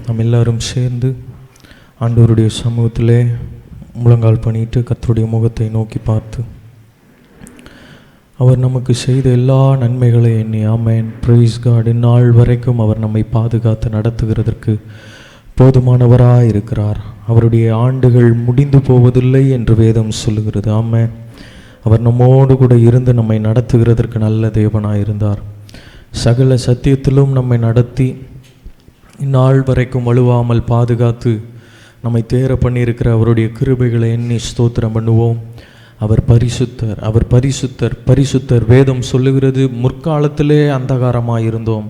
நாம் எல்லாரும் சேர்ந்து ஆண்டவருடைய சமூகத்திலே முழங்கால் பண்ணிட்டு கர்த்தருடைய முகத்தை நோக்கி பார்த்து அவர் நமக்கு செய்த எல்லா நன்மைகளை எண்ணி ஆமென் பிரைஸ் காட். இந்நாள் வரைக்கும் அவர் நம்மை பாதுகாத்து நடத்துகிறதற்கு போதுமானவராக இருக்கிறார். அவருடைய ஆண்டுகள் முடிந்து போவதில்லை என்று வேதம் சொல்லுகிறது. ஆமென். அவர் நம்மோடு கூட இருந்து நம்மை நடத்துகிறதற்கு நல்ல தேவனாக இருந்தார். சகல சத்தியத்திலும் நம்மை நடத்தி இந்நாள் வரைக்கும் வலுவாமல் பாதுகாத்து நம்மை தேர பண்ணியிருக்கிற அவருடைய கிருபைகளை எண்ணி ஸ்தோத்திரம் பண்ணுவோம். அவர் பரிசுத்தர், அவர் பரிசுத்தர், பரிசுத்தர். வேதம் சொல்லுகிறது, முற்காலத்திலே அந்தகாரமாக இருந்தோம்,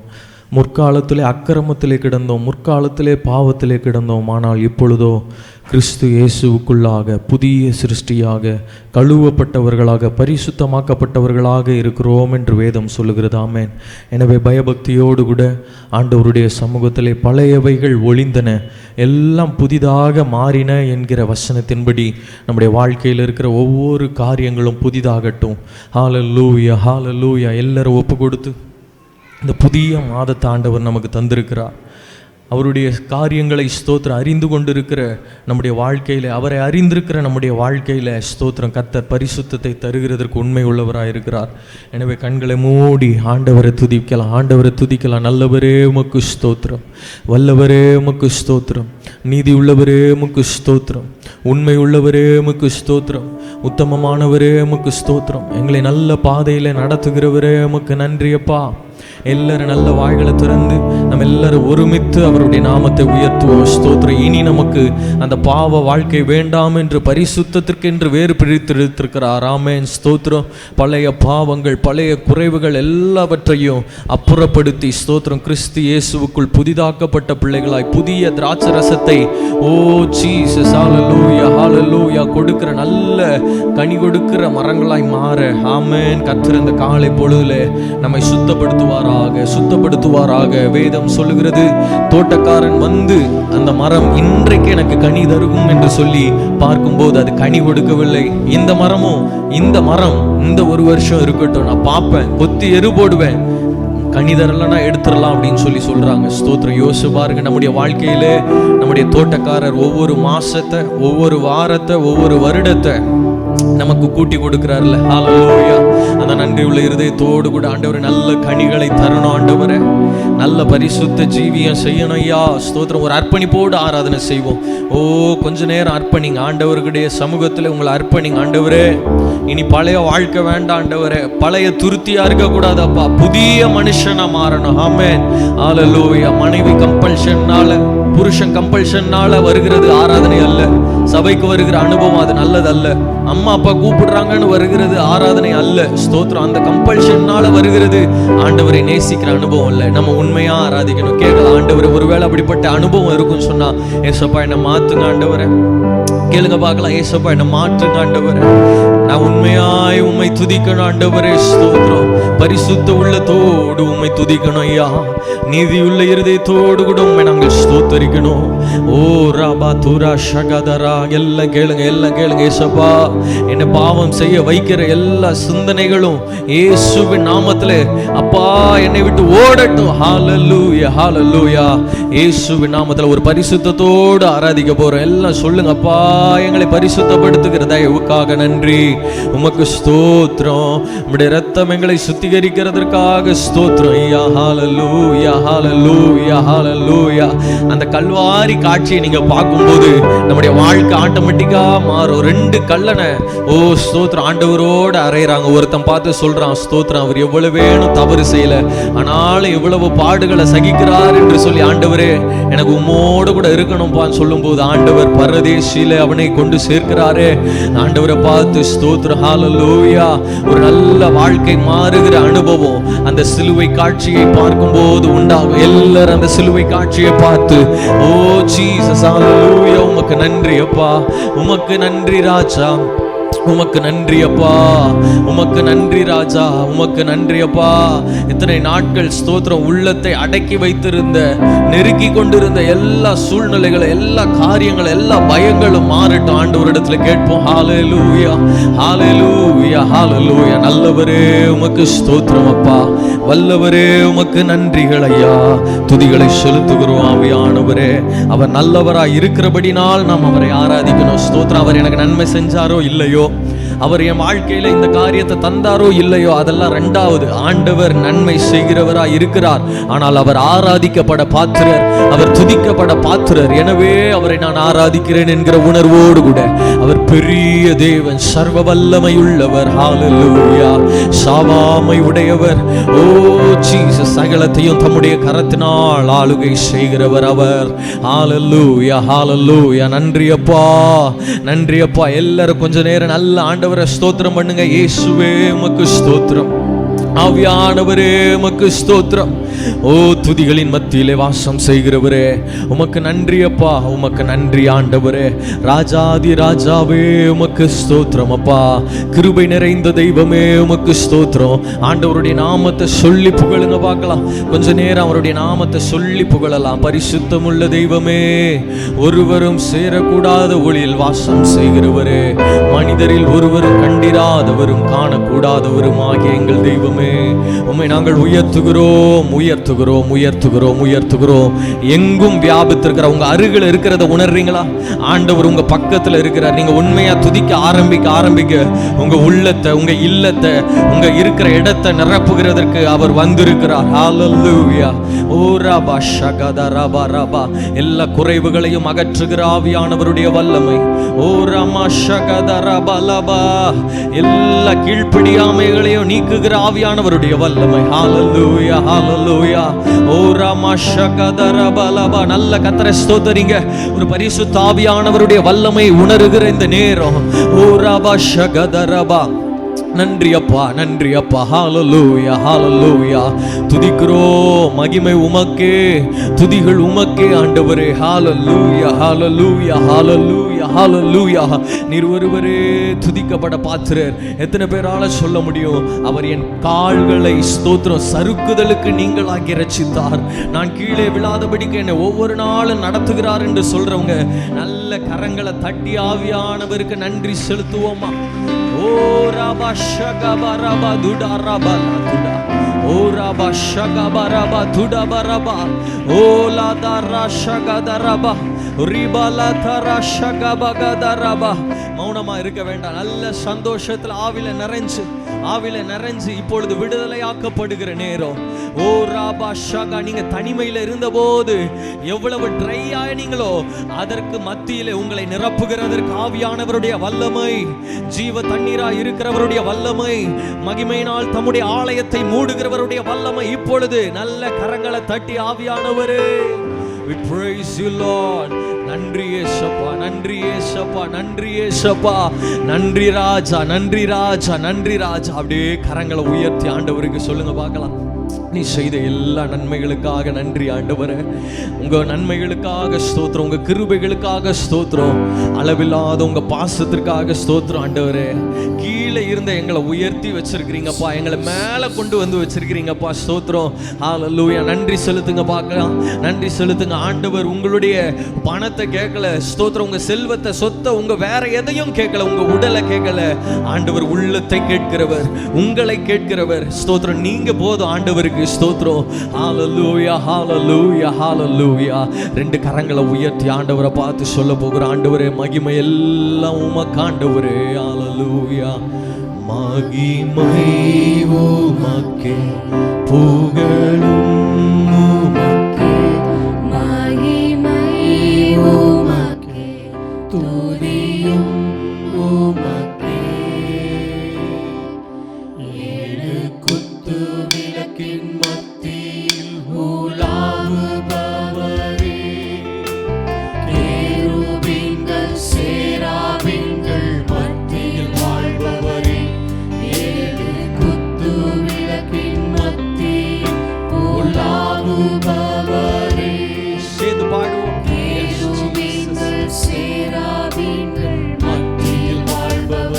முற்காலத்திலே அக்கிரமத்திலே கிடந்தோம், முற்காலத்திலே பாவத்திலே கிடந்தோம். ஆனால் இப்பொழுதோ கிறிஸ்து இயேசுவுக்குள்ளாக புதிய சிருஷ்டியாக கழுவப்பட்டவர்களாக பரிசுத்தமாக்கப்பட்டவர்களாக இருக்கிறோம் என்று வேதம் சொல்லுகிறது. ஆமென். எனவே பயபக்தியோடு கூட ஆண்டவருடைய சமூகத்திலே பழையவைகள் ஒளிந்தன, எல்லாம் புதிதாக மாறின என்கிற வசனத்தின்படி நம்முடைய வாழ்க்கையில் இருக்கிற ஒவ்வொரு காரியங்களும் புதிதாகட்டும். ஹல்லேலூயா, ஹல்லேலூயா. எல்லாரும் ஒப்பு கொடுத்து இந்த புதிய மாதத்தை ஆண்டவர் நமக்கு தந்திருக்கிறார். அவருடைய காரியங்களை ஸ்தோத்திரம் அறிந்து கொண்டிருக்கிற நம்முடைய வாழ்க்கையில், அவரை அறிந்திருக்கிற நம்முடைய வாழ்க்கையில் ஸ்தோத்திரம் கர்த்தர் பரிசுத்தத்தை தருகிறதற்கு உண்மை உள்ளவராக இருக்கிறார். எனவே கண்களை மூடி ஆண்டவரை துதிக்கலாம், ஆண்டவரை துதிக்கலாம். நல்லவரே உமக்கு ஸ்தோத்திரம், வல்லவரே உமக்கு ஸ்தோத்திரம், நீதி உள்ளவரே உமக்கு ஸ்தோத்திரம், உண்மை உள்ளவரே உமக்கு ஸ்தோத்திரம், உத்தமமானவரே உமக்கு ஸ்தோத்திரம், எங்களை நல்ல பாதையில் நடத்துகிறவரே உமக்கு நன்றியப்பா. எல்லாரும் நல்ல வாய்களை திறந்து நம்ம எல்லாரும் ஒருமித்து அவருடைய நாமத்தை உயர்த்துவோம். ஸ்தோத்திரம். இனி நமக்கு அந்த பாவ வாழ்க்கை வேண்டாம் என்று பரிசுத்தத்திற்கு என்று வேறு பிரித்தெடுத்திருக்கிறார். ஆமென். ஸ்தோத்திரம். பழைய பாவங்கள், பழைய குறைவுகள் எல்லாவற்றையும் அப்புறப்படுத்தி ஸ்தோத்திரம் கிறிஸ்து இயேசுவுக்குள் புதிதாக்கப்பட்ட பிள்ளைகளாய் புதிய திராட்சை ரசத்தை ஜீசஸ் ஹல்லேலூயா, ஹல்லேலூயா கொடுக்கிற நல்ல கனி கொடுக்கிற மரங்களாய் மாற ஆமென். கர்த்தர் இந்த காலை பொழுதுல நம்மை சுத்தப்படுத்துவாராக, சுத்தப்படுத்துவாராக. வேதம் சொல்லுகிறது, தோட்டக்காரன் வந்து அந்த மரம் இன்றைக்கு எனக்கு கனி தருகும் என்று சொல்லி பார்க்கும்போது அது கனி கொடுக்கவில்லை. இந்த மரம் இந்த ஒரு வருஷம் இருக்கட்டும், நான் பார்ப்பேன், கொத்தி எரு போடுவேன், கனி தரலன்னா எடுத்துடலாம் அப்படின்னு சொல்றாங்க. ஸ்தோத்திரம். யோசிச்சு பாருங்க, நம்முடைய வாழ்க்கையில நம்முடைய தோட்டக்காரர் ஒவ்வொரு மாசத்தை, ஒவ்வொரு வாரத்தை, ஒவ்வொரு வருடத்தை நமக்கு கூட்டி கொடுக்கிறார்ல. ஹல்லேலூயா. அந்த நன்றி உள்ள இருதயத்தோடு கூட ஆண்டவரே நல்ல கனிகளை தரணும், ஆண்டவரே நல்ல பரிசுத்த ஜீவியம் செய்யணும் ஐயா. ஸ்தோத்திரம். ஒரு அர்ப்பணிப்போடு ஆராதனை செய்வோம். கொஞ்ச நேரம் அர்ப்பணிங்க ஆண்டவருடைய சமூகத்தில், உங்களை அர்ப்பணிங்க. ஆண்டவரே இனி பழைய வாழ்க்கை வேண்டாம் ஆண்டவரே, பழைய துருத்தியா இருக்க கூடாதப்பா, புதிய மனுஷனா மாறணும். ஆமென். ஹல்லேலூயா. மனைவி கம்பல்ஷன்னால, புருஷன் கம்பல்ஷன்னால வருகிறது ஆராதனை அல்ல, சபைக்கு வருகிற அனுபவம் அது நல்லதல்ல. அம்மா அப்பா கூப்பிடுறாங்கன்னு வருகிறது ஆராதனை அல்ல. ஸ்தோத்திரம். அந்த கம்பல்ஷன்னால வருகிறது ஆண்டவரை நேசிக்கிற அனுபவம் இல்லை. நம்ம உண்மையா ஆராதிக்கணும். கேட்கலாம், ஆண்டவரை ஒருவேளை அப்படிப்பட்ட அனுபவம் இருக்குன்னு சொன்னா, ஏசப்பா என்னை மாத்துங்க ஆண்டவரை, கேளுங்க பார்க்கலாம். ஏசப்பா என்னை மாற்றுங்க ஆண்டவரை, நான் உண்மையாய் உம்மை துதிக்கணும் ஆண்டவரே. ஸ்தோத்திரம். பரிசுத்த உள்ளத்தோடு உம்மை துதிக்கணும் ஐயா, நீதியுள்ள இருதயத்தோடு கூட உம்மை நாங்கள் ஸ்தோத்தரிக்கணும். ஓ ராபா தூரா ஷகதரா. எல்லாம் கேளுங்க, எல்லாம் கேளுங்க. ஏசப்பா என்னை பாவம் செய்ய வைக்கிற எல்லா சிந்தனைகளும் இயேசுவின் நாமத்திலே அப்பா என்னை விட்டு ஓடட்டும். ஹல்லேலூயா, ஹல்லேலூயா. இயேசுவின் நாமத்தில் ஒரு பரிசுத்தத்தோடு ஆராதிக்க போறோம். எல்லாம் சொல்லுங்க, அப்பா எங்களை பரிசுத்தப்படுத்துகிற தயவுக்காக நன்றி, உமக்கு ஸ்தோத்திரம், உம்முடைய ரத்தம் எங்களை சுத்திகரிக்கிறதற்காக ஸ்தோத்திரம் ஐயா. ஹல்லேலூயா, ஹல்லேலூயா, ஹல்லேலூயா. அந்த கல்வாரி காட்சியை நீங்க பார்க்கும்போது நம்முடைய வாழ்க்கை ஆட்டோமேட்டிக்கா மாறும். 2 கல்லனை ஸ்தோத்திரம் ஆண்டவரோடு அறையிறாங்க. ஒருத்தன் பார்த்து சொல்றான், ஸ்தோத்திரம் அவர் எவ்வளவு வேணும் தவறு செய்யல, ஆனாலும் எவ்வளவு பாடுகளை சகிக்கிறார் என்று சொல்லி, ஆண்டவரே எனக்கு உம்மோடு கூட இருக்கணும்பான்னு சொல்லும் போது ஆண்டவர் பரதேசியில அவனை கொண்டு சேர்க்கிறாரே. ஆண்டவரை பார்த்து ஸ்தோத்திரம் ஹல்லேலூயா. ஒரு நல்ல வாழ்க்கை மாறுகிற அனுபவம் அந்த சிலுவை காட்சியை பார்க்கும் போது உண்டாகும். எல்லாரும் அந்த சிலுவை காட்சியை பார்த்து ஜீசஸ் ஹல்லேலூயா, உமக்கு நன்றி அப்பா, உமக்கு நன்றி ராஜா, உமக்கு நன்றி அப்பா, உமக்கு நன்றி ராஜா, உமக்கு நன்றி அப்பா. இத்தனை நாட்கள் ஸ்தோத்திரம் உள்ளத்தை அடக்கி வைத்திருந்த, நெருக்கி கொண்டிருந்த எல்லா சூழ்நிலைகள், எல்லா காரியங்கள், எல்லா பயங்களும் மாறட்டும். ஆண்டவரிடத்துல கேட்போம். ஹல்லேலூயா, ஹல்லேலூயா, ஹல்லேலூயா. நல்லவரே உமக்கு ஸ்தோத்திரம் அப்பா, வல்லவரே உமக்கு நன்றிகள் ஐயா. துதிகளை செலுத்துகிறோம் ஆவியானவரே. அவர் நல்லவராய் இருக்கிறபடினால் நாம் அவரை ஆராதிக்கணும். ஸ்தோத்திரம். அவர் எனக்கு நன்மை செஞ்சாரோ இல்லையோ, அவர் என் வாழ்க்கையில இந்த காரியத்தை தந்தாரோ இல்லையோ, அதெல்லாம் ரெண்டாவது. ஆண்டவர் நன்மை செய்கிறவராய் இருக்கிறார். ஆனால் அவர் ஆராதிக்கப்பட பாத்திரர், அவர் துதிக்கப்பட பாத்திரர். எனவே அவரை நான் ஆராதிக்கிறேன் என்கிற உணர்வோடு கூட, அவர் பெரிய தேவன், சர்வ வல்லமை உள்ளவர். ஹல்லேலூயா. சாவாமை உடையவர். ஓ ஜீசஸ். சகலத்தையும் தம்முடைய கரத்தினால் ஆளுகை செய்கிறவர் அவர். ஹல்லேலூயா, ஹல்லேலூயா. நன்றி அப்பா, நன்றி அப்பா. எல்லாரும் கொஞ்ச நேரம் நல்ல ஆண்டவரை ஸ்தோத்திரம் பண்ணுங்க. இயேசுவே உமக்கு ஸ்தோத்திரம், ஆவியானவரே உமக்கு ஸ்தோத்திரம். ஓ துதிகளின் மத்தியிலே வாசம் செய்கிறவரே உமக்கு நன்றி அப்பா, உமக்கு நன்றி ஆண்டவரே. ராஜாதி ராஜாவே உமக்கு ஸ்தோத்திரம் அப்பா. கிருபை நிறைந்த தெய்வமே உமக்கு ஸ்தோத்திரம். ஆண்டவருடைய நாமத்தை சொல்லி புகழுங்க பார்க்கலாம். கொஞ்ச நேரம் அவருடைய நாமத்தை சொல்லி புகழலாம். பரிசுத்தமுள்ள தெய்வமே, ஒருவரும் சேரக்கூடாத ஒளியில் வாசம் செய்கிறவரே, மனிதரில் ஒருவரும் கண்டிராதவரும் காணக்கூடாதவரும் ஆகிய எங்கள் தெய்வமே, உம்மை நாங்கள் உயர்த்துகிறோம், உயர்த்துகிறோம், உயர்த்துகிறோம், உயர்த்துகிறோம். எங்கும் வியாபித்திருக்கிற உங்க அருகில் இருக்கிறத உணர்றீங்களா? ஆண்டவர் உங்க பக்கத்துல இருக்கிறார். நீங்க உண்மையா துதிக்க ஆரம்பிக்க உங்க உள்ளத்தை, உங்க இல்லத்தை, உங்க இருக்கிற இடத்தை நிரப்புகிறதற்கு அவர் வந்திருக்கிறார். ஹல்லேலூயா. ஓ ரபா ஷகத ரபா ரபா. எல்லா குறைவுகளையும் அகற்றுகிற ஆவியானவருடைய வல்லமை. ஓ ரமா ஷகத ரபா லபா. எல்லா கீழ்ப்படியாமைகளையும் நீக்குகிற ஆவியானவருடைய வல்லமை. ஹல்லேலூயா, ஹல்லேலூயா. ஓ ரமா ஷகத ரபா லபா. நல்ல கர்த்தரை ஸ்தோத்திரிங்க. ஒரு பரிசுத்த ஆவியானவருடைய வல்லமை உணர்கிற இந்த நேரம். ஓ ரபா ஷகத ரபா. நன்றி அப்பா, நன்றி அப்பா. ஹல்லேலூயா, ஹல்லேலூயா. துதிக்கிறோம். மகிமை உமக்கே, துதிகள் உமக்கே ஆண்டவரே. ஹல்லேலூயா, ஹல்லேலூயா, ஹல்லேலூயா, ஹல்லேலூயா. நீர் ஒருவரே துதிக்கப்பட பாத்திரர். எத்தனை பேரால சொல்ல முடியும்? அவர் என் கால்களை ஸ்தோத்திரம் சறுக்குதலுக்கு நீங்களாக்கி ரட்சித்தார். நான் கீழே விழாதபடிக்கு என்னை ஒவ்வொரு நாளும் நடத்துகிறார் என்று சொல்றவங்க நல்ல கரங்களை தட்டி ஆவியானவருக்கு நன்றி செலுத்துவோமா? ஓ ரபா ஷகபா ரபா துடா ரபா துடா. ஓ ரபா ஷகபா ரபா துடா பரபா. ஓ லாதா ரஷகத ரபா ரிபலா தரா ஷகபகத ரபா. மௌனமா இருக்க வேண்டாம். நல்ல சந்தோஷத்துல ஆவில நிறைஞ்சு இப்பொழுது விடுதலையாக்கப்படுகிற நேரம். ஓ ராபா ஷகா. நீங்க தனிமையில இருந்தபோது எவ்வளவு ட்ரை ஆனீங்களோ அதற்கு மத்தியிலே உங்களை நிரப்புகிறதற்கு ஆவியானவருடைய வல்லமை, ஜீவ தண்ணீராய் இருக்கிறவருடைய வல்லமை, மகிமையினால் தம்முடைய ஆலயத்தை மூடுகிறவருடைய வல்லமை இப்பொழுது நல்ல கரங்களை தட்டி ஆவியானவரே we praise you Lord. நன்றி இயேசுப்பா, நன்றி இயேசுப்பா, நன்றி இயேசுப்பா, நன்றி ராஜா, நன்றி ராஜா, நன்றி ராஜா. அப்படியே கரங்களை உயர்த்தி ஆண்டவருக்கு சொல்லுங்க பார்க்கலாம். நீ செய்த எல்லா நன்மைகளுக்காக நன்றி ஆண்டவரே. உங்க நன்மைகளுக்காக ஸ்தோத்திரம், உங்க கிருபைகளுக்காக ஸ்தோத்திரம், அளவில்லாத உங்க பாசத்திற்காக ஸ்தோத்திரம் ஆண்டவரே. கீழே இருந்த எங்களை உயர்த்தி வச்சிருக்கிறீங்கப்பா, எங்களை மேல கொண்டு வந்து வச்சிருக்கிறீங்கப்பா. ஸ்தோத்திரம். ஹல்லேலூயா. நன்றி செலுத்துங்க பார்க்கலாம். நன்றி செலுத்துங்க. ஆண்டவர் உங்களுடைய பணத்தை கேட்கல, ஸ்தோத்திரம். உங்க செல்வத்தை, சொத்தை, உங்க வேற எதையும் கேட்கல, உங்க உடலை கேட்கல. ஆண்டவர் உள்ளத்தை கேட்கிறவர், உங்களை கேட்கிறவர். ஸ்தோத்திரம். நீங்க போதும் ஆண்டவருக்கு. ஸ்தோத்திரம். ஹல்லேலூயா, ஹல்லேலூயா, ஹல்லேலூயா. ரெண்டு கரங்களை உயர்த்தி ஆண்டவரை பார்த்து சொல்ல போகிற ஆண்டவரே மகிமை எல்லாம் உமக்கு ஆண்டவரே. ஹல்லேலூயா. மகிமை உமக்கே, புகழும் உமக்கே, மகிமை உமக்கே, துதியும் உமக்கே. ஏழு குத்து விளக்கின் மத்தியில் உலாவுபவரே, கேருபீன்கள் சேராபீன்கள் மத்தியில் வாழ்பவரே, ஏழு குத்து விளக்கின் மத்தியில் உலாவுபவரே. சேர்ந்து பாடுவோம். கேருபீன்கள் சேராபீன்கள் மத்தியில் வாழ்பவரே,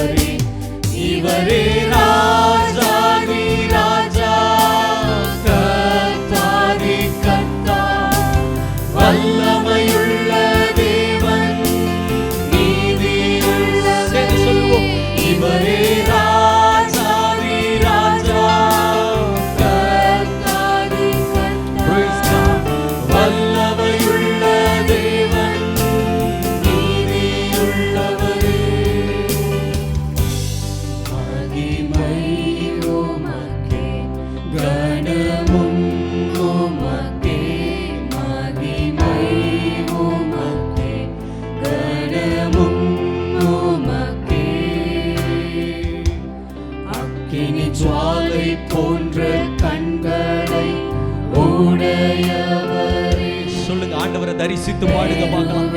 விசுவாசித்து பாடுங்க பார்க்கலாம்.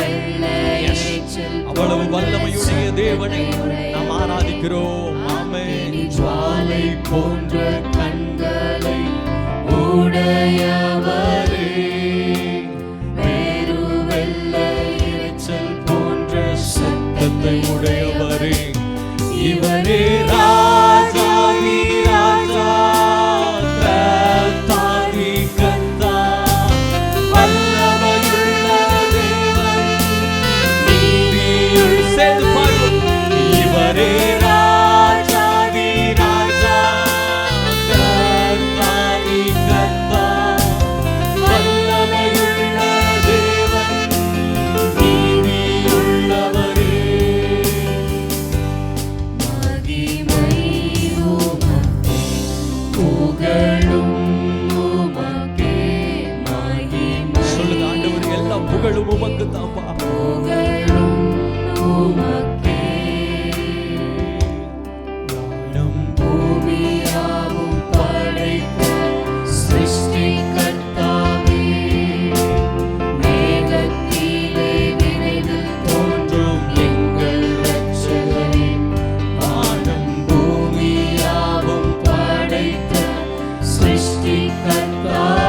Yes. அவ்வளவு வல்லமையுடைய தேவனை நாம் ஆராதிக்கிறோம். ஆமென். ஜுவாலை போன்ற கண்களை உடையவரே, வேறு வெள்ளை இரைச்சல் போன்ற சத்தத்தை உடையவரே, இவரே ராஜாதி ராஜா, கர்த்தாதி கர்த்தா, வல்லமையுள்ள தேவன், நீதியுள் சேர்ந்து பாடுவோம். இவரே ராஜாதி ராஜா, கர்த்தாதி கர்த்தா, வல்லமையுள்ள தேவன், நீதியுள்ளவரே. மகிமை உமக்கே, புகழும் உமக்கே, மகிமை சொல்லுங்க ஆண்டவர், எல்லா புகழும் உமக்கு தான்ப்பா. புகழும் உமக்கே. வானம் பூமியாவும் படைத்த சிருஷ்டிகர்த்தாவே, மேகத்திலே விரைவில் தோன்றும் எங்கள் இரட்சகரே, வானம் பூமியாவும் படைத்த சிருஷ்டிகர்த்தாவே,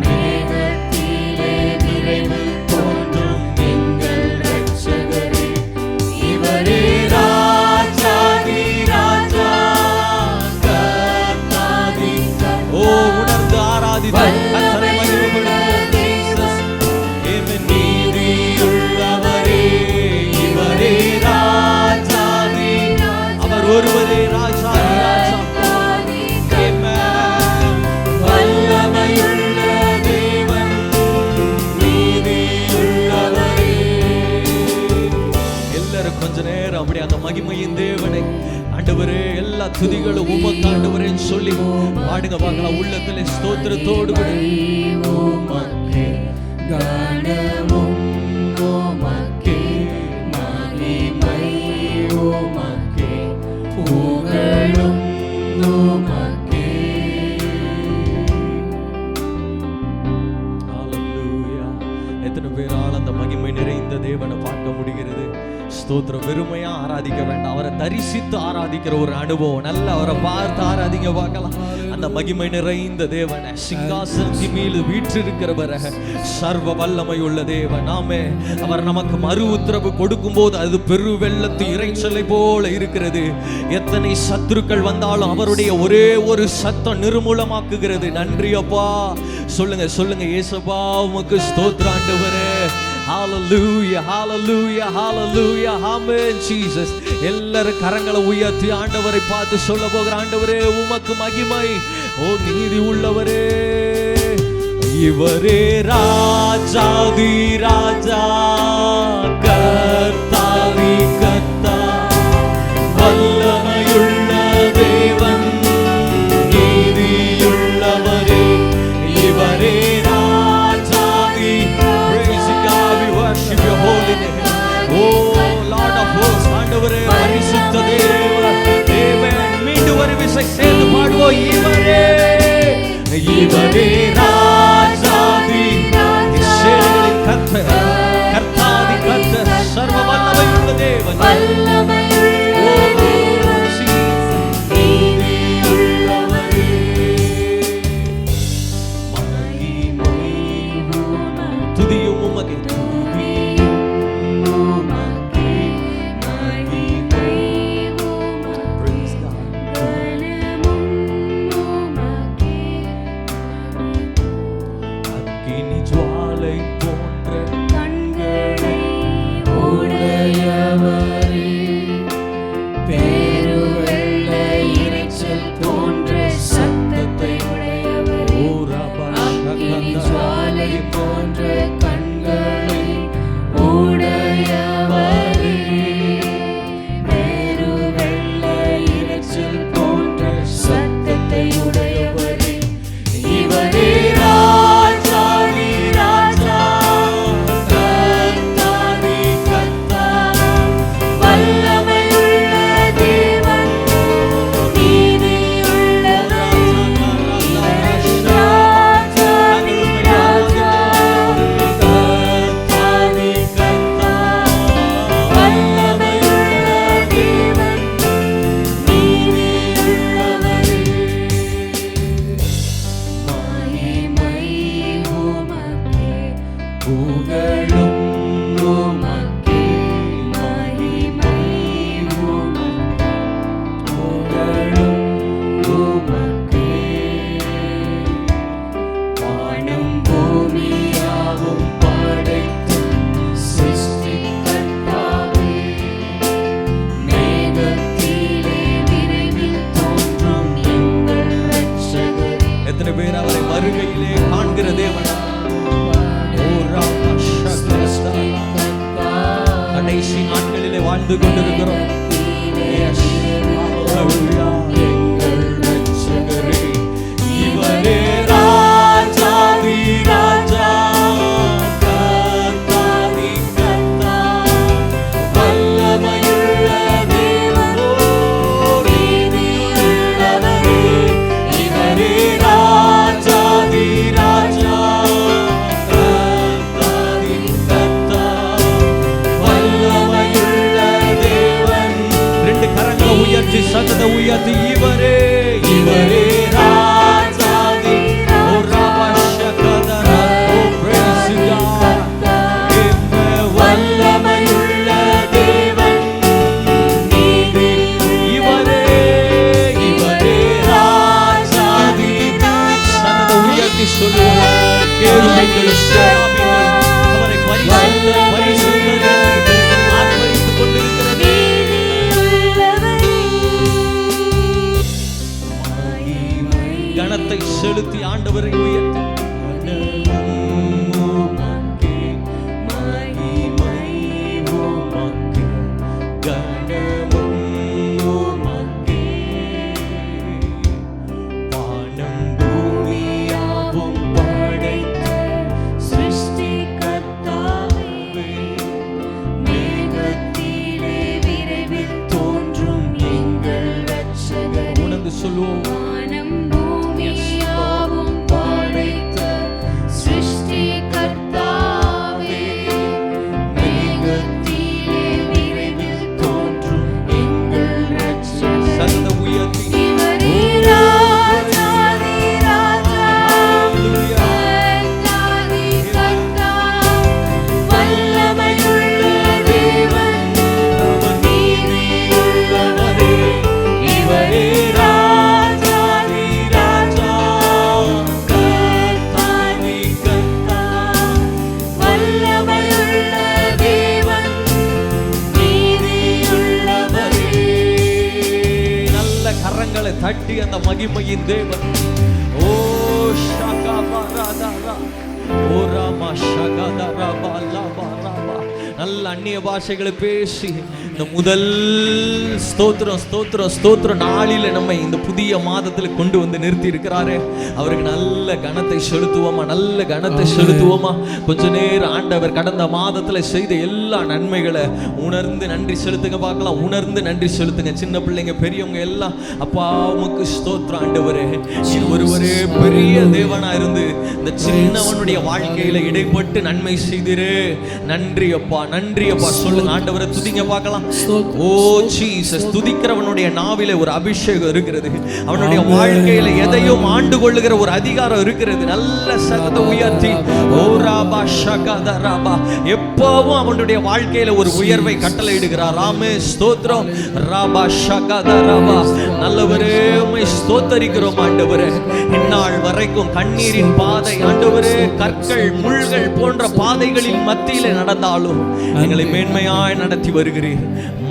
மேகத்திலே விரைவில் தோன்றும் எங்கள் இரட்சகரே, இவரே ராஜாதி ராஜா, கர்த்தாதி கர்த்தா, ஓ உணர்ந்து ஆராதித்து கர்த்தரை மகிமைப்படுத்துவோம். Jesus. Amen. நீதியுள்ளவரே, இவரே ராஜாதி ராஜா, அவர் ஒருவரே ராஜாதி ராஜா. கர்த்தாதி Amen. வல்லமையுள்ள தேவன், நீதியுள்ளவரே. எல்லாரும் கொஞ்ச நேரம் அப்படி அந்த மகிமையின் தேவனை ஆண்டவரே, எல்லா துதிகளும் உமக்கு ஆண்டவரேன்னு சொல்லி பாடுங்க பார்க்கலாம். உள்ளத்திலே ஸ்தோத்திரத்தோடு கூட உமக்கே கனமும் உமக்கே, மகிமை உமக்கே, புகழும் உமக்கே. ஹalleluya. எத்தனை பேரால் அந்த மகிமை நிறைந்த தேவனை பார்க்க முடிகிறது? ஸ்தோத்திரம். வெறுமையா ஆராதிக்க வேண்டாம், அவரை தரிசித்து ஆராதிக்கிற ஒரு அனுபவம். நல்ல அவரை பார்த்து ஆராதிங்க பார்க்கலாம். அந்த மகிமை நிறைந்த தேவனை, சிங்காசனத்தின் மீது வீற்றிருக்கிறவரை, சர்வ வல்லமை உள்ள தேவன். ஆமே. அவர் நமக்கு மறு உத்தரவு கொடுக்கும் போது அது பெரு வெள்ளத்து இறைச்சலை போல இருக்கிறது. எத்தனை சத்துருக்கள் வந்தாலும் அவருடைய ஒரே ஒரு சத்தம் நிர்மூலமாக்குகிறது. நன்றி அப்பா. சொல்லுங்க சொல்லுங்க, இயேசுப்பா உமக்கு ஸ்தோத்திரம் ஆண்டவரே. Hallelujah, hallelujah, hallelujah, amen, Jesus. எல்லாரும் கரங்களை உயர்த்தி ஆண்டவரை பார்த்து சொல்ல போகிற, ஆண்டவரே உமக்கு மகிமை, ஓ நீதி உள்ளவரே, இவரே ராஜாதி ராஜா, கர்த்தாதி கர்த்தா, வல்லமையுள்ள தேவன், நீதியுள்ளவரே, இவரே ராஜாதி. Praise God, we worship your holy name. Oh Lord of hosts, ஆண்டவரே பரிசுத்த தேவன். Amen. மீண்டும் ஒரு விசை சேர்ந்து பாடுவோம். இவரே இவரே ராஜாதி, இஸ்ரவேலின் கர்த்தர், கர்த்தாதி கர்த்தர், சர்வ வல்லமை கடைசி நாட்களிலே வாழ்ந்து கொண்டிருக்கிறோம். Yes. Hallelujah. எங்கள் ரட்சகரே, இவரே ராஜாதி ராஜா, கர்த்தாதி கர்த்தா, வல்லமையுள்ள தேவன், நீதியுள்ளவரே. இவரே ராஜாதி ராஜா, கர்த்தாதி கர்த்தா, வல்லமையுள்ள தேவன். ரெண்டு கரங்களை உயர்த்தி சத்தத்தை உயர்த்தி, இவரே இவரே ராஜாதி வல்லமையுள்ள தேவன், நீதி. இவரே இவரே ராஜாதி. சத்தத்தை உயர்த்தி சொல்லுவார். கேளுங்கள் சேராபீன்கள் அவரை பரிசுத்தர் பரிசுத்தர் என்று ஆர்ப்பரித்துக் கொண்டிருக்கிறது. கணத்தை செலுத்தி ஆண்டவரை உயர்த்தி, சொல்லுவோம். தட்டி அந்த மகிமையின் தேவன். ஓ ஷகபரதரா ஓ ராமா ஷகதரபா லபா ரபா. நல்ல அந்நிய பாஷைகளை பேசி இந்த முதல் ஸ்தோத்திரம் ஸ்தோத்திரம் ஸ்தோத்திரம் நாளில நம்ம இந்த புதிய மாதத்துல கொண்டு வந்து நிறுத்தி இருக்கிறாரே, அவருக்கு நல்ல கனத்தை செலுத்துவோமா, நல்ல கனத்தை செலுத்துவோமா. கொஞ்ச நேரம் ஆண்டவர் கடந்த மாதத்துல செய்த எல்லா நன்மைகளை உணர்ந்து நன்றி செலுத்துங்க பார்க்கலாம். உணர்ந்து நன்றி செலுத்துங்க. சின்ன பிள்ளைங்க பெரியவங்க எல்லாம், அப்பா உமக்கு ஸ்தோத்திரம் ஆண்டவரே, ஒருவரே பெரிய தேவனா இருந்து இந்த சின்னவனுடைய வாழ்க்கையில இடைப்பட்டு நன்மை செய்திரு. நன்றி அப்பா, நன்றி அப்பா சொல்லுங்க. ஆண்டவரை துதிங்க பார்க்கலாம். ஓ ஜீசஸ். துதிக்கிறவனுடைய நாவிலே ஒரு அபிஷேகம் இருக்கிறது. அவனுடைய வாழ்க்கையில எதையும் ஆண்டு கொள்ளுகிற ஒரு அதிகாரம் இருக்கிறது. நல்ல சத்தத்தை உயர்த்தி ஓ ராபா ஷகத ராபா. எப்பவும் அவனுடைய வாழ்க்கையில ஒரு உயர்வை கட்டளையிடுகிறார். ஆமே ஸ்தோத்திரம். ராபா ஷகத ராபா. நல்லவரே உம்மை ஸ்தோத்தரிக்கிறோம் ஆண்டவரே. இந்நாள் வரைக்கும் கண்ணீரின் பாதை ஆண்டவரே, கற்கள் முள்கள் போன்ற பாதைகளின் மத்தியிலே நடந்தாலும் எங்களை மேன்மையாய் நடத்தி வருகிறீர்.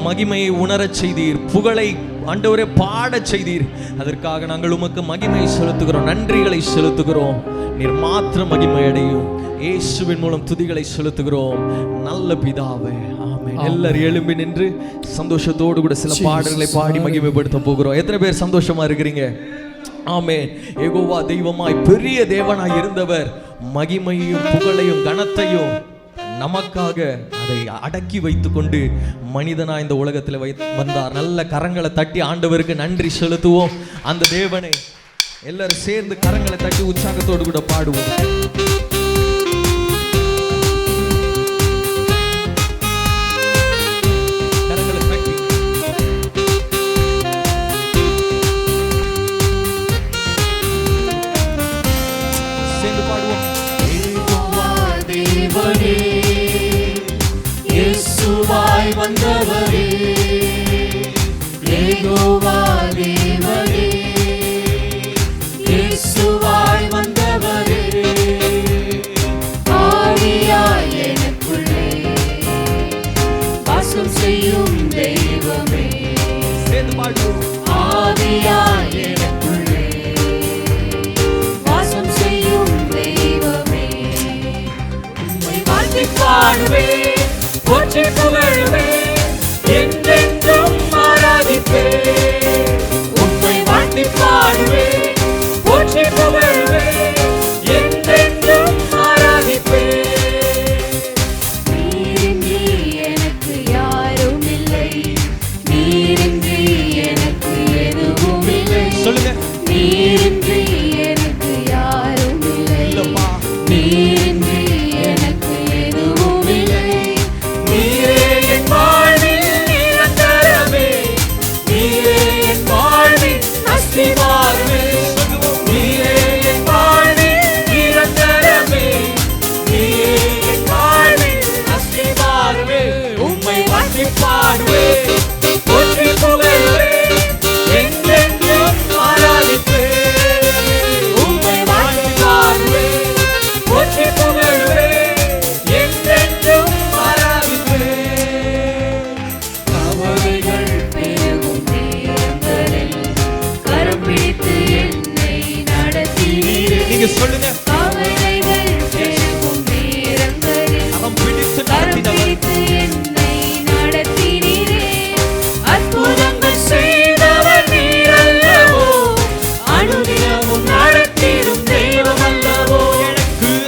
மகிமையை உணரச் செய்தீர். புகழை ஆண்டவரே பாடச் செய்தீர். அதற்காக நாங்கள் உமக்கு மகிமை செலுத்துகிறோம், நன்றிகளை செலுத்துகிறோம். நீர் மாத்திரம் மகிமை அடையும். இயேசுவின் மூலம் துதிகளை செலுத்துகிறோம் நல்ல பிதாவே. ஆமென். எல்லாரும் எழும்பி நின்று சந்தோஷத்தோடு கூட சில பாடல்களை பாடி மகிமைப்படுத்த போகிறோம். எத்தனை பேர் சந்தோஷமா இருக்கிறீங்க? ஆமென். யெகோவா தெய்வமாய் பெரிய தேவனாய் இருந்தவர் மகிமையும் புகழையும் கனத்தையும் நமக்காக அதை அடக்கி வைத்துக் கொண்டு மனிதனா இந்த உலகத்தில் வந்தார். நல்ல கரங்களை தட்டி ஆண்டவருக்கு நன்றி செலுத்துவோம். அந்த தேவனை எல்லாரும் சேர்ந்து கரங்களை தட்டி உற்சாகத்தோடு கூட பாடுவோம். கரங்களை தட்டி சேர்ந்து பாடுவோம். இயேசுவாய் வந்தவரே, யெகோவா தேவரே, இயேசுவாய் வந்தவரே, ஆவியாய் எனக்குள்ளே வாசம் செய்யும் தெய்வமே, ஆவியாய் எனக்குள்ளே வாசம் செய்யும் தெய்வமே, உம்மை வாழ்த்தி பாடுவே, போற்றி புகழுவே. என்றென்றும் ஆராதிப்பேன். உம்மை வாழ்த்தி பாடுவேன், போற்றி புகழ்வேன், என்றென்றும் ஆராதிப்பேன். நீரின்றி எனக்கு யாரும் இல்லை, நீரின்றி எனக்கு எதுவும் இல்லை. சொல்லுங்க. நீரின்றி எனக்கு யாரும் இல்லை, நீரின்றி எனக்கு எதுவும் இல்லை. நீரே என் வாழ்வில் நிரந்தரமே, நீரே என் வாழ்வில் அஸ்திவாரமே. நீரே என் வாழ்வில் நிரந்தரமே, நீரே என் வாழ்வில் அஸ்திவாரமே. உம்மை வாழ்த்தி பாடுவேன், போற்றி புகழ்வேன், என்றென்றும் ஆராதிப்பேன். உம்மை வாழ்த்தி பாடுவேன், போற்றி புகழ்வேன், என்றென்றும் ஆராதிப்பேன். கவலைகள் பெருகும் நேரங்களில் கரம் பிடித்து என்னை நடத்தினீரே. நீங்க சொல்லுங்க. கவலைகள் பெருகும் நேரங்களில் கரம் பிடித்து கரம் நடத்தினவர். பிடித்து என்னை நடத்தினீரே. அற்புதங்கள் செய்தவர் நீரல்லவோ, அனுதினமும் நடத்திடும் தெய்வம் அல்லவோ.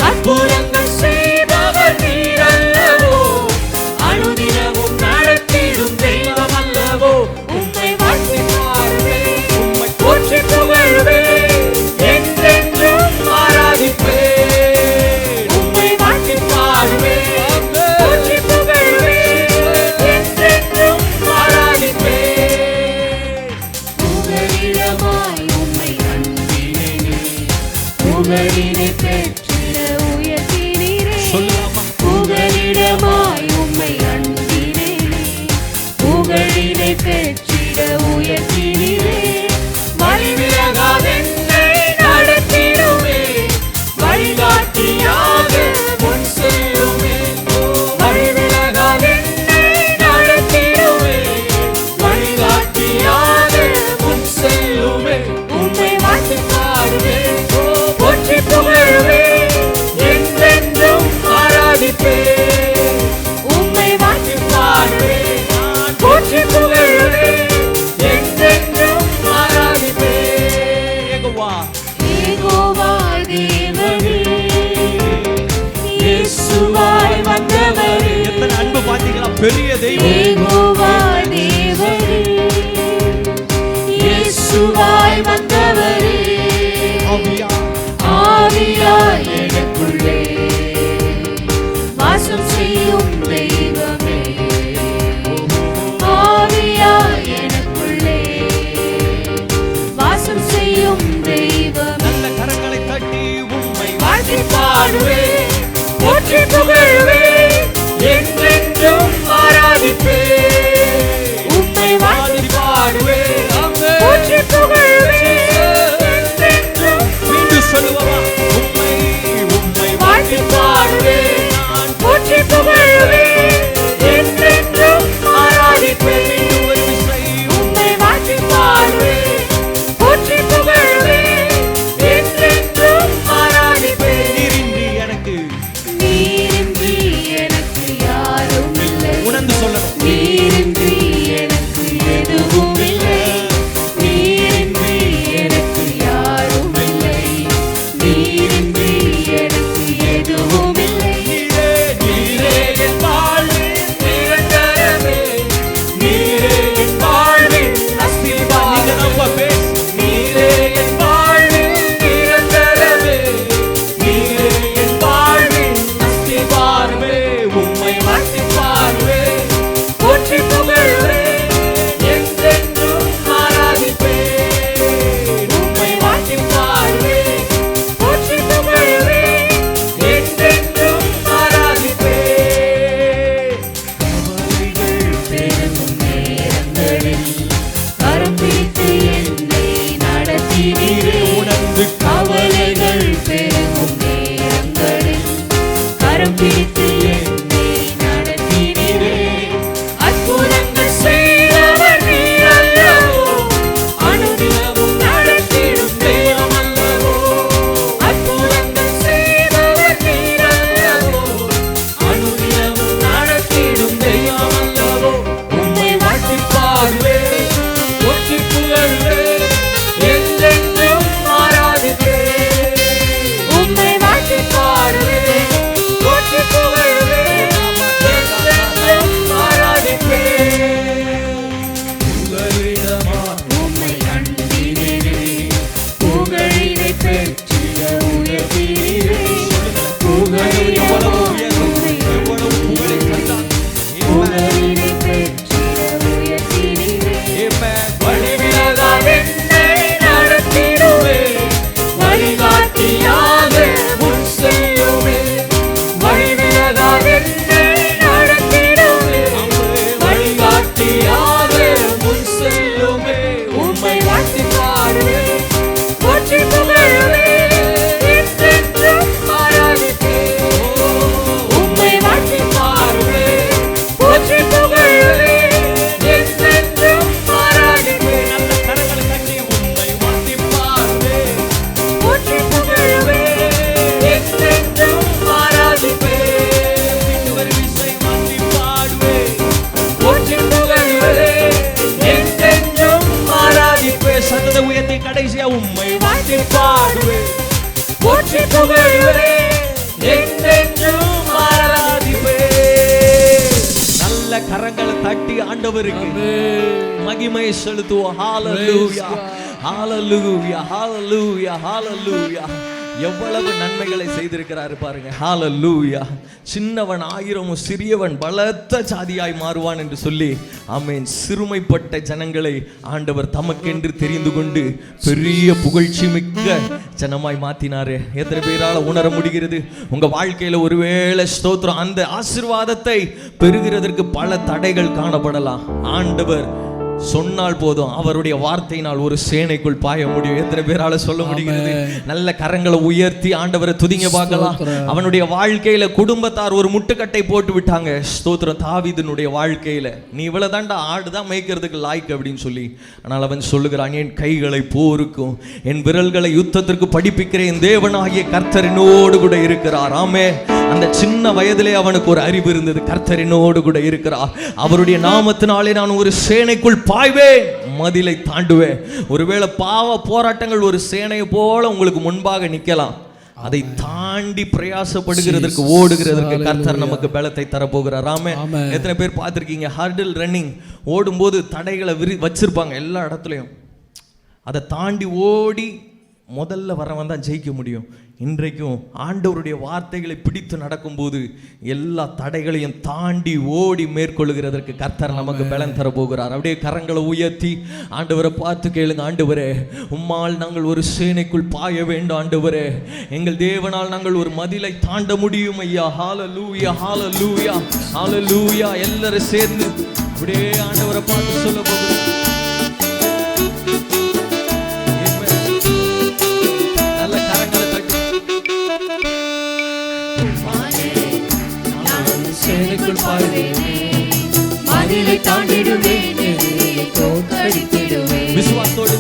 அற்புதங்கள் செய்தவர் நீரல்லவோ, அனுதினமும் நடத்திடும் தெய்வம் அல்லவோ. உம்மை வாழ்த்தி பாடுவேன், உம்மை போற்றி புகழ்வேன், என்றென்றும் ஆராதிப்பேன். உம்மை வாழ்த்தி பாடுவேன், போற்றி புகழ்வேன், என்றென்றும் ஆராதிப்பேன். புகலிடமாய் உம்மை நம்பினேனே, புகழினை பெற்றிட உயர்த்தினீரே. சொல்லலாமா? புகலிடமாய் உம்மை நம்பினேனே, புகழினை பெற்றிட உயர்த்தினீரே. வழிவிலகாதென்னை நடத்திடுமே, வழிகாட்டியாக முன் செல்லுமே. வழிவிலகாதென்னை நடத்திடுமே, வழிகாட்டியாக முன் செல்லுமே. உம்மை வாழ்த்தி பாடுவேன், போற்றி புகழ்வேன், என்றென்றும் ஆராதிப்பேன். உம்மை வாழ்த்தி பாடுவேன், போற்றி புகழ்வேன், என்றென்றும் ஆராதிப்பேன். யெகோவா. யெகோவா தேவனே, இயேசுவாய் வந்தவரே. எத்தனை அன்பு பாத்தீங்களா? பெரிய தெய்வம். யெகோவா தேவனே, இயேசுவாய் வந்தவரே. ஆவியா. ஆவியாய் எனக்குள்ளே வாசம் செய்யும் தெய்வமே. ஆவியாய் எனக்குள்ளே வாசம் செய்யும் தெய்வமே. நல்ல கரங்களை தட்டி உம்மை வாழ்த்தி பாடுவேன், போற்றி புகழ்வேன், என்றென்றும் ஆராதிப்பேன். உம்மை வாழ்த்தி பாடுவேன், போற்றி புகழ்வேன், என்றென்றும். மீண்டும் சொல்லுவா. உம்மை உம்மை வாழ்த்தி பாடுவேன், போற்றி புகழ்வேன், என்றென்றும் ஆராதிப்பேன். மீண்டும் ஒரு விசை. உம்மை வாழ்த்தி பாடுவேன், போற்றி புகழ்வேன், என்றென்றும் ஆராதிப்பேன். நீரின்றி எனக்கு நீரின்றி எனக்கு யாரும் இல்லை, உணர்ந்து சொல்லணும். நீரின்றி எனக்கு எதுவும் இல்லை. நீரின்றி எனக்கு யாரும் இல்லை, நீரின்றி எனக்கு எதுவும் இல்லை. நீரே நீரே என் வாழ்வின் நிரந்தரமே, நீரே என் வாழ்வின் அஸ்திவாரமே. நீங்க ரொம்ப பேசு. நீரே என் வாழ்வின் நிரந்தரமே, நீரே என் வாழ்வின் அஸ்திவாரமே. உம்மை வாழ்த்தி பாடுவேன், போற்றி ஆண்டவருக்கு மகிமை செலுத்துவோம். ஹalleluya ஹalleluya ஹalleluya ஹalleluya. எவ்வளவு நன்மைகளை செய்திருக்கிறாரு பாருங்க. ஹalleluya. சின்னவன் ஆயிரமும் சிறியவன் பலத்த ஜாதியாய் மாறுவான் என்று சொல்லி ஆமென். சிறுமைப்பட்ட ஜனங்களை ஆண்டவர் தமக்கென்று தெரிந்து கொண்டு பெரிய புகழ்ச்சி மிக்க ஜனமாய் மாத்தினாரு. எத்தனை பேரால உணர முடிகிறது? உங்க வாழ்க்கையில ஒருவேளை ஸ்தோத்திரம் அந்த ஆசீர்வாதத்தை பெறுகிறதற்கு பல தடைகள் காணப்படலாம். ஆண்டவர் சொன்னால் போதும், அவருடைய வார்த்தையினால் ஒரு சேனைக்குள் பாய முடியும். எத்தனை பேரால சொல்ல முடிகிறது? நல்ல கரங்களை உயர்த்தி ஆண்டவரை துதிங்க பார்க்கலாம். அவனுடைய வாழ்க்கையில குடும்பத்தார் ஒரு முட்டுக்கட்டை போட்டு விட்டாங்க. ஸ்தோத்திரம். தாவீதினுடைய வாழ்க்கையில நீ இவ்வளவு தாண்டா ஆடுதான் மேய்க்கிறதுக்கு லாய்க்கு அப்படின்னு சொல்லி, ஆனால் அவன் சொல்லுகிறான், என் கைகளை போருக்கும் என் விரல்களை யுத்தத்திற்கு படிப்பிக்கிற என் தேவனாகிய கர்த்தர் என்னோடு கூட இருக்கிறார். ஆமே. அந்த சின்ன வயதிலே அவனுக்கு ஒரு அறிவு இருந்தது. கர்த்தர் என்னோடு கூட இருக்கிறார், அவருடைய நாமத்தினாலே நான் ஒரு சேனைக்குள் பாய்வேன், மதிலை தாண்டுவேன். ஒருவேளை பாவ போராட்டங்கள் ஒரு சேனையை போல உங்களுக்கு முன்பாக நிக்கலாம். அதை தாண்டி பிரயாசப்படுகிறதற்கு ஓடுகிறதற்கு கர்த்தர் நமக்கு பலத்தை தரப்போகிறார். ஆமே. எத்தனை பேர் பார்த்திருக்கீங்க? ஹர்டில் ரன்னிங் ஓடும்போது தடைகளை வச்சிருப்பாங்க எல்லா இடத்துலையும். அதை தாண்டி ஓடி முதல்ல வரவன் தான் ஜெயிக்க முடியும். இன்றைக்கும் ஆண்டவருடைய வார்த்தைகளை பிடித்து நடக்கும்போது எல்லா தடைகளையும் தாண்டி ஓடி மேற்கொள்ளுகிறதற்கு கர்த்தர் நமக்கு பலன் தர போகிறார். அப்படியே கரங்களை உயர்த்தி ஆண்டவரை பார்த்து கேளுங்க. ஆண்டவரே, உம்மால் நாங்கள் ஒரு சேனைக்குள் பாய வேண்டும். ஆண்டவரே, எங்கள் தேவனால் நாங்கள் ஒரு மதிலை தாண்ட முடியும் ஐயா. ஹalleluya ஹalleluya ஹalleluya. எல்லாரும் சேர்ந்து அப்படியே ஆண்டவரை பார்த்து சொல்ல போகிறோம். மதிலை தாண்டிடுவேன், தோற்கடித்திடுவேன். விசுவாசத்தோடு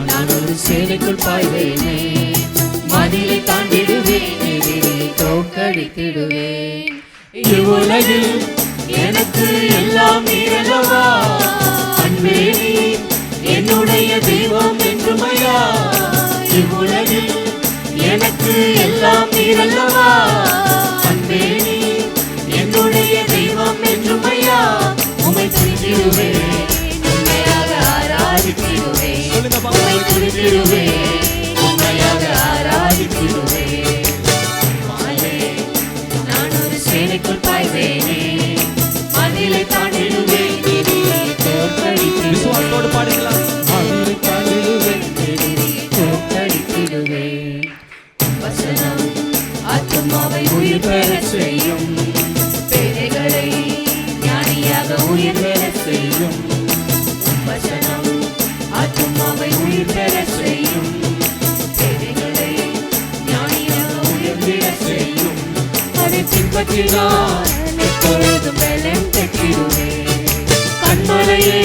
நான் ஒரு சேனைக்குள் பாய்வேனே, மதிலை தாண்டிடுவேன், தோற்கடித்திடுவேன். இவ்வுலகில் எனக்கு எல்லாம் நீரல்லவா, அன்பே நீ என்னுடைய தெய்வம் என்றுமையா. இவ்வுலகில் எனக்கு எல்லாம் நீரல்லவா, அன்பே நீ என்னுடைய தெய்வம் என்றுமையா. உம்மை துதித்திடுவேன், உண்மையாக ஆராதித்திடுவேன். உம்மை துதித்திடுவேன், உண்மையாக ஆராதித்திடுவேன். நான் ஒரு சேனைக்குள் பாய்வேனே, மதிலை தாண்டிடுவேன், தோற்கடித்திடுவேன். விசுவாசத்தோடு பாடுங்களா? மதிலை தாண்டிடுவேன், தோற்கடித்திடுவேன். வசனம் ஆத்துமாவை உயிர் பெறச் செய்யும், பேதைகளை ஞானியாக உயிர் பெறச் செய்யும். வசனம் ஆத்துமாவை உயிர் பெறச் செய்யும், பேதைகளை ஞானியாக உயிர் பெறச் செய்யும். அதை பின்பற்றினால் எப்பொழுதும் பலன் பெற்றிடுவேன். கண்மலையே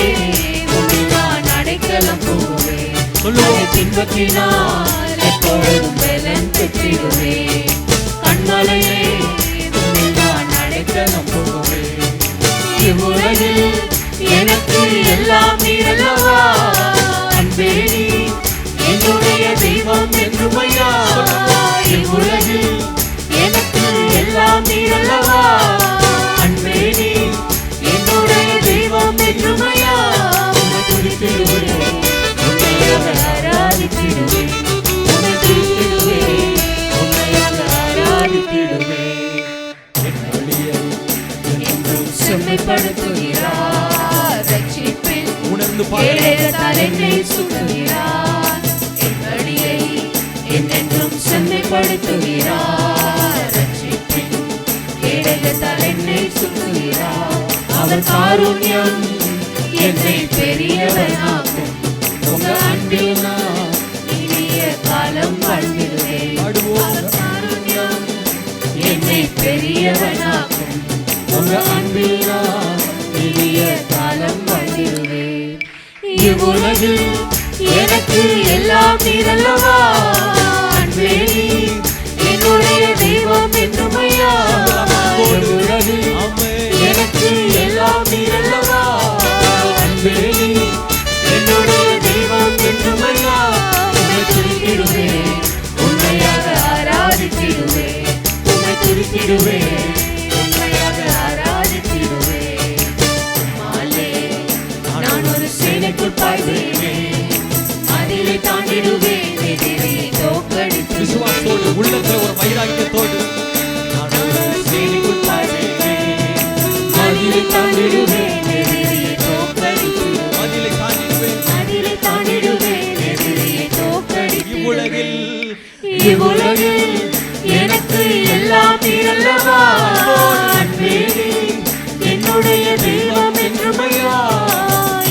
உன்னில் நான் அடைக்கலம் போவேன். அதை பின்பற்றினால் எப்பொழுதும் பலன் பெற்றிடுவேன். கண்மலையே உன்னில் நான் அடைக்கலம் போவேன். இவ்வுலகில் எனக்கு எல்லாம் நீரல்லவா, அன்பே நீ என்னுடைய தெய்வம் என்றுமையா. இவ்வுலகில் எனக்கு எல்லாம் நீரல்லவா, அன்பே நீ என்னுடைய தெய்வம் என்றுமையா. உம்மை துதித்திடுவேன், உண்மையாக ஆராதித்திடுவேன். உம்மை துதித்திடுவேன், உண்மையாக ஆராதித்திடுவேன். என் வழியை என்றும் செம்மைப்படுத்துகிறார், ரட்சிப்பின் உணர்ந்து ஏழைத்தால் என்னை சுற்றுகிறார். என் வழியை என்றென்றும் செம்மைப்படுத்துகிறார், ரட்சிப்பின் ஏழைத்தால் என்னை சுற்றுகிறார். அவர் காருண்யம் என்னை பெரியவனாக்கும், உங்க அன்பில் நான் இனிய காலம் வாழ்ந்திடுவேன். அவர் காருண்யம் என்னை பெரியவனாக்கும், உங்க அன்பில் நான் இனிய காலம் வாழ்ந்திடுவேன். இவ்வுலகில் எனக்கு எல்லாம் நீரல்லவா, அன்பே நீ என்னுடைய தெய்வம் என்றுமையா. இவ்வுலகில் எனக்கு எல்லாம் நீரல்லவா, அன்பே நீ என்னுடைய தெய்வம் என்றுமையா. உம்மை துதித்திடுவேன், உண்மையாக ஆராதித்திடுவேன். உம்மை துதித்திடுவேன், உண்மையாக ஆராதித்திடுவேன். சேனைக்குள் பாய்வேனே, மதிலை தாண்டிடுவேன், எதிரியை தோற்கடித்து விசுவாசத்தோடு உள்ளத்துல ஒரு வைராக்கியத்தோடு நான் ஒரு சேனைக்குள் பாய்வேனே, மதிலை தாண்டிடுவேன், எதிரியை தோற்கடித்து மதிலை தாண்டிடுவேன், மதிலை தாண்டிடுவேன், எதிரியை தோற்கடித்து இவ்வுலகில் எனக்கு எல்லாம் நீரல்லவா, அன்பே என்னுடைய தெய்வம் என்றுமையா,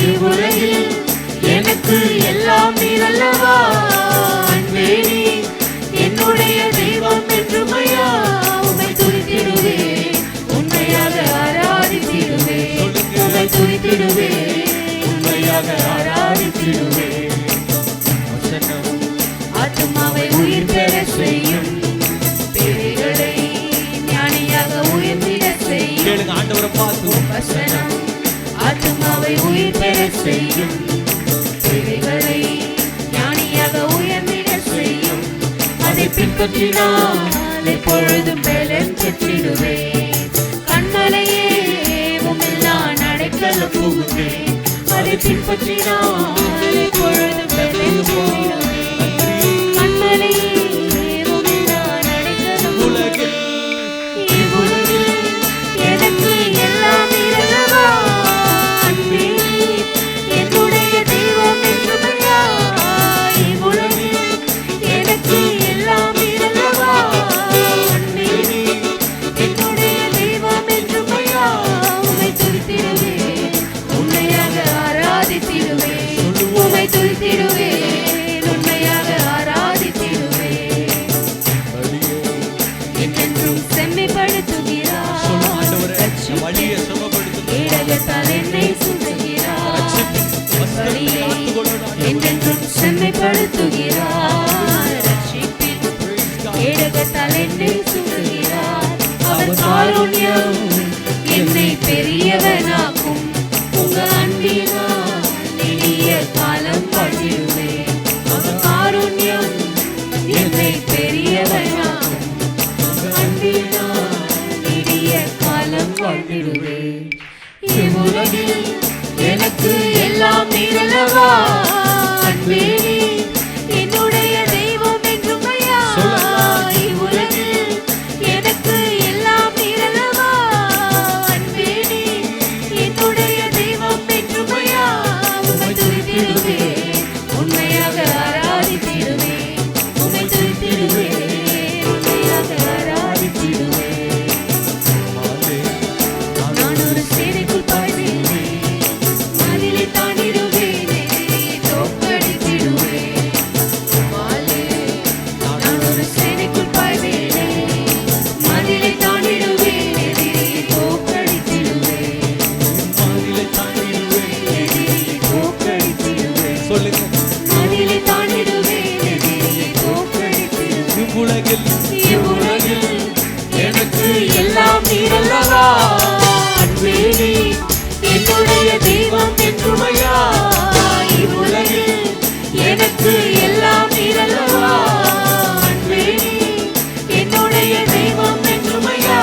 இவ்வுலகில் எனக்கு எல்லாம் நீரல்லவா, அன்பே என்னுடைய தெய்வம் என்றுமையா, உம்மை துதித்திடுவேன், உண்மையாக ஆராதித்திடுவேன், உம்மை துதித்திடுவேன், உண்மையாக ஆராதித்திடுவேன். வசனம் ஆத்துமாவை உயிர் பெற செய்யும், பேய்களை ஞானியாக உயர்ந்திட செய்யும். கேளுங்க ஆண்டவரை பார்த்து. வசனம் ஆத்துமாவை உயிர் பெற செய்யும், பேய்களை ஞானியாக உயர்ந்திட செய்யும். அதை பின்பற்றினால் எப்பொழுதும் பலன் பெற்றிடுவேன். கண்மலையே உம்மெல்லாம் அடைக்கலம் புகுந்தேன், அதை பின்பற்றினால் எப்பொழுதும் பலன் பெற்றிடுவேன். கண்மலையே உம்மெல்லாம் அடைக்கலம் உலகில் இவ்வுலகில் எனக்கு எல்லாம் நீரல்லவா, அன்பே என்னுடைய தெய்வம் என்றுமையா, இவ்வுலகில் எனக்கு எல்லாம் நீரல்லவா, அன்பே என்னுடைய தெய்வம் என்றுமையா, உம்மை துதித்திடுவேன், உண்மையாக ஆராதித்திடுவேன், உம்மை துதித்திடுவேன், உண்மையாக ஆராதித்திடுவேன். என்றென்றும் செம்மைப்படுத்துகிறார், சொல்லும் ஆண்டவரே என் வழியை சுகப்படுத்தும். ஏடகத்தால் என்னை சுற்றுகிறார், வழியை என்றென்றும் செம்மைப்படுத்துகிறார், ரட்சிப்பின் ஏடகத்தால் என்னை சுற்றுகிறார். அவர் காருண்யம் என்னை பெரியவனாக்கும், உங்க அன்பினால் நெடிய காலம் வாழ்ந்திடுவேன். அவர் காருண்யம் என்னை பெரியவனாக்கும், அன்பினால் நெடிய காலம் வாழ்ந்திடுவேன். இவ்வுலகில் எனக்கு எல்லாம் நீரல்லவா, அன்பே என்னுடைய தெய்வம் என்றுமையா, இவ்வுலகில் எனக்கு எல்லாம் நீரல்லவா, அன்பே என்னுடைய தெய்வம் என்றுமையா, உம்மை துதித்திடுவேன், உண்மையாக ஆராதித்திடுவேன், உம்மை துதித்திடுவேன், உண்மையாக ஆராதித்திடுவேன். நான் ஒரு சேனைக்குள் பாய்வேனே, மதிலை தாண்டிடுவேன், எதிரியை தோற்கடித்திடுவேன். நான் ஒரு சேனைக்குள் பாய்வேனே, மதிலை தாண்டிடுவேன், எதிரியை தோற்கடித்திடுவேன், மதிலை தாண்டிடுவேன். எதிரியை தோற்கடித்திடுவேன். சொல்லுங்க மதிலை தாண்டிடுவேன், எதிரியை தோற்கடித்திடுவேன். இவ்வுலகில் இவ்வுலகில் எனக்கு எல்லாம் நீரல்லவா, அன்பே என்னுடைய தெய்வம் என்றுமையா, இவ்வுலகில் எனக்கு எல்லாம் நீரல்லவா, அன்பே என்னுடைய தெய்வம் என்றுமையா,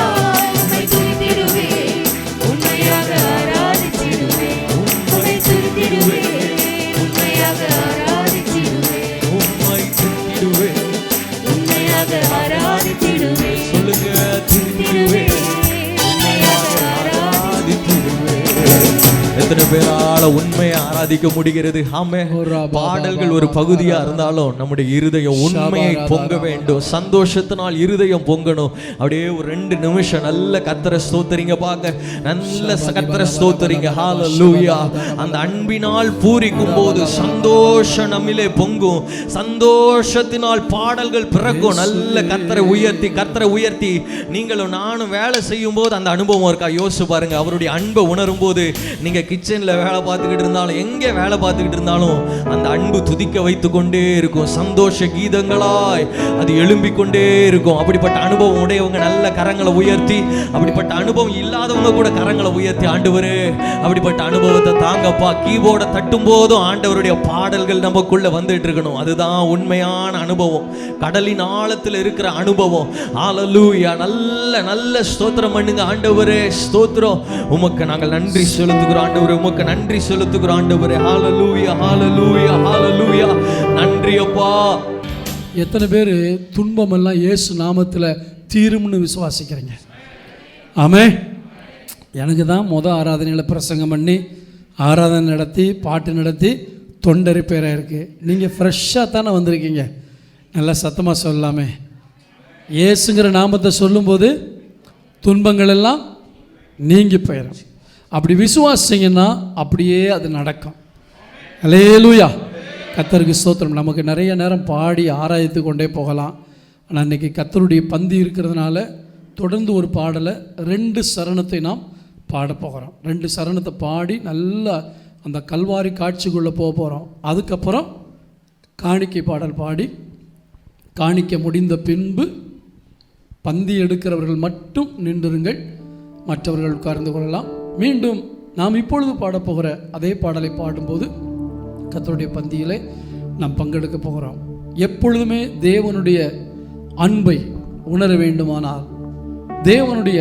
உம்மை துதித்திடுவேன், உண்மையாக ஆராதித்திடுவேன், உம்மை துதித்திடுவேன், உண்மையாக ஆராதித்திடுவேன், உம்மை துதித்திடுவேன். உண்மையாக ஆராதித்திடுவேன். சொல்லுங்க துதித்திடுவேன், உண்மையாக ஆராதித்திடுவேன். எத்தனை பேரால உண்மையை ஆராதிக்க முடிகிறது? ஆமே. பாடல்கள் ஒரு பகுதியா இருந்தாலும் நம்முடைய இருதயம் உண்மையை பொங்க வேண்டும். சந்தோஷத்தினால் இருதயம் பொங்கணும். அப்படியே ஒரு 2 நிமிஷம் நல்ல கர்த்தரை ஸ்தோத்திரிங்க பாக்க, நல்ல கர்த்தரை ஸ்தோத்திரிங்க. ஹalleluya. அந்த அன்பினால் பூரிக்கும் போது சந்தோஷம் நம்மிலே பொங்கும். சந்தோஷத்தினால் பாடல்கள் பிறக்கும். நல்ல கர்த்தரை உயர்த்தி நீங்களும் நானும் வேலை செய்யும் போது அந்த அனுபவம் இருக்கா? யோசிச்சு பாருங்க. அவருடைய அன்பை உணரும் போது நீங்க கிச்சன்ல வேலை பார்த்துக்கிட்டு இருந்தாலும், எங்கே வேலை பார்த்துக்கிட்டு இருந்தாலும், அந்த அன்பு துதிக்க வைத்து கொண்டே இருக்கும். சந்தோஷ கீதங்களாய் அது எழும்பிக் கொண்டே இருக்கும். அப்படிப்பட்ட அனுபவம் உடையவங்க நல்ல கரங்களை உயர்த்தி, அப்படிப்பட்ட அனுபவம் இல்லாதவங்க கூட கரங்களை உயர்த்தி, ஆண்டவரே அப்படிப்பட்ட அனுபவத்தை தாங்கப்பா. கீபோர்டை தட்டும் போதும் ஆண்டவருடைய பாடல்கள் நமக்குள்ள வந்துட்டு இருக்கணும். அதுதான் உண்மையான அனுபவம், கடலின் ஆழத்தில் இருக்கிற அனுபவம். ஹalleluya. நல்ல நல்ல ஸ்தோத்திரம் பண்ணுங்க. ஆண்டவரே ஸ்தோத்திரம், உமக்கு நாங்கள் நன்றி செலுத்துகிறோம். ஆண்டவரே ஆண்டவரே, உமக்கு நன்றி செலுத்துகிறோம் ஆண்டவரே. ஹalleluya ஹalleluya ஹalleluya. நன்றி அப்பா. எத்தனை பேர் துன்பமெல்லாம் இயேசு நாமத்தில் தீரும்னு விசுவாசிக்கிறீங்க? ஆமே. எனக்கு தான் ஆராதனையில் பிரசங்கம் பண்ணி ஆராதனை நடத்தி பாட்டு நடத்தி தொண்டரை பேராக இருக்குது. நீங்கள் ஃப்ரெஷ்ஷாக தானே வந்திருக்கீங்க. நல்லா சத்தமாக சொல்லாமே. இயேசுங்கிற நாமத்தை சொல்லும்போது துன்பங்கள் எல்லாம் நீங்கி போயிடும். அப்படி விசுவாசிங்கன்னா அப்படியே அது நடக்கும். அல்லேலூயா. கர்த்தருக்கு ஸ்தோத்திரம். நமக்கு நிறைய நேரம் பாடி ஆராய்த்து கொண்டே போகலாம். ஆனால் இன்றைக்கி கர்த்தருடைய பந்தி இருக்கிறதுனால தொடர்ந்து ஒரு பாடலை 2 சரணத்தை நாம் பாட போகிறோம். 2 சரணத்தை பாடி நல்லா அந்த கல்வாரி காட்சிக்குள்ளே போக போகிறோம். அதுக்கப்புறம் காணிக்கை பாடல் பாடி காணிக்க முடிந்த பின்பு பந்தி எடுக்கிறவர்கள் மட்டும் நின்றுருங்கள், மற்றவர்கள் உட்கார்ந்து கொள்ளலாம். மீண்டும் நாம் இப்பொழுது பாடப்போகிற அதே பாடலை பாடும்போது கர்த்தருடைய பந்தியிலே நாம் பங்கெடுக்க போகிறோம். எப்பொழுதுமே தேவனுடைய அன்பை உணர வேண்டுமானால், தேவனுடைய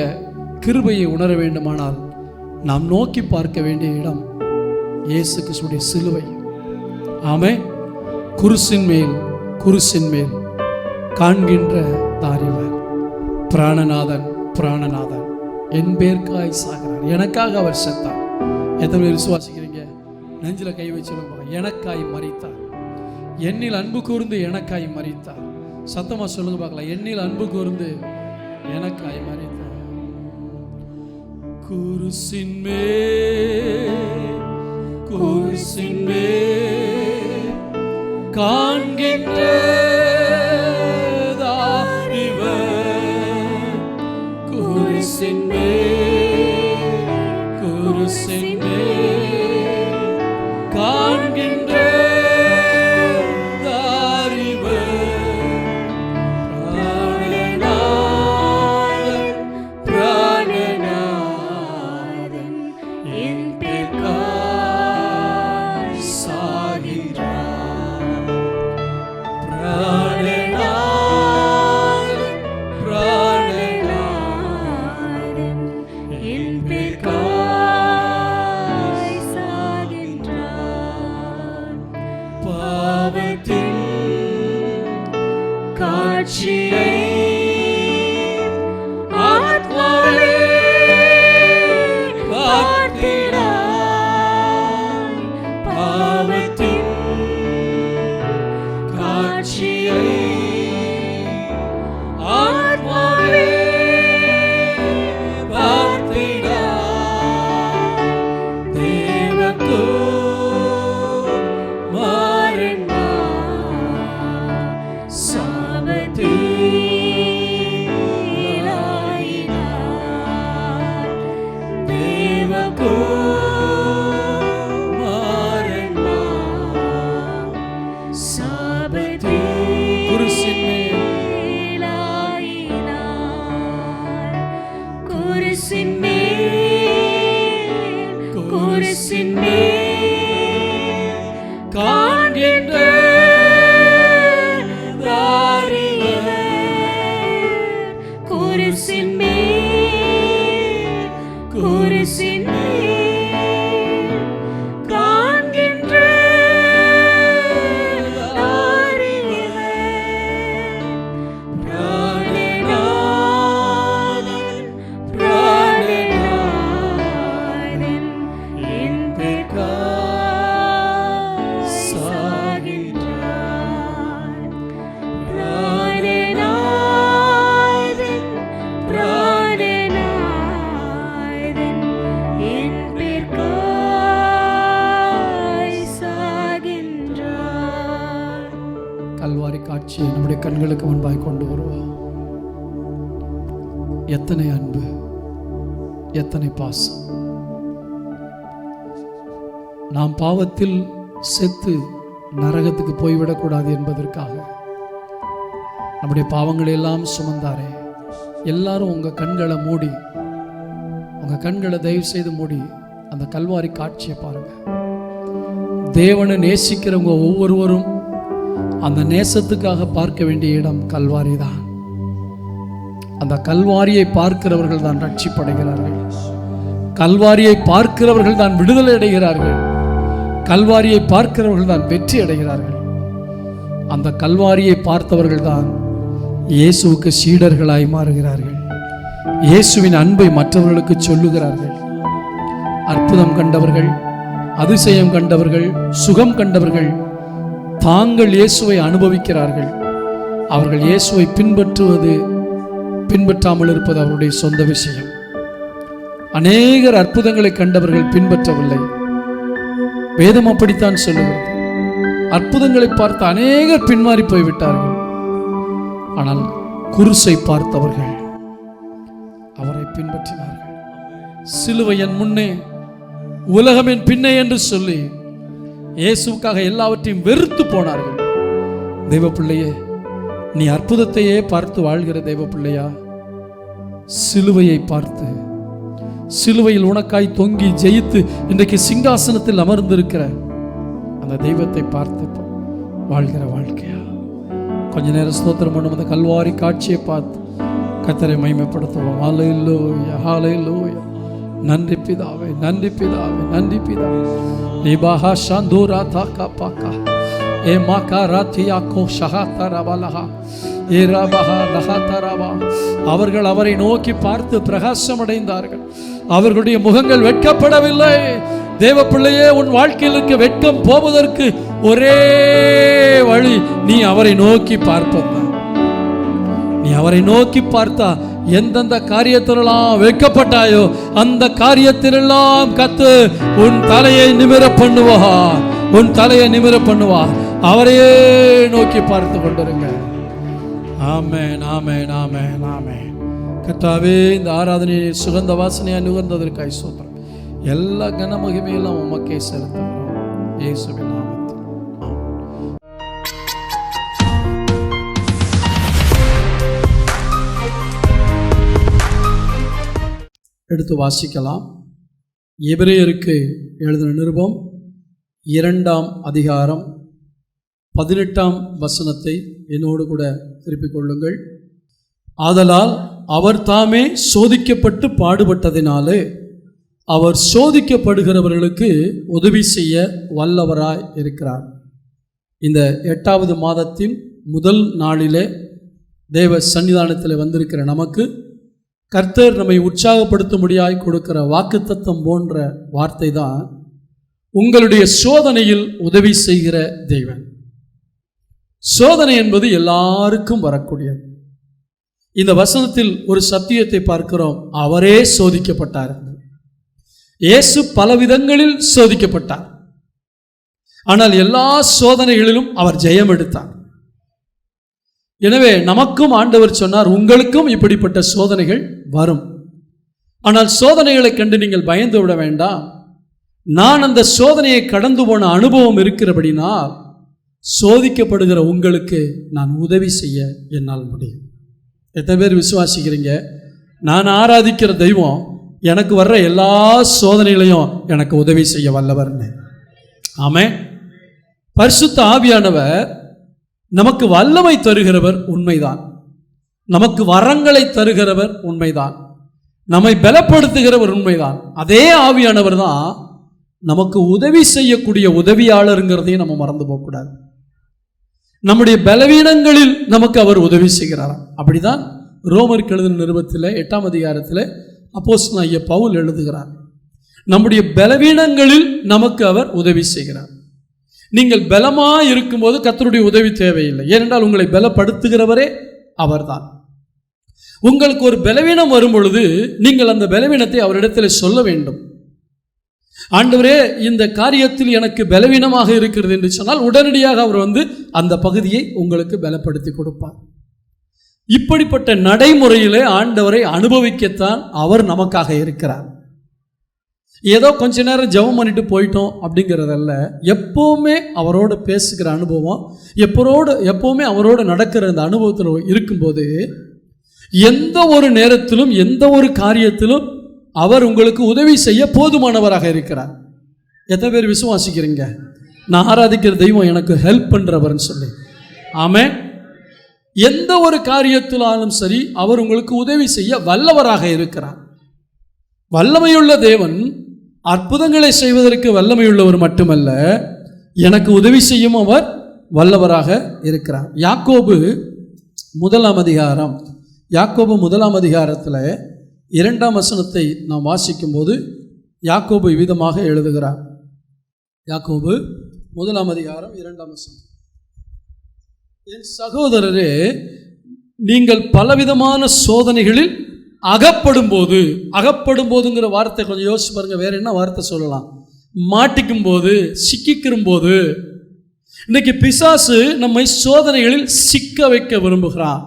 கிருபையை உணர வேண்டுமானால் நாம் நோக்கி பார்க்க வேண்டிய இடம் இயேசு கிறிஸ்துவின் சிலுவை. ஆமென். குருசின் மேல் காண்கின்ற தாரிவர் பிராணநாதன், பிராணநாதன் என் பேர்க்காய் சாகிறார், எனக்காக அவர் செத்தார். எத்தனை பேர் விசுவாசிக்கிறீங்க? நெஞ்சில் கை வச்சு சொல்லுங்க, எனக்காய் மரித்தார். என்னில் அன்பு கூர்ந்து எனக்காய் மரித்தார். சத்தமாக சொல்லுங்க பார்க்கலாம். என்னில் அன்பு கூர்ந்து எனக்காய் மரித்தார். குருசின் மேல் காண்கின்ற தாரிவர், குருசின் மேல் காண்கின்ற காட்சியை நம்முடைய கண்களுக்கு முன்பாய் கொண்டு வருவோம். எத்தனை அன்பு, எத்தனை பாசம். நாம் பாவத்தில் செத்து நரகத்துக்கு போய்விடக்கூடாது என்பதற்காக நம்முடைய பாவங்களை எல்லாம் சுமந்தாரே. எல்லாரும் உங்க கண்களை மூடி, உங்க கண்களை தயவு செய்து மூடி அந்த கல்வாரி காட்சியை பாருங்க. தேவனை நேசிக்கிறவங்க ஒவ்வொருவரும் அந்த நேசத்துக்காக பார்க்க வேண்டிய இடம் கல்வாரி தான். அந்த கல்வாரியை பார்க்கிறவர்கள் தான் ரட்சிப்படைகிறார்கள். கல்வாரியை பார்க்கிறவர்கள் தான் விடுதலை அடைகிறார்கள். கல்வாரியை பார்க்கிறவர்கள் தான் வெற்றி அடைகிறார்கள். அந்த கல்வாரியை பார்த்தவர்கள் தான் இயேசுவுக்கு சீடர்களாய் மாறுகிறார்கள். இயேசுவின் அன்பை மற்றவர்களுக்கு சொல்லுகிறார்கள். அற்புதம் கண்டவர்கள், அதிசயம் கண்டவர்கள், சுகம் கண்டவர்கள் தாங்கள் இயேசுவை அனுபவிக்கிறார்கள். அவர்கள் இயேசுவை பின்பற்றாமல் இருப்பது அவருடைய சொந்த விஷயம். அநேகர் அற்புதங்களை கண்டவர்கள் பின்பற்றவில்லை. வேதம் அப்படித்தான் சொல்லுகிறது. அற்புதங்களை பார்த்து அநேகர் பின்மாறி போய்விட்டார்கள். ஆனால் குருசை பார்த்தவர்கள் அவரை பின்பற்றினார்கள். சிலுவை என் முன்னே, உலகம் என் பின்னே என்று சொல்லி இயேசுவுக்காக எல்லாவற்றையும் வெறுத்து போனார்கள். தெய்வ பிள்ளையே, நீ அற்புதத்தையே பார்த்து வாழ்கிற தெய்வ பிள்ளையா? சிலுவையை பார்த்து, சிலுவையில் உனக்காய் தொங்கி ஜெயித்து இன்றைக்கு சிங்காசனத்தில் அமர்ந்திருக்கிற அந்த தெய்வத்தை பார்த்து வாழ்கிற வாழ்க்கையா? கொஞ்ச நேரம் ஸ்தோத்திரம் பண்ணும். அந்த கல்வாரி காட்சியை பார்த்து கர்த்தரை மகிமைப்படுத்துவோம். ஹல்லேலூயா, ஹல்லேலூயா. நன்றி பிதாவே, நன்றி பிதாவே, நன்றி பிதாவே. லிபாஹா ஷாந்தூரா தாக்கா பாக்கா ஏ மாக்கா ராத்தியா கோ ஷஹாத்தா ரபலஹா ஏ ரபஹா லஹாத்தா ரபா. அவர்கள் அவரை நோக்கி பார்த்து பிரகாசம் அடைந்தார்கள். அவர்களுடைய முகங்கள் வெட்கப்படவில்லை. தேவ பிள்ளையே, உன் வாழ்க்கையில் இருக்க வெட்கம் போவதற்கு ஒரே வழி, நீ அவரை நோக்கி பார்ப்பதுதான். நீ அவரை நோக்கி பார்த்தா எந்தெந்த காரியத்திலெல்லாம் வெட்கப்பட்டாயோ அந்த காரியத்திலெல்லாம் கர்த்தர் உன் தலையை நிமிர பண்ணுவார். உன் தலையை நிமிர பண்ணுவார். அவரையே நோக்கி பார்த்து கொண்டிருங்க. ஆமென், ஆமென், ஆமென், ஆமென். கர்த்தாவே, இந்த ஆராதனையை சுகந்த வாசனையை நுகர்ந்ததற்காய் ஸ்தோத்திரம். எல்லா கன மகிமையெல்லாம் உமக்கே செலுத்துகிறோம் இயேசுவின் நாமத்தில். எடுத்து வாசிக்கலாம். எபிரேயருக்கு எழுதின நிருபம் 2ஆம் அதிகாரம் 18ஆம் வசனத்தை என்னோடு கூட திருப்பிக் கொள்ளுங்கள். ஆதலால் அவர் தாமே சோதிக்கப்பட்டு பாடுபட்டதினாலே அவர் சோதிக்கப்படுகிறவர்களுக்கு உதவி செய்ய வல்லவராய் இருக்கிறார். இந்த 8வது மாதத்தின் முதல் நாளிலே தேவ சன்னிதானத்தில் வந்திருக்கிற நமக்கு கர்த்தர் நம்மை உற்சாகப்படுத்தும்படியாய் கொடுக்கிற வாக்குத்தத்தம் போன்ற வார்த்தை தான், உங்களுடைய சோதனையில் உதவி செய்கிற தெய்வன். சோதனை என்பது எல்லாருக்கும் வரக்கூடியது. இந்த வசனத்தில் ஒரு சத்தியத்தை பார்க்கிறோம். அவரே சோதிக்கப்பட்டார். இயேசு பல விதங்களில் சோதிக்கப்பட்டார். ஆனால் எல்லா சோதனைகளிலும் அவர் ஜெயம் எடுத்தார். எனவே நமக்கும் ஆண்டவர் சொன்னார், உங்களுக்கும் இப்படிப்பட்ட சோதனைகள் வரும். ஆனால் சோதனைகளை கண்டு நீங்கள் பயந்து விட வேண்டாம். நான் அந்த சோதனையை கடந்து போன அனுபவம் இருக்கிறபடினால் சோதிக்கப்படுகிற உங்களுக்கு நான் உதவி செய்ய என்னால் முடியும். எத்தனை பேர் விசுவாசிக்கிறீங்க? நான் ஆராதிக்கிற தெய்வம் எனக்கு வர்ற எல்லா சோதனைகளையும் எனக்கு உதவி செய்ய வல்லவர்னு. ஆமென். பரிசுத்த ஆவியானவர் நமக்கு வல்லமை தருகிறவர் உண்மைதான். நமக்கு வரங்களை தருகிறவர் உண்மைதான். நம்மை பலப்படுத்துகிறவர் உண்மைதான். அதே ஆவியானவர் தான் நமக்கு உதவி செய்யக்கூடிய உதவியாளருங்கிறதையும் நம்ம மறந்து போகக்கூடாது. நம்முடைய பலவீனங்களில் நமக்கு அவர் உதவி செய்கிறார். அப்படிதான் ரோமருக்கு எழுதின நிருபத்தில் 8ஆம் அதிகாரத்தில் அப்போஸ்தலனாகிய பவுல் எழுதுகிறார், நம்முடைய பலவீனங்களில் நமக்கு அவர் உதவி செய்கிறார். நீங்கள் பலமாய் இருக்கும்போது கர்த்தருடைய உதவி தேவையில்லை. ஏனென்றால் உங்களை பலப்படுத்துகிறவரே அவர்தான். உங்களுக்கு ஒரு பலவீனம் வரும் பொழுது நீங்கள் அந்த பலவீனத்தை அவரிடத்தில் சொல்ல வேண்டும். ஆண்டவரே, இந்த காரியத்தில் எனக்கு பலவீனமாக இருக்கிறது என்று சொன்னால் உடனடியாக அவர் அந்த பகுதியை உங்களுக்கு பலப்படுத்தி கொடுப்பார். இப்படிப்பட்ட நடைமுறையிலே ஆண்டவரை அனுபவிக்கத்தான் அவர் நமக்காக இருக்கிறார். ஏதோ கொஞ்ச நேரம் ஜெபம் பண்ணிட்டு போயிட்டோம் அப்படிங்கிறதல்ல. எப்போவுமே அவரோடு பேசுகிற அனுபவம், எப்போவுமே அவரோடு நடக்கிற அந்த அனுபவத்தில் இருக்கும்போது எந்த ஒரு நேரத்திலும் எந்த ஒரு காரியத்திலும் அவர் உங்களுக்கு உதவி செய்ய போதுமானவராக இருக்கிறார். எத்தனை பேர் விசுவாசிக்கிறீங்க? நான் ஆராதிக்கிற தெய்வம் எனக்கு ஹெல்ப் பண்ணுறவர்னு சொல்லி. ஆமென். எந்த ஒரு காரியத்திலாலும் சரி அவர் உங்களுக்கு உதவி செய்ய வல்லவராக இருக்கிறார். வல்லமையுள்ள தேவன் அற்புதங்களை செய்வதற்கு வல்லமையுள்ளவர் மட்டுமல்ல, எனக்கு உதவி செய்யும் அவர் வல்லவராக இருக்கிறார். யாக்கோபு 1 அதிகாரம், யாக்கோபு 1 அதிகாரத்தில் 2 வசனத்தை நாம் வாசிக்கும்போது யாக்கோபு இவ்விதமாக எழுதுகிறார். யாக்கோபு 1 அதிகாரம் 2 வசனம். என் சகோதரரே, நீங்கள் பலவிதமான சோதனைகளில் அகப்படும் போதுங்கிற வார்த்தை கொஞ்சம் யோசிச்சு பாருங்க. வேற என்ன வார்த்தை சொல்லலாம்? மாட்டிக்கும் போது, சிக்கிக்கிறும் போது. இன்னைக்கு பிசாசு நம்மை சோதனைகளில் சிக்க வைக்க விரும்புகிறான்.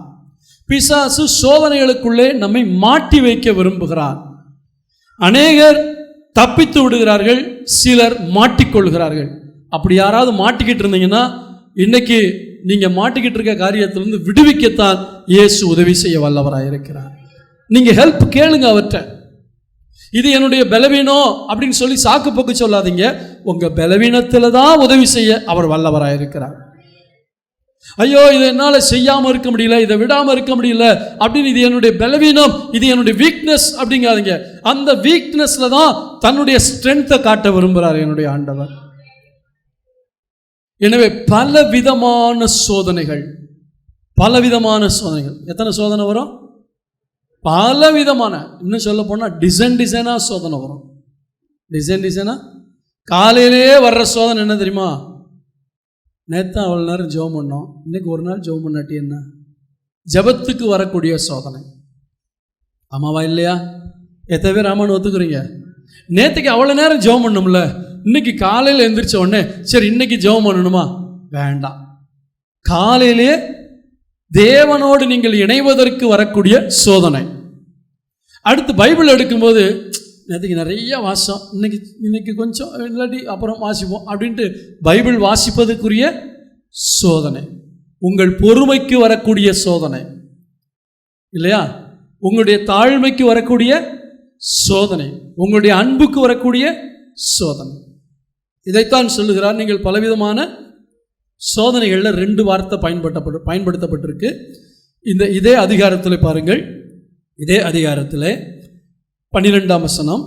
பிசாசு சோதனைகளுக்குள்ளே நம்மை மாட்டி வைக்க விரும்புகிறான். அநேகர் தப்பித்து விடுகிறார்கள், சிலர் மாட்டிக்கொள்கிறார்கள். அப்படி யாராவது மாட்டிக்கிட்டு இருந்தீங்கன்னா இன்னைக்கு நீங்க மாட்டிக்கிட்டு இருக்க காரியத்திலிருந்து விடுவிக்கத்தான் இயேசு உதவி செய்ய வல்லவராக இருக்கிறார். நீங்க ஹெல்ப் கேளுங்க அவர்கிட்ட. இது என்னுடைய பலவீனம் அப்படின்னு சொல்லி சாக்கு போக்கு சொல்லாதீங்க. உங்க பலவீனத்தில் தான் உதவி செய்ய அவர் வல்லவராக இருக்கிறார். ஐயோ, இதை என்னால் செய்யாமல் இருக்க முடியல, இதை விடாமல் இருக்க முடியல அப்படின்னு, இது என்னுடைய பலவீனம், இது என்னுடைய வீக்னஸ் அப்படிங்காதீங்க. அந்த வீக்னஸ்ல தான் தன்னுடைய ஸ்ட்ரென்த்தை காட்ட விரும்புகிறார் என்னுடைய ஆண்டவர். எனவே பலவிதமான சோதனைகள். எத்தனை சோதனை வரும்? பலவிதமான. இன்னும் சொல்ல போனால் டிசைனா சோதனை வரும். டிசைனா காலையிலே வர்ற சோதனை என்ன தெரியுமா? நேற்று அவ்வளோ நேரம் ஜெபம் பண்ணோம், இன்னைக்கு ஒரு நாள் ஜெபம் பண்ணாட்டி என்ன? ஜபத்துக்கு வரக்கூடிய சோதனை. ஆமாவா இல்லையா? எத்தனை பேர் ஆமான்னு ஒத்துக்குறீங்க? நேற்றுக்கு அவ்வளோ நேரம் ஜெபம் பண்ணோம்ல, இன்னைக்கு காலையில் எழுந்திரிச்ச உடனே சரி இன்னைக்கு ஜெபம் பண்ணணுமா? வேண்டாம். காலையிலே தேவனோடு நீங்கள் இணைவதற்கு வரக்கூடிய சோதனை. அடுத்து பைபிள் எடுக்கும்போது நேற்றுக்கு நிறைய வாசம், இன்னைக்கு கொஞ்சம் இல்லாட்டி அப்புறம் வாசிப்போம் அப்படின்ட்டு பைபிள் வாசிப்பதுக்குரிய சோதனை. உங்கள் பொறுமைக்கு வரக்கூடிய சோதனை இல்லையா? உங்களுடைய தாழ்மைக்கு வரக்கூடிய சோதனை, உங்களுடைய அன்புக்கு வரக்கூடிய சோதனை. இதைத்தான் சொல்லுகிறார். நீங்கள் பலவிதமான சோதனைகளில் 2 வார்த்தை பயன்படுத்தப்பட்டிருக்கு. இதே அதிகாரத்தில் பாருங்கள், இதே அதிகாரத்தில் 12ஆம் வசனம்.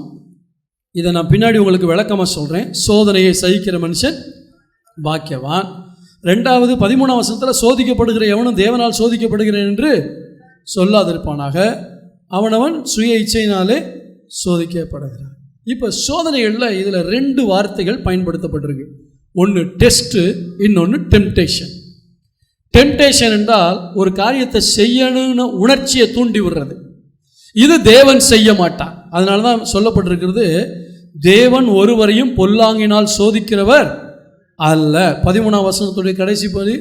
இதை நான் பின்னாடி உங்களுக்கு விளக்கமாக சொல்கிறேன். சோதனையை சகிக்கிற மனுஷன் பாக்கியவான். 2வது 13ஆம் வசனத்தில் சோதிக்கப்படுகிற எவனும் தேவனால் சோதிக்கப்படுகிறேன் என்று சொல்லாதிருப்பானாக, அவனவன் சுய இச்சையினாலே சோதிக்கப்படுகிறான். இப்போ சோதனைகளில் இதில் 2 வார்த்தைகள் பயன்படுத்தப்பட்டிருக்கு. ஒன்று டெஸ்ட்டு, இன்னொன்று டெம்டேஷன். டெம்டேஷன் என்றால் ஒரு காரியத்தை செய்யணும்னு உணர்ச்சியை தூண்டி விடுறது. இது தேவன் செய்ய மாட்டார். அதனால தான் சொல்லப்பட்டிருக்கிறது, தேவன் ஒருவரையும் பொல்லாங்கினால் சோதிக்கிறவர் அல்ல. 13ஆம் வசனத்துடைய கடைசி பகுதி,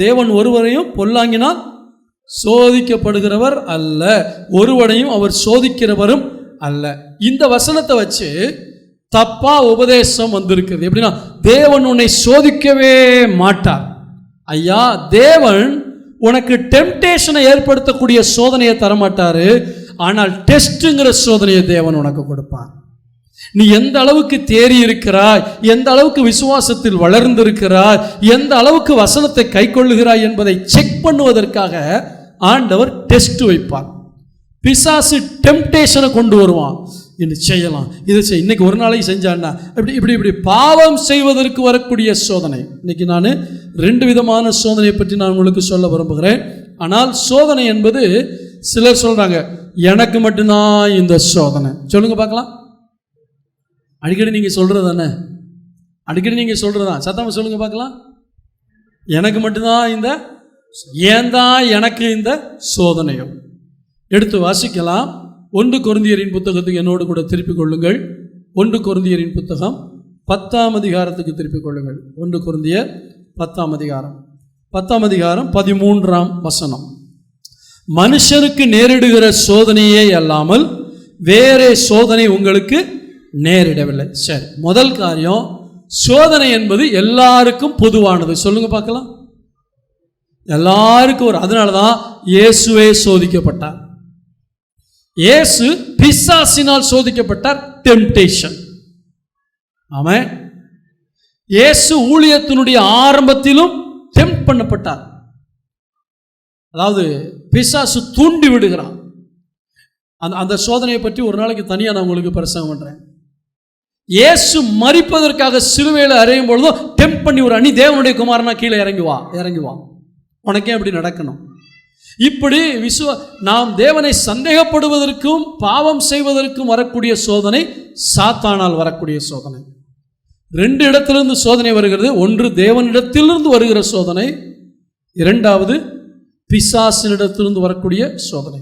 தேவன் ஒருவரையும் பொல்லாங்கினால் சோதிக்கப்படுகிறவர் அல்ல, ஒருவனையும் அவர் சோதிக்கிறவரும் அல்ல. இந்த வசனத்தை வச்சு தப்பா உபதேசம் வந்திருக்கிறது. எப்படின்னா, தேவன் உன்னை சோதிக்கவே மாட்டார். ஐயா, தேவன் உனக்கு டெம்டேஷனை ஏற்படுத்தக்கூடிய சோதனையை தரமாட்டாரு, ஆனால் டெஸ்ட்டுங்கிற சோதனையை தேவன் உனக்கு கொடுப்பார். நீ எந்த அளவுக்கு தேறி இருக்கிறாய், எந்த அளவுக்கு விசுவாசத்தில் வளர்ந்திருக்கிறாய், எந்த அளவுக்கு வசனத்தை கை கொள்ளுகிறாய் என்பதை செக் பண்ணுவதற்காக ஆண்டவர் டெஸ்ட் வைப்பார். பிசாசு டெம்டேஷனை கொண்டு வருவான். இது செய்யலாம், இது செய், இன்னைக்கு ஒரு நாளைக்கு செஞ்சான்னா இப்படி பாவம் செய்வதற்கு வரக்கூடிய சோதனை. இன்னைக்கு நான் 2 விதமான சோதனையை பற்றி நான் உங்களுக்கு சொல்ல விரும்புகிறேன். ஆனால் சோதனை என்பது சிலர் சொல்றாங்க, எனக்கு மட்டும்தான் இந்த சோதனை. சொல்லுங்க பார்க்கலாம். அடிக்கடி நீங்க சொல்றது தானே? அடிக்கடி நீங்க சொல்றதா? சத்தமா சொல்லுங்க பார்க்கலாம். எனக்கு மட்டும்தான் இந்த, ஏன் தான் எனக்கு இந்த சோதனையோ? எடுத்து வாசிக்கலாம். 1 கொரிந்தியரின் புத்தகத்துக்கு என்னோடு கூட திருப்பிக் கொள்ளுங்கள். 1 கொரிந்தியரின் புத்தகம் 10ஆம் அதிகாரத்துக்கு திருப்பிக் கொள்ளுங்கள். 1 கொரிந்தியர் 10ஆம் அதிகாரம் 13ஆம் வசனம். மனுஷனுக்கு நேரிடுகிற சோதனையே அல்லாமல் வேறே சோதனை உங்களுக்கு நேரிடவில்லை. சரி, முதல் காரியம், சோதனை என்பது எல்லாருக்கும் பொதுவானது. சொல்லுங்க பார்க்கலாம். எல்லாருக்கும் வரும். அதனால தான் இயேசுவே சோதிக்கப்பட்டார். இயேசு பிசாசினால் சோதிக்கப்பட்டார், டெம்டேஷன். ஆமென். இயேசு ஊழியத்தினுடைய ஆரம்பத்திலும் டெம்ப்ட் பண்ணப்பட்டார். அதாவது பிசாசு தூண்டி விடுகிறான். அந்த சோதனையை பற்றி ஒரு நாளைக்கு தனியாக நான் உங்களுக்கு பிரசங்கம் பண்ணுறேன். இயேசு மரிப்பதற்காக சிலுவையில் அறையும் பொழுதும் டெம்ப் பண்ணி ஒரு அணி தேவனுடைய குமாரனா கீழே இறங்கி வா, உனக்கே அப்படி நடக்கணும். இப்படி நாம் தேவனை சந்தேகப்படுவதற்கும் பாவம் செய்வதற்கும் வரக்கூடிய சோதனை சாத்தானால் வரக்கூடிய சோதனை. 2 இடத்திலிருந்து சோதனை வருகிறது. ஒன்று தேவனிடத்திலிருந்து வருகிற சோதனை, இரண்டாவது பிசாசினிடத்திலிருந்து வரக்கூடிய சோதனை.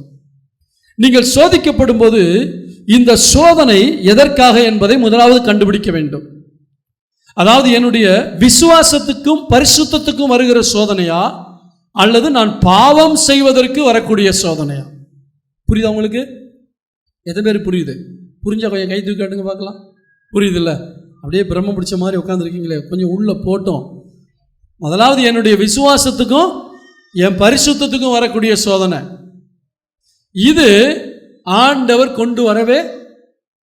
நீங்கள் சோதிக்கப்படும் போது இந்த சோதனை எதற்காக என்பதை முதலாவது கண்டுபிடிக்க வேண்டும். அதாவது என்னுடைய விசுவாசத்துக்கும் பரிசுத்தத்துக்கும் வருகிற சோதனையா, அல்லது நான் பாவம் செய்வதற்கு வரக்கூடிய சோதனையா? புரியுதா உங்களுக்கு? எத்தனை பேர் புரியுது? புரிஞ்சா கொஞ்சம் கை தூக்கி காட்டுங்க பார்க்கலாம். புரியுது இல்லை? அப்படியே பிரம்ம பிடிச்ச மாதிரி உட்காந்துருக்கீங்களே, கொஞ்சம் உள்ள போட்டோம். முதலாவது என்னுடைய விசுவாசத்துக்கும் என் பரிசுத்தத்துக்கும் வரக்கூடிய சோதனை. இது ஆண்டவர் கொண்டு வரவே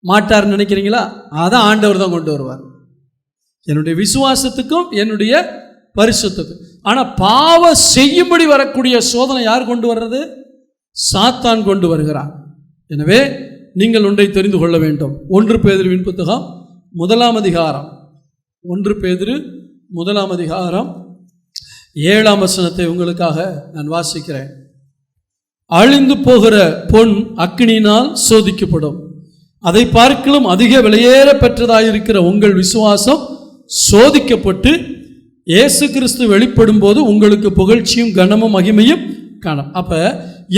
மாட்டார்னு நினைக்கிறீங்களா? அதான் ஆண்டவர் தான் கொண்டு வருவார். என்னுடைய விசுவாசத்துக்கும் என்னுடைய பரிசுத்தத்துக்கும். ஆனால் பாவம் செய்யும்படி வரக்கூடிய சோதனை யார் கொண்டு வர்றது? சாத்தான் கொண்டு வருகிறார். எனவே நீங்கள் ஒன்றை தெரிந்து கொள்ள வேண்டும். 1 பேதுருவின் புத்தகம் 1ஆம் அதிகாரம், 1 பேதுரு 1ஆம் அதிகாரம் 7ஆம் வசனத்தை உங்களுக்காக நான் வாசிக்கிறேன். அழிந்து போகிற பொன் அக்கினியினால் சோதிக்கப்படும், அதை பார்க்கலும் அதிக விலையேற பெற்றதாயிருக்கிற உங்கள் விசுவாசம் சோதிக்கப்பட்டு இயேசு கிறிஸ்து வெளிப்படும் போது உங்களுக்கு புகழ்ச்சியும் கனமும் மகிமையும் காணும். அப்ப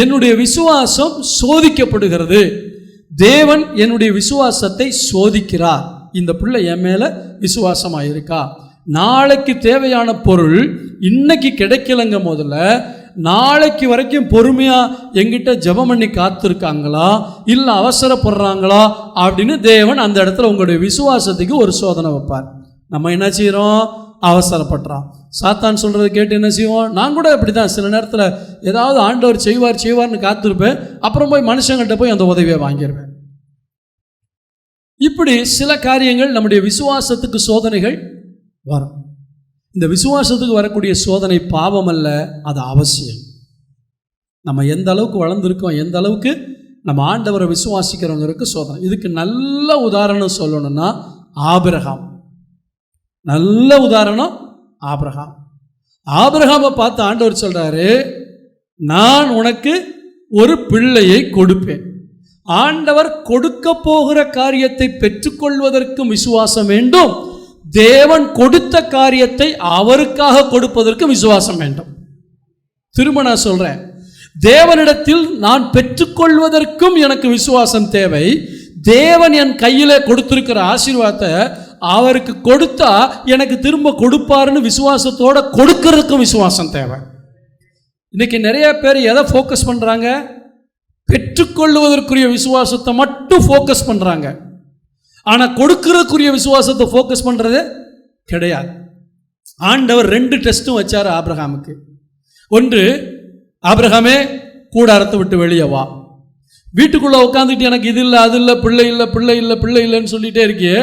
என்னுடைய விசுவாசம் சோதிக்கப்படுகிறது. தேவன் என்னுடைய விசுவாசத்தை சோதிக்கிறார். இந்த பிள்ளை என் மேல விசுவாசமாயிருக்கா? நாளைக்கு தேவையான பொருள் இன்னைக்கு கிடைக்கலங்க, முதல்ல நாளைக்கு வரைக்கும் பொறுமையா எங்கிட்ட ஜெபம் பண்ணி காத்திருக்காங்களா, இல்லை அவசரப்படுறாங்களா அப்படின்னு தேவன் அந்த இடத்துல உங்களுடைய விசுவாசத்துக்கு ஒரு சோதனை வைப்பார். நம்ம என்ன செய்யறோம்? அவசரப்படுறான். சாத்தான் சொல்றதை கேட்டு என்ன செய்வோம்? நான் கூட அப்படிதான் சில நேரத்தில் ஏதாவது ஆண்டவர் செய்வார்னு காத்திருப்பேன், அப்புறம் போய் மனுஷங்கிட்ட போய் அந்த உதவியை வாங்கிடுவேன். இப்படி சில காரியங்கள் நம்முடைய விசுவாசத்துக்கு சோதனைகள் வரும். இந்த விசுவாசத்துக்கு வரக்கூடிய சோதனை பாவம் அல்ல, அது அவசியம். நம்ம எந்த அளவுக்கு வளர்ந்துருக்கோம், எந்த அளவுக்கு நம்ம ஆண்டவரை விசுவாசிக்கிறவங்களுக்கு சோதனை. இதுக்கு நல்ல உதாரணம் சொல்லணும்னா ஆபிரகாம். நல்ல உதாரணம் ஆபிரகாம். ஆபிரகாமை பார்த்து ஆண்டவர் சொல்றாரு, நான் உனக்கு ஒரு பிள்ளையை கொடுப்பேன். ஆண்டவர் கொடுக்க போகிற காரியத்தை பெற்றுக்கொள்வதற்கும் விசுவாசம் வேண்டும். தேவன் கொடுத்த காரியத்தை அவருக்காக கொடுப்பதற்கு விசுவாசம் வேண்டும். திரும்ப நான் சொல்றேன், தேவனிடத்தில் நான் பெற்றுக்கொள்வதற்கும் எனக்கு விசுவாசம் தேவை. தேவன் என் கையில கொடுத்திருக்கிற ஆசீர்வாதத்தை அவருக்கு கொடுத்தா எனக்கு திரும்ப கொடுப்பாருன்னு விசுவாசத்தோட கொடுக்கறதுக்கும் விசுவாசம் தேவை. இன்னைக்கு நிறைய பேர் எதை ஃபோக்கஸ் பண்றாங்க? பெற்றுக்கொள்வதற்குரிய விசுவாசத்தை மட்டும் ஃபோக்கஸ் பண்றாங்க. ஆனால் கொடுக்கறதுக்குரிய விசுவாசத்தை ஃபோக்கஸ் பண்ணுறது கிடையாது. ஆண்டவர் 2 டெஸ்ட்டும் வச்சார் ஆபிரகாமுக்கு. ஒன்று, ஆபிரகாமே கூடாரத்தை விட்டு வெளியே வா. வீட்டுக்குள்ளே உட்காந்துட்டு எனக்கு இது இல்லை அது இல்லை பிள்ளை இல்லைன்னு சொல்லிகிட்டே இருக்கியே,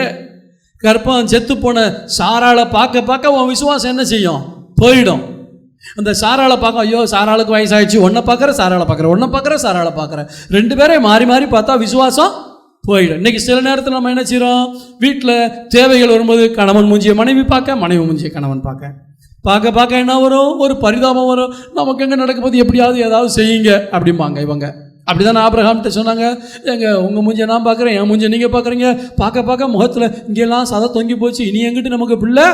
கற்பம் செத்து போன சாராளை பார்க்க உன் விசுவாசம் என்ன செய்யும்? போயிடும். அந்த சாராளை பார்க்க, ஐயோ சாராளுக்கு வயசாகிடுச்சு, ஒன்றை பார்க்குற சாராளை பார்க்குற 2 பேரையும் மாறி மாறி பார்த்தா விசுவாசம் போயிடும். இன்னைக்கு சில நேரத்தில் நம்ம என்ன செய்கிறோம்? வீட்டில் தேவைகள் வரும்போது கணவன் மூஞ்சியை மனைவி பார்க்க, மனைவி மூஞ்சியை கணவன் பார்க்க என்ன வரும்? ஒரு பரிதாபம் வரும். நமக்கு எங்கே நடக்க போது எப்படியாவது ஏதாவது செய்யுங்க அப்படிம்பாங்க இவங்க. அப்படி தானே ஆபிரகாம்கிட்ட சொன்னாங்க, உங்கள் மூஞ்சியை நான் பார்க்குறேன், என் மூஞ்சியை நீங்கள் பார்க்குறீங்க, பார்க்க முகத்தில் இங்கெல்லாம் சதை தொங்கி போச்சு, இனி எங்கிட்டு நமக்கு பிள்ளை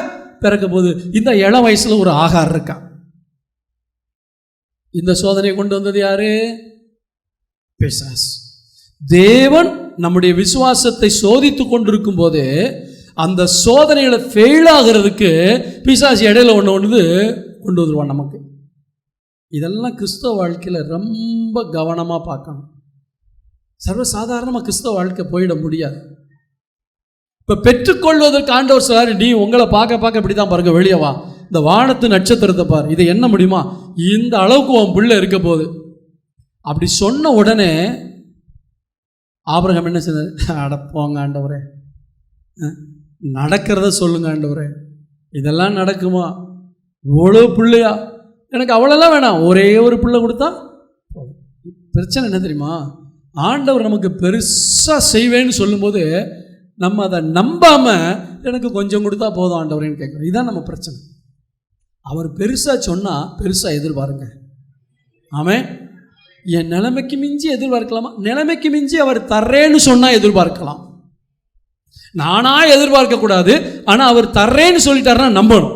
பிறக்க போகுது. இந்த இளம் வயசில் ஒரு ஆகார் இருக்கா. இந்த சோதனையை கொண்டு வந்தது யாரு? பிசாசு. தேவன் நம்முடைய விசுவாசத்தை சோதித்து கொண்டிருக்கும் போது அந்த சோதனைகளை ஃபெயில் ஆகிறதுக்கு பிசாசு இடையில ஒன்று கொண்டு வந்துடுவான் நமக்கு. இதெல்லாம் கிறிஸ்தவ வாழ்க்கையில் ரொம்ப கவனமாக பார்க்கணும். சர்வசாதாரணமாக கிறிஸ்தவ வாழ்க்கை போயிட முடியாது. இப்போ பெற்றுக்கொள்வதற்கு ஆண்டவர் சொல்றாரு, நீ உங்களை பார்க்க இப்படி தான் பாருங்க, வெளியே வா, இந்த வானத்து நட்சத்திரத்தை பார், இதை என்ன முடியுமா, இந்த அளவுக்கு உன் பிள்ளை இருக்க போகுது. அப்படி சொன்ன உடனே ஆபிரகாம் என்ன செய்தார்? அடப்போங்க ஆண்டவரே, நடக்கிறத சொல்லுங்க ஆண்டவரே, இதெல்லாம் நடக்குமா? இவ்வளோ பிள்ளையா? எனக்கு அவ்வளோலாம் வேணாம், ஒரே ஒரு பிள்ளை கொடுத்தா. பிரச்சனை என்ன தெரியுமா? ஆண்டவர் நமக்கு பெருசாக செய்வேன்னு சொல்லும்போது நம்ம அதை நம்பாமல் எனக்கு கொஞ்சம் கொடுத்தா போதும் ஆண்டவரேன்னு கேட்குறோம். இதுதான் நம்ம பிரச்சனை. அவர் பெருசாக சொன்னால் பெருசாக எதிர்பாருங்க. ஆமென். என் நிலைமைக்கு மிஞ்சி எதிர்பார்க்கலாமா? நிலைமைக்கு மிஞ்சி அவர் தர்றேன்னு சொன்னால் எதிர்பார்க்கலாம். நானாக எதிர்பார்க்கக்கூடாது. ஆனால் அவர் தர்றேன்னு சொல்லிட்டாருன்னா நம்பணும்.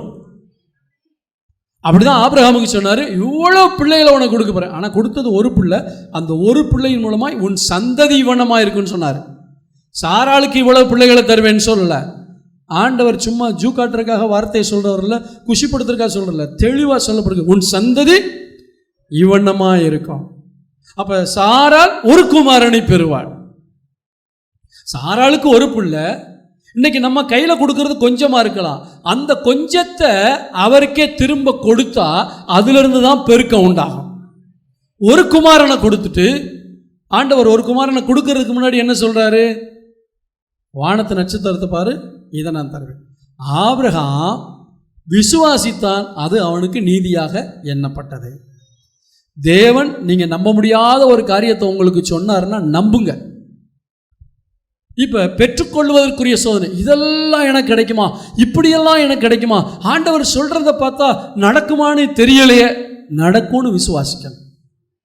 அப்படிதான் ஆபிரகாமுக்கு சொன்னார், இவ்வளோ பிள்ளைகளை உனக்கு கொடுக்க போகிறேன். ஆனால் கொடுத்தது ஒரு பிள்ளை. அந்த ஒரு பிள்ளையின் மூலமாக உன் சந்ததி இவனமாக இருக்குன்னு சொன்னார். சாராளுக்கு இவ்வளோ பிள்ளைகளை தருவேன்னு சொல்லலை. ஆண்டவர் சும்மா ஜூ காட்டுறதுக்காக வார்த்தையை சொல்கிறவரில்ல, குஷிப்படுத்துறதுக்காக சொல்கிறதில்ல, தெளிவாக சொல்லப்படுது, உன் சந்ததி இவனமாக இருக்கும். அப்போ சாராள் ஒரு குமாரனை பெறுவாள். சாராளுக்கு ஒரு பிள்ளை. இன்னைக்கு நம்ம கையில் கொடுக்கறது கொஞ்சமாக இருக்கலாம். அந்த கொஞ்சத்தை அவருக்கே திரும்ப கொடுத்தா அதிலிருந்து தான் பெருக்கம் உண்டாகும். ஒரு குமாரனை கொடுத்துட்டு ஆண்டவர் ஒரு குமாரனை கொடுக்கறதுக்கு முன்னாடி என்ன சொல்றாரு? வானத்து நட்சத்திரத்தை பாரு, இதை நான் தருவேன். ஆபிரகாம் விசுவாசித்தான், அது அவனுக்கு நீதியாக எண்ணப்பட்டது. தேவன் நீங்க நம்ப முடியாத ஒரு காரியத்தை உங்களுக்கு சொன்னாருன்னா நம்புங்க. இப்ப பெற்றுக்கொள்வதற்குரிய சோதனை, இதெல்லாம் எனக்கு கிடைக்குமா, இப்படியெல்லாம் எனக்கு கிடைக்குமா, ஆண்டவர் சொல்றத பார்த்தா நடக்குமான்னு தெரியலையே, நடக்கும்னு விசுவாசிக்கணும்.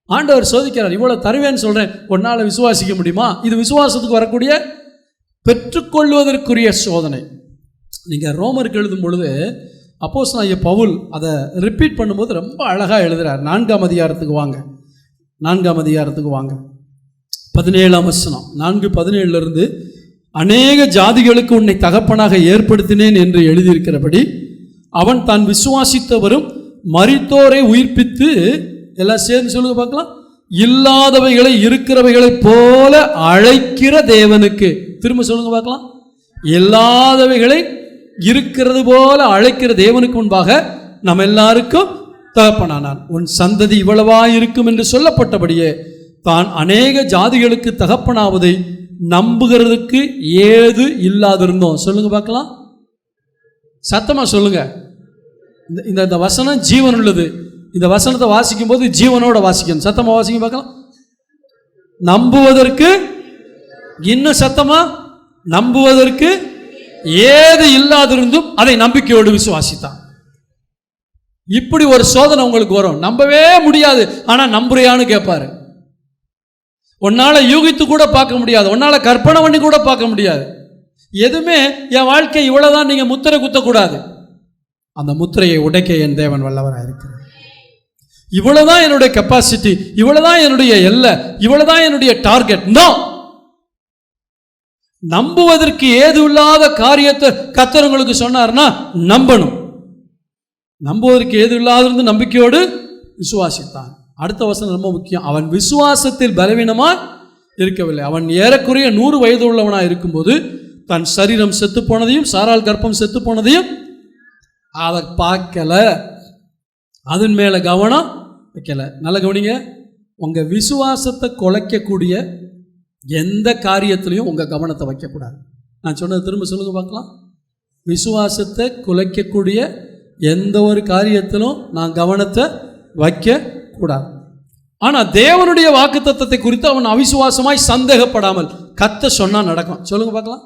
ஆண்டவர் சோதிக்கிறார், இவ்வளவு தருவேன்னு சொல்றேன், உன்னால விசுவாசிக்க முடியுமா? இது விசுவாசத்துக்கு வரக்கூடிய பெற்றுக்கொள்வதற்குரிய சோதனை. நீங்க ரோமருக்கு எழுதும் பொழுது அப்போஸ்தலனாகிய பவுல் அதை ரிப்பீட் பண்ணும்போது ரொம்ப அழகாக எழுதுகிறார். 4ஆம் அதிகாரத்துக்கு வாங்க. 4ஆம் அதிகாரத்துக்கு வாங்க. 17ஆம் வசனம். 4:17 அநேக ஜாதிகளுக்கு உன்னை தகப்பனாக ஏற்படுத்தினேன் என்று எழுதியிருக்கிறபடி அவன் தான் விசுவாசித்தவரும் மரித்தோரை உயிர்ப்பித்து, எல்லாம் சேர்ந்து சொல்லுங்க பார்க்கலாம், இல்லாதவைகளை இருக்கிறவைகளை போல அழைக்கிற தேவனுக்கு. திரும்ப சொல்லுங்க பார்க்கலாம். இல்லாதவைகளை இருக்கிறது போல அழைக்கிற தேவனுக்கு முன்பாக நம்ம எல்லாருக்கும் தகப்பனானான். உன் சந்ததி இவ்வளவா இருக்கும் என்று சொல்லப்பட்டபடியே தான் அநேக ஜாதிகளுக்கு தகப்பனாவதை நம்புகிறதுக்கு ஏது இல்லாதிருந்தோம். சொல்லுங்க பார்க்கலாம், சத்தமா சொல்லுங்க. இந்த வசனம் ஜீவன் உள்ளது. இந்த வசனத்தை வாசிக்கும் போது ஜீவனோட வாசிக்கணும். சத்தமா வாசிக்க பார்க்கலாம். நம்புவதற்கு, இன்னும் சத்தமா, நம்புவதற்கு ஏது இல்லாதிருந்தும் அதை நம்பிக்கையோடு விசுவாசித்தான். இப்படி ஒரு சோதனை உங்களுக்கு வரும். நம்பவே முடியாது, ஆனா நம்புறியான்னு கேட்பாரு. உன்னால யூகித்து கூட பார்க்க முடியாது, உன்னால கற்பனை பண்ணி கூட பார்க்க முடியாது. எதுவுமே என் வாழ்க்கை இவ்வளவுதான் நீங்க முத்திரை குத்தக்கூடாது. அந்த முத்திரையை உடைக்க என் தேவன் வல்லவராக இருக்கிறார். இவ்வளவுதான் என்னுடைய கெப்பாசிட்டி, இவ்வளவுதான் என்னுடைய எல்லை, இவ்வளவுதான் என்னுடைய டார்கெட். நோ, நம்புவதற்கு ஏது இல்லாத காரியத்தை கர்த்தர் உங்களுக்கு சொன்னார்னா நம்பணும். நம்புவதற்கு ஏது இல்லாத நம்பிக்கையோடு விசுவாசித்தான். அடுத்த வசனம் ரொம்ப முக்கியம். அவன் விசுவாசத்தில் பலவீனமா இருக்கவில்லை. அவன் ஏறக்குறைய 100 வயது உள்ளவனா இருக்கும்போது தன் சரீரம் செத்து போனதையும் சாராள் கர்ப்பம் செத்து போனதையும் அதை பார்க்கல, அதன் மேல கவனம் வைக்கல. நல்ல கவனிங்க, உங்க விசுவாசத்தை குலைக்கக்கூடிய எந்த காரியத்திலையும் உங்க கவனத்தை வைக்கக்கூடாது. நான் சொன்னது திரும்ப சொல்லுங்க பார்க்கலாம். விசுவாசத்தை குலைக்கக்கூடிய எந்த ஒரு காரியத்திலும் நான் கவனத்தை வைக்க கூடாது. ஆனா தேவனுடைய வாக்குத்தத்தத்தை குறித்து அவன் அவிசுவாசமாய் சந்தேகப்படாமல் கத்த சொன்னா நடக்கும். சொல்லுங்க பார்க்கலாம்.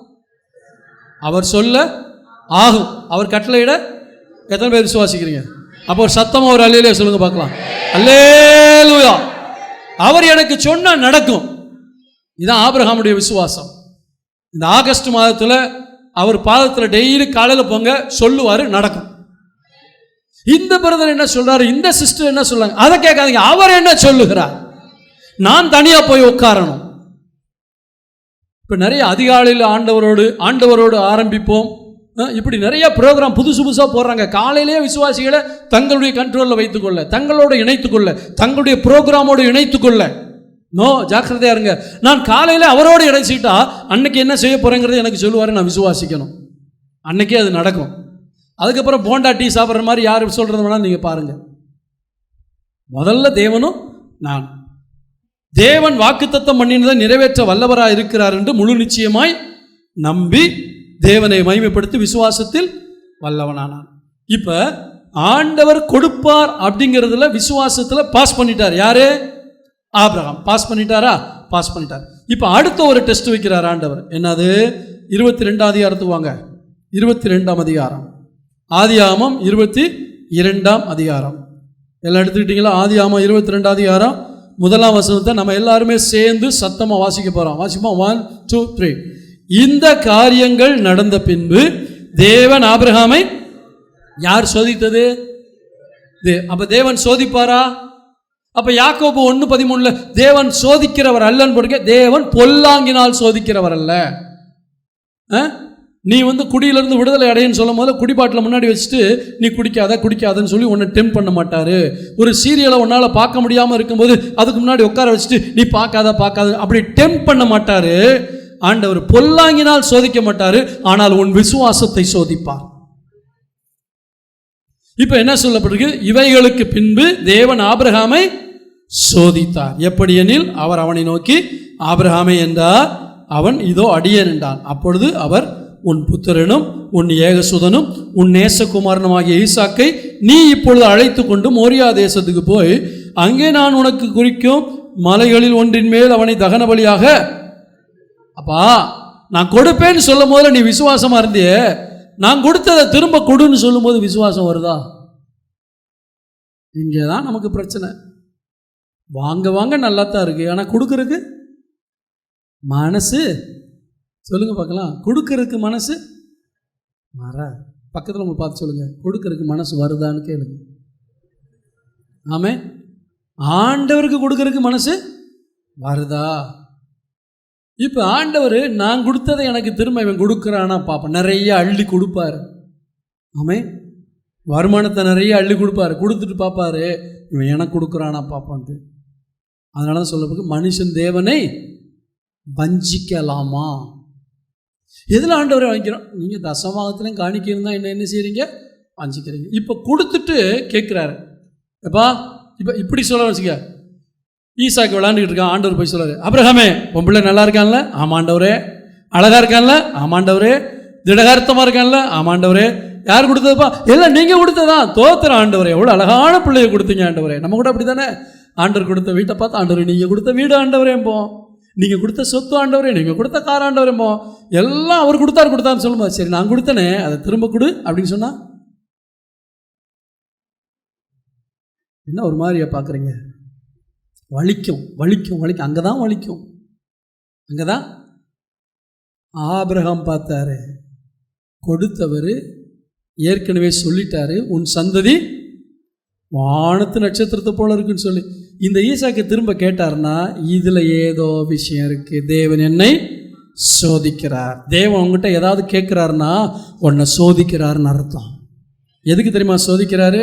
அவர் சொல்ல ஆகும், அவர் கட்டளையிட எத்தனை பேர் விசுவாசிக்கிறீங்க? அப்போ ஒரு சத்தமா ஒரு அல்லேலூயா சொல்லுங்க பார்க்கலாம். அல்லேலூயா. அவர் எனக்கு சொன்னா நடக்கும். இதுதான் ஆபிரகாமுடைய விசுவாசம். இந்த ஆகஸ்ட் மாதத்துல அவர் பாதத்தில் டெய்லி காலையில் போங்க சொல்லுவாரு, நடக்கும். இந்த பிரதர் என்ன சொல்றாரு, இந்த சிஸ்டர் என்ன சொல்றாங்க, அதை கேட்காதீங்க. அவர் என்ன சொல்லுகிறார், நான் தனியா போய் உட்காரணும். இப்ப நிறைய அதிகாலையில் ஆண்டவரோடு ஆரம்பிப்போம், இப்படி நிறைய ப்ரோக்ராம் புதுசா போடுறாங்க. காலையிலேயே விசுவாசிகளை தங்களுடைய கண்ட்ரோலில் வைத்துக்கொள்ள, தங்களோடு இணைத்துக்கொள்ள, தங்களுடைய ப்ரோக்ராமோடு இணைத்துக்கொள்ள. நோ, ஜாக்கிரதையா இருங்க. நான் காலையில் அவரோடு இணைச்சிட்டா அன்னைக்கு என்ன செய்ய போறேங்கிறது எனக்கு சொல்லுவாரு, நான் விசுவாசிக்கணும். அன்னைக்கே அது நடக்கும். அதுக்கப்புறம் போண்டா டீ சாப்பிட்ற மாதிரி யார் சொல்றது வேணாலும் நீங்க பாருங்க. முதல்ல தேவனும் நான், தேவன் வாக்குத்தத்தம் பண்ணினதை நிறைவேற்ற வல்லவராக இருக்கிறார் என்று முழு நிச்சயமாய் நம்பி தேவனை மகிமைப்படுத்தி விசுவாசத்தில் வல்லவனானான். இப்ப ஆண்டவர் கொடுப்பார் அப்படிங்கிறதுல விசுவாசத்துல பாஸ் பண்ணிட்டார். யாரு? Abraham pass பண்ணிட்டாரா? பாஸ் பண்ணிட்டார். இப்போ அடுத்த ஒரு டெஸ்ட் வைக்கிறார் ஆண்டவர். என்னது? 22ஆம் அதிகாரத்துக்கு வாங்க. 22ஆம் அதிகாரம், ஆதியாகமம் 22ஆம் அதிகாரம். எல்லாம் எடுத்துக்கிட்டீங்களா? ஆதியாகமம் 22ஆம் அதிகாரம் 1ஆம் வசனத்தை நம்ம எல்லாருமே சேர்ந்து சத்தமாக வாசிக்க போகிறோம். வாசிப்போம். 1 2 3. இந்த காரியங்கள் நடந்த பின்பு தேவன் ஆபிரகாமை யார் சோதித்தது? அப்ப தேவன் சோதிப்பாரா? அப்ப யாக்கோபு 1:13 தேவன் சோதிக்கிறவர் அல்லன்னு போடுங்க. தேவன் பொல்லாங்கினால் சோதிக்கிறவர் அல்ல. நீ குடியிலிருந்து விடுதலை அடையன்னு சொல்லும் போது குடிபாட்டில் முன்னாடி வச்சுட்டு நீ குடிக்காதன்னு சொல்லி உன்னை டெம்ப் பண்ண மாட்டாரு. ஒரு சீரியலை உன்னால் பார்க்க முடியாமல் இருக்கும்போது அதுக்கு முன்னாடி உட்கார வச்சுட்டு நீ பார்க்காத அப்படி டெம்ப் பண்ண மாட்டாரு. ஆண்டவர் பொல்லாங்கினால் சோதிக்க மாட்டாரு, ஆனால் உன் விசுவாசத்தை சோதிப்பார். இப்ப என்ன சொல்லப்பட்டிருக்கு? இவைகளுக்கு பின்பு தேவன் ஆபிரகாமை சோதித்தார். எப்படி எனில், அவர் அவனை நோக்கி ஆபிரகாமே என்றார். அவன் இதோ அடியேன் என்றான். அப்பொழுது அவர், உன் புத்திரனும் உன் ஏகசுதனும் உன் நேசகுமாரனுமாகிய ஈசாக்கை நீ இப்பொழுது அழைத்து கொண்டு மோரியா தேசத்துக்கு போய் அங்கே நான் உனக்கு குறிக்கும் மலைகளில் ஒன்றின் மேல் அவனை தகன பலியாக. அப்பா, நான் கொடுப்பேன்னு சொல்லும் போது நீ விசுவாசமா இருந்தியே, நான் கொடுத்ததை திரும்ப கொடுன்னு சொல்லும் போது விசுவாசம் வருதா? இங்கே தான் நமக்கு பிரச்சனை. வாங்க நல்லா தான் இருக்கு, ஆனால் கொடுக்கறதுக்கு மனசு, சொல்லுங்க பார்க்கலாம், கொடுக்கறதுக்கு மனசு பக்கத்தில் நம்ம பார்த்து சொல்லுங்க, கொடுக்கறதுக்கு மனசு வருதான்னு கேளுங்க. ஆமே, ஆண்டவருக்கு கொடுக்கறதுக்கு மனசு வருதா? இப்போ ஆண்டவர் நான் கொடுத்ததை எனக்கு திரும்ப இவன் கொடுக்குறானா பார்ப்பேன். நிறைய அள்ளி கொடுப்பாரு. ஆமே, வருமானத்தை நிறைய அள்ளி கொடுப்பாரு. கொடுத்துட்டு பார்ப்பாரு இவன் எனக்கு கொடுக்குறானா பார்ப்பான்ட்டு. அதனால தான் சொல்லப்போது மனுஷன் தேவனை வஞ்சிக்கலாமா? எதில் ஆண்டவரை வாங்கிக்கிறோம்? நீங்கள் தசமாகத்திலையும் காணிக்கிறதா என்ன செய்கிறீங்க? வஞ்சிக்கிறீங்க. இப்போ கொடுத்துட்டு கேட்குறாரு, எப்பா இப்போ இப்படி சொல்ல வச்சுக்க. ஈசாக்கு விளாண்டுக்கிட்டு இருக்கான். ஆண்டவர் போய் சொல்றாரு, ஆபிரகாமே உன் பிள்ளை நல்லா இருக்கான்ல? ஆமாண்டவரே. அழகா இருக்கான்ல? ஆமாண்டவரே. திடகார்த்தமாக இருக்கான்ல? ஆமாண்டவரே. யார் கொடுத்ததுப்பா? எல்லாம் நீங்கள் கொடுத்ததான். தோத்திர ஆண்டவரே, எவ்வளோ அழகான பிள்ளையை கொடுத்தீங்க ஆண்டவரே. நம்ம கூட அப்படி தானே? ஆண்டவர் கொடுத்த வீட்டை பார்த்து ஆண்டவரே நீங்கள் கொடுத்த வீடு ஆண்டவரேம்போ, நீங்கள் கொடுத்த சொத்து ஆண்டவரே, நீங்கள் கொடுத்த கார் ஆண்டவரேம்போ, எல்லாம் அவர் கொடுத்தாருன்னு சொல்லும்போது சரி நான் கொடுத்தனே அதை திரும்ப கொடு அப்படின்னு சொன்னா என்ன ஒரு மாதிரியா பார்க்குறீங்க? வலிக்கும். அங்கதான் வலிக்கும். அங்கதான் ஆபிரகாம் பார்த்தாரு, கொடுத்தவர் ஏற்கனவே சொல்லிட்டாரு, உன் சந்ததி வானத்து நட்சத்திரத்தை போல இருக்குன்னு சொல்லி. இந்த ஈசாக்கு திரும்ப கேட்டார்னா இதுல ஏதோ விஷயம் இருக்கு. தேவன் என்னை சோதிக்கிறார். தேவன் உங்ககிட்ட ஏதாவது கேட்கிறாருன்னா உன்னை சோதிக்கிறாருன்னு அர்த்தம். எதுக்கு தெரியுமா சோதிக்கிறாரு?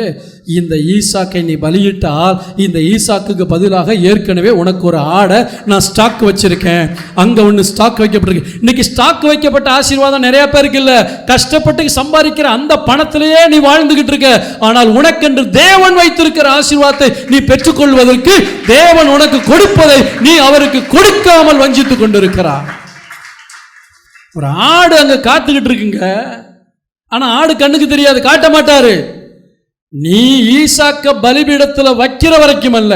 இந்த ஈசாக்கை நீ பலியிட்டால் இந்த ஈசாக்குக்கு பதிலாக ஏற்கனவே உனக்கு ஒரு ஆடை நான் ஸ்டாக் வச்சிருக்கேன். அங்கே ஒன்று ஸ்டாக் வைக்கப்பட்டிருக்கு. இன்னைக்கு ஸ்டாக் வைக்கப்பட்ட ஆசீர்வாதம் நிறைய பேருக்கு இல்லை. கஷ்டப்பட்டு சம்பாதிக்கிற அந்த பணத்திலேயே நீ வாழ்ந்துகிட்டு இருக்க. ஆனால் உனக்கென்று தேவன் வைத்திருக்கிற ஆசீர்வாதத்தை நீ பெற்றுக்கொள்வதற்கு தேவன் உனக்கு கொடுப்பதை நீ அவருக்கு கொடுக்காமல் வஞ்சித்துக் கொண்டிருக்கிறார். ஒரு ஆடு அங்கே காத்துக்கிட்டு இருக்குங்க. ஆனா ஆடு கண்ணுக்கு தெரியாது, காட்ட மாட்டாரு. நீ ஈசாக்க பலிபீடத்தில் வைக்கிற வரைக்கும் அல்ல,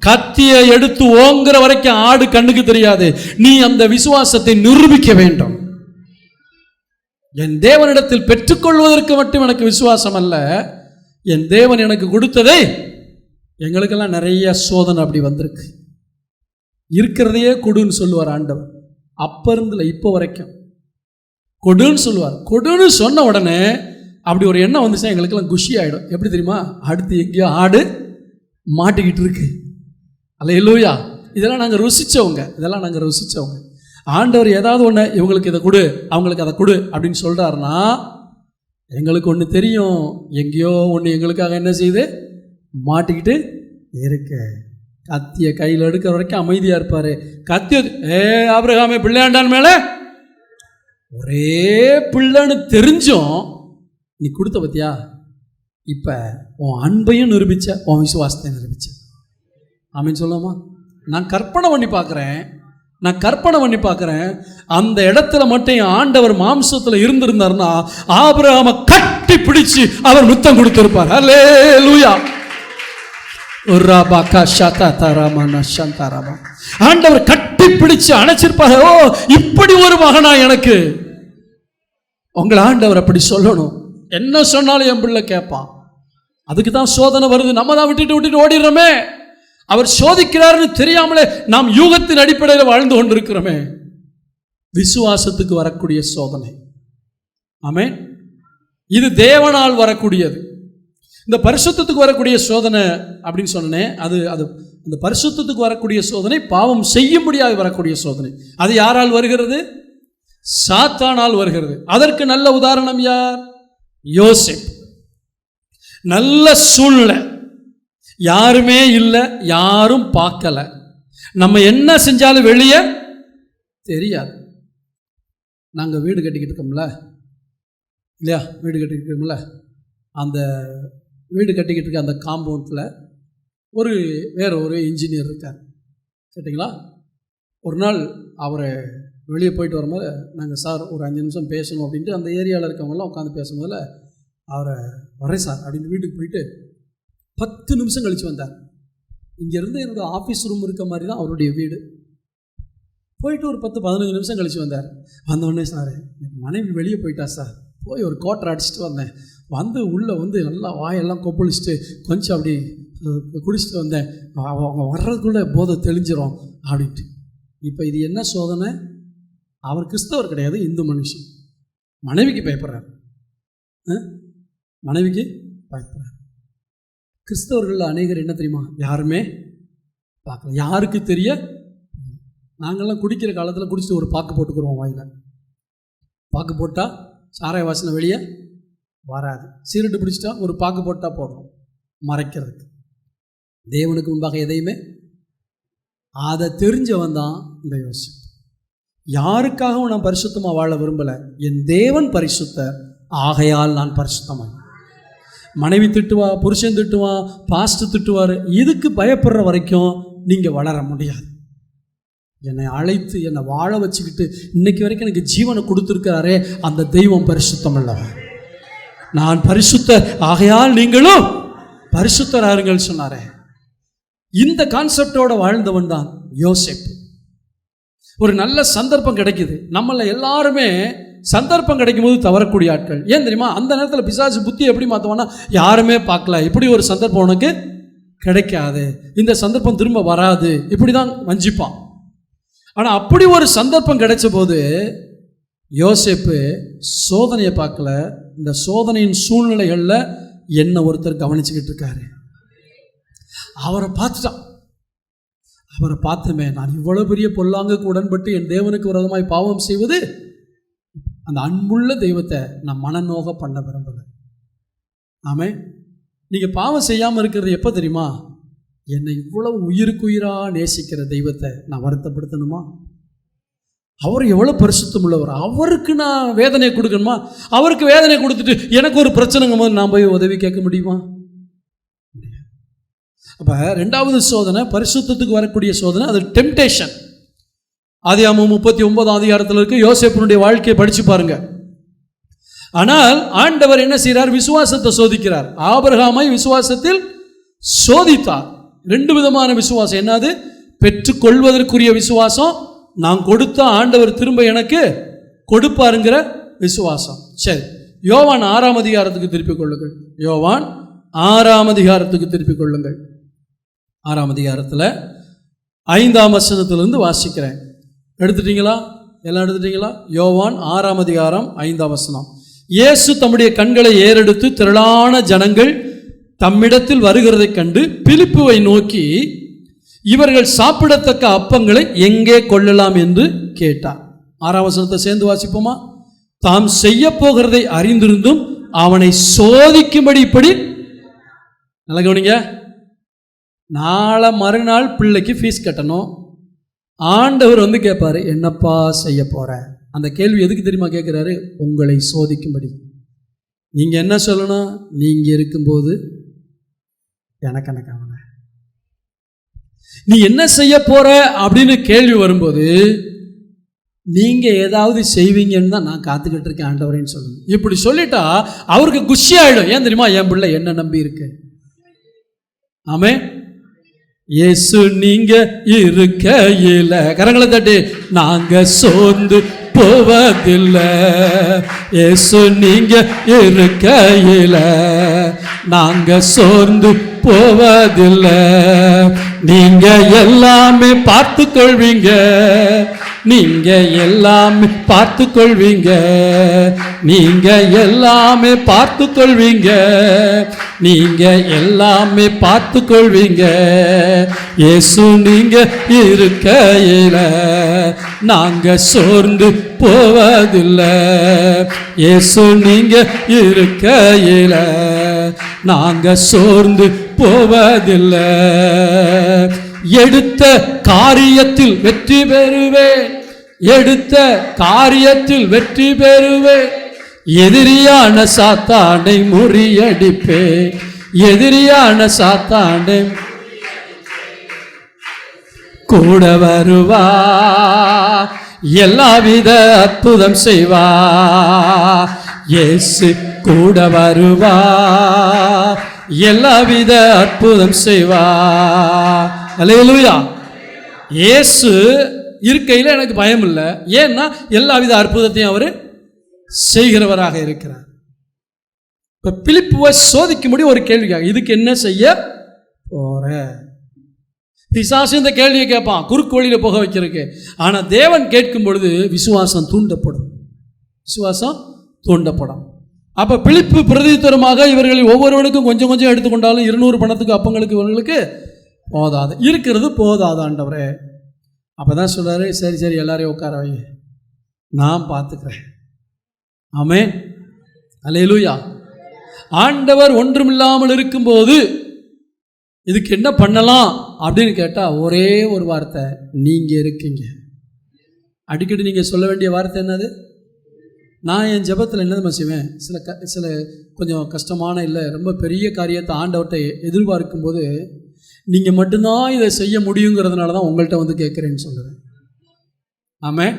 கத்தியை எடுத்து ஓங்குற வரைக்கும் ஆடு கண்ணுக்கு தெரியாது. நீ அந்த விசுவாசத்தை நிரூபிக்க வேண்டும். என் தேவனிடத்தில் பெற்றுக்கொள்வதற்கு மட்டும் எனக்கு விசுவாசம் அல்ல, என் தேவன் எனக்கு கொடுத்ததை. எங்களுக்கெல்லாம் நிறைய சோதனை அப்படி வந்திருக்கு. இருக்கிறதையே கொடுன்னு சொல்லுவார் ஆண்டவர். அப்ப இருந்துல இப்போ வரைக்கும் கொடுன்னு சொல்லுவார். கொடுன்னு சொன்ன உடனே அப்படி ஒரு எண்ணம் வந்துச்சுன்னா எங்களுக்கெல்லாம் குஷி ஆகிடும். எப்படி தெரியுமா? அடுத்து எங்கேயோ ஆடு மாட்டிக்கிட்டு இருக்கு. அல்லேலூயா. இதெல்லாம் நாங்கள் ருசித்தவங்க. ஆண்டவர் ஏதாவது ஒன்று இவங்களுக்கு இதை கொடு, அவங்களுக்கு அதை கொடு அப்படின்னு சொல்கிறாருன்னா எங்களுக்கு ஒன்று தெரியும், எங்கேயோ ஒன்று எங்களுக்காக என்ன செய்யுது, மாட்டிக்கிட்டு இருக்கு. கத்தியை கையில் எடுக்கிற வரைக்கும் அமைதியாக இருப்பார். கத்திய ஆபிரகாமே பிள்ளையாண்டான் மேலே ஒரே பிள்ளைன்னு தெரிஞ்சும் நீ கொடுத்த பத்தியா, இப்போ உன் அன்பையும் நிரூபிச்ச, உன் விசுவாசத்தையும் நிரூபிச்ச. ஆமீன் சொல்லாமா? நான் கற்பனை பண்ணி பார்க்குறேன். அந்த இடத்துல மட்டும் ஆண்டவர் மாம்சத்தில் இருந்திருந்தார்னா ஆபிரகாமை கட்டி பிடிச்சு அவர் முத்தம் கொடுத்திருப்பார். அல்லேலூயா. ஆண்டவர் கட்டி பிடிச்சு அணைச்சிருப்பாங்க. ஓ, இப்படி ஒரு மகனா எனக்கு. உங்களை ஆண்டவர் அப்படி சொல்லணும். என்ன சொன்னாலும் என் பிள்ளை கேட்பான். அதுக்கு தான் சோதனை வருது. நம்ம தான் விட்டுட்டு ஓடிடுறோமே. அவர் சோதிக்கிறாருன்னு தெரியாமலே நாம் யூகத்தின் அடிப்படையில் வாழ்ந்து கொண்டிருக்கிறோமே. விசுவாசத்துக்கு வரக்கூடிய சோதனை. ஆமென். இது தேவனால் வரக்கூடியது. இந்த பரிசுத்தத்துக்கு வரக்கூடிய சோதனை அப்படின்னு சொன்னேன். அது அந்த பரிசுத்தத்துக்கு வரக்கூடிய சோதனை பாவம் செய்யும்படியாக வரக்கூடிய சோதனை. அது யாரால் வருகிறது? சாத்தானால் வருகிறது. அதற்கு நல்ல உதாரணம் யார்? யோசேப்பு. நல்ல சூழ்நிலை, யாருமே இல்லை, யாரும் பார்க்கல, நம்ம என்ன செஞ்சாலும் வெளியே தெரியாது. நாங்கள் வீடு கட்டிக்கிட்டு இருக்கோம்ல இல்லையா? வீடு கட்டிக்கிட்டு இருக்கோம்ல, அந்த வீடு கட்டிக்கிட்டு இருக்க அந்த காம்பவுண்டில் வேற ஒரு இன்ஜினியர் இருக்கார். கேட்டிங்களா? ஒரு நாள் அவரை வெளியே போயிட்டு வரும்போது நாங்கள் சார் ஒரு 5 நிமிஷம் பேசணும் அப்படின்ட்டு அந்த ஏரியாவில் இருக்கவங்களாம் உட்காந்து பேசும்போதில் அவரை வரேன் சார் அப்படின்னு வீட்டுக்கு போயிட்டு 10 நிமிஷம் கழித்து வந்தார். இங்கேருந்து என்னோடய ஆஃபீஸ் ரூம் இருக்க மாதிரி தான் அவருடைய வீடு. போயிட்டு ஒரு 10-15 நிமிஷம் கழித்து வந்தார். வந்தோடனே சார் மனைவி வெளியே போயிட்டா சார், போய் ஒரு கோட்டரை அடிச்சுட்டு வந்தேன், உள்ளே நல்லா வாயெல்லாம் கொப்பளிச்சுட்டு கொஞ்சம் அப்படி குடிச்சிட்டு வந்தேன், அவங்க வர்றதுக்குள்ளே போதை தெளிஞ்சிரும் அப்படின்ட்டு. இப்போ இது என்ன சோதனை? அவர் கிறிஸ்தவர் கிடையாது, இந்து மனுஷன். மனைவிக்கு பயப்படுறார். மனைவிக்கு பயப்படுறார். கிறிஸ்தவர்கள் அநேகர் என்ன தெரியுமா? யாருமே பார்க்கல. யாருக்கு தெரிய? நாங்கள்லாம் குடிக்கிற காலத்தில் குடிச்சிட்டு ஒரு பாக்கு போட்டுக்கிறோம் வாயில். பாக்கு போட்டால் சாராய வாசனை வெளியே வராது. சீரட்டு பிடிச்சிட்டா ஒரு பாக்கு போட்டால் போதும் மறைக்கிறதுக்கு. தேவனுக்கு முன்பாக எதையுமே அதை தெரிஞ்சவன் தான் இந்த யோசிப்பு. யாருக்காகவும் நான் பரிசுத்தமாக வாழ விரும்பலை. என் தேவன் பரிசுத்தர், ஆகையால் நான் பரிசுத்தமாக. மனைவி திட்டுவா, புருஷன் திட்டுவா, பாஸ்டர் திட்டுவார், இதுக்கு பயப்படுற வரைக்கும் நீங்கள் வளர முடியாது. என்னை அழைத்து என்னை வாழ வச்சுக்கிட்டு இன்னைக்கு வரைக்கும் எனக்கு ஜீவனை கொடுத்துருக்கிறாரே, அந்த தெய்வம் பரிசுத்தம் அல்லவா? நான் பரிசுத்தர், ஆகையால் நீங்களும் பரிசுத்தராருங்கள் சொன்னாரே. இந்த கான்செப்டோட வாழ்ந்தவன் தான் யோசேப்பு. ஒரு நல்ல சந்தர்ப்பம் கிடைக்குது. நம்மள எல்லாருமே சந்தர்ப்பம் கிடைக்கும் போது தவறக்கூடிய ஆட்கள். ஏன் தெரியுமா? அந்த நேரத்தில் பிசாசு புத்தி எப்படி மாற்றுவான்னா, யாருமே பார்க்கல, இப்படி ஒரு சந்தர்ப்பம் உனக்கு கிடைக்காது, இந்த சந்தர்ப்பம் திரும்ப வராது, இப்படி தான் வஞ்சிப்பான். ஆனால் அப்படி ஒரு சந்தர்ப்பம் கிடைச்ச போது யோசேப்பு சோதனையை பார்க்கல. இந்த சோதனையின் சூழ்நிலைகளில் என்ன ஒருத்தர் கவனிச்சுக்கிட்டு இருக்காரு. அவரை பார்த்துட்டான். அவரை பார்த்துமே, நான் இவ்வளவு பெரிய பொல்லாங்குக்கு உடன்பட்டு என் தேவனுக்கு விரோதமாய் பாவம் செய்வது, அந்த அன்புள்ள தெய்வத்தை நான் மனநோக பண்ண விரும்பலை. ஆமே, நீங்கள் பாவம் செய்யாமல் இருக்கிறது எப்போ தெரியுமா? என்னை இவ்வளவு உயிருக்குயிராக நேசிக்கிற தெய்வத்தை நான் வருத்தப்படுத்தணுமா? அவர் எவ்வளோ பரிசுத்தம் உள்ளவர், அவருக்கு நான் வேதனை கொடுக்கணுமா? அவருக்கு வேதனை கொடுத்துட்டு எனக்கு ஒரு பிரச்சனைங்கும் போது நான் போய் உதவி கேட்க முடியுமா? அப்போ 2வது சோதனை பரிசுத்தத்துக்கு வரக்கூடிய சோதனை, அது டெம்டேஷன். ஆதியாகமம் 39ஆம் அதிகாரத்தில் இருக்கு. யோசேப்பினுடைய வாழ்க்கையை படித்து பாருங்க. ஆனால் ஆண்டவர் என்ன செய்கிறார்? விசுவாசத்தை சோதிக்கிறார். ஆபிரகாமை விசுவாசத்தில் சோதித்தார். 2 விதமான விசுவாசம். என்னது? பெற்றுக்கொள்வதற்குரிய விசுவாசம், நான் கொடுத்த ஆண்டவர் திரும்ப எனக்கு கொடுப்பாருங்கிற விசுவாசம். சரி, யோவான் 6ஆம் அதிகாரத்துக்கு திருப்பிக் கொள்ளுங்கள். யோவான் 6ஆம் அதிகாரத்துக்கு திருப்பிக் கொள்ளுங்கள். 6ஆம் அதிகாரத்தில் 5ஆம் வசனத்திலிருந்து வாசிக்கிறேன். எடுத்துட்டீங்களா? எல்லாம் எடுத்துட்டீங்களா? யோவான் 6ஆம் அதிகாரம் 5ஆம் வசனம். இயேசு தம்முடைய கண்களை ஏறெடுத்து திரளான ஜனங்கள் தம்மிடத்தில் வருகிறதை கண்டு பிலிப்புவை நோக்கி, இவர்கள் சாப்பிடத்தக்க அப்பங்களை எங்கே கொள்ளலாம் என்று கேட்டார். 6ஆம் வசனத்தை சேர்ந்து வாசிப்போமா? தாம் செய்ய போகிறதை அறிந்திருந்தும் அவனை சோதிக்கும்படி, இப்படி நல்லா கவனிங்க, நாளை மறுநாள் பிள்ளைக்கு ஃபீஸ் கட்டணும். ஆண்டவர் வந்து கேட்பாரு, என்னப்பா செய்ய போற? அந்த கேள்வி எதுக்கு தெரியுமா கேட்குறாரு? உங்களை சோதிக்கும்படி. நீங்கள் என்ன சொல்லணும்? நீங்கள் இருக்கும்போது எனக்கு என்ன கவலை, நீ என்ன செய்ய போற அப்படின்னு கேள்வி வரும்போது நீங்கள் ஏதாவது செய்வீங்கன்னு தான் நான் காத்துக்கிட்டு இருக்கேன் ஆண்டவரேன்னு சொல்லணும். இப்படி சொல்லிட்டா அவருக்கு குஷி ஆகிடும். ஏன் தெரியுமா? என் பிள்ளை என்ன நம்பி இருக்கு. ஆமே, இயேசு நீங்க இருக்கையில, கரங்களை தட்டி, நாங்க சோர்ந்து போவதில்லை. இயேசு நீங்க இருக்கையில நாங்க சோர்ந்து போவதில்லை. நீங்க எல்லாமே பார்த்து கொள்வீங்க, நீங்க எல்லாமே பார்த்து கொள்வீங்க, நீங்க எல்லாமே பார்த்து கொள்வீங்க, நீங்க எல்லாமே பார்த்து கொள்வீங்க. இயேசு நீங்க இருக்கையில நாங்க சோர்ந்து போவதில்லை. இயேசு நீங்க இருக்கையில நாங்க சோர்ந்து போவதில்லை. எடுத்த காரியத்தில் வெற்றி பெறுவேன், எடுத்த காரியத்தில் வெற்றி பெறுவேன். எதிரியான சாத்தானை முறியடிப்பேன், எதிரியான சாத்தானை கூட வருவா, எல்லாவித அற்புதம் செய்வா. இயேசு கூட வருவா, எல்லாவித அற்புதம் செய்வா. அல்லேலூயா. இயேசு இருக்கையில் எனக்கு பயம் இல்லை. ஏன்னா எல்லாவித அற்புதத்தையும் அவர் செய்கிறவராக இருக்கிறார். இப்போ பிலிப்புவை சோதிக்கும்படி ஒரு கேள்விக்காக, இதுக்கு என்ன செய்ய போற? பிசாசு இந்த கேள்வியை கேட்பான், குறுக்கு வழியில் போக வைக்கிறதுக்கு. ஆனால் தேவன் கேட்கும் பொழுது விசுவாசம் தூண்டப்படும், விசுவாசம் தூண்டப்படும். அப்போ பிலிப்பு பிரதித்தரமாக இவர்களில் ஒவ்வொருவனுக்கும் கொஞ்சம் கொஞ்சம் எடுத்துக்கொண்டாலும் 200 பணத்துக்கு அப்பங்களுக்கு இவர்களுக்கு போதாது, இருக்கிறது போதாது ஆண்டவரே. அப்போ தான் சொல்கிறாரு, சரி சரி எல்லாரையும் உட்கார வை, நான் பார்த்துக்கிறேன். ஆமென், அல்லேலூயா. ஆண்டவர் ஒன்றுமில்லாமல் இருக்கும்போது இதுக்கு என்ன பண்ணலாம் அப்படின்னு கேட்டால் ஒரே ஒரு வார்த்தை, நீங்கள் இருக்கீங்க. அடிக்கடி நீங்கள் சொல்ல வேண்டிய வார்த்தை என்னது? நான் என் ஜெபத்தில் என்னது செய்வேன், சில கொஞ்சம் கஷ்டமான இல்லை ரொம்ப பெரிய காரியத்தை ஆண்டவர்கிட்ட எதிர்பார்க்கும் போது நீங்கள் மட்டும்தான் இதை செய்ய முடியுங்கிறதுனால தான் உங்கள்கிட்ட வந்து கேட்குறேன்னு சொல்லுவேன். ஆமாம்,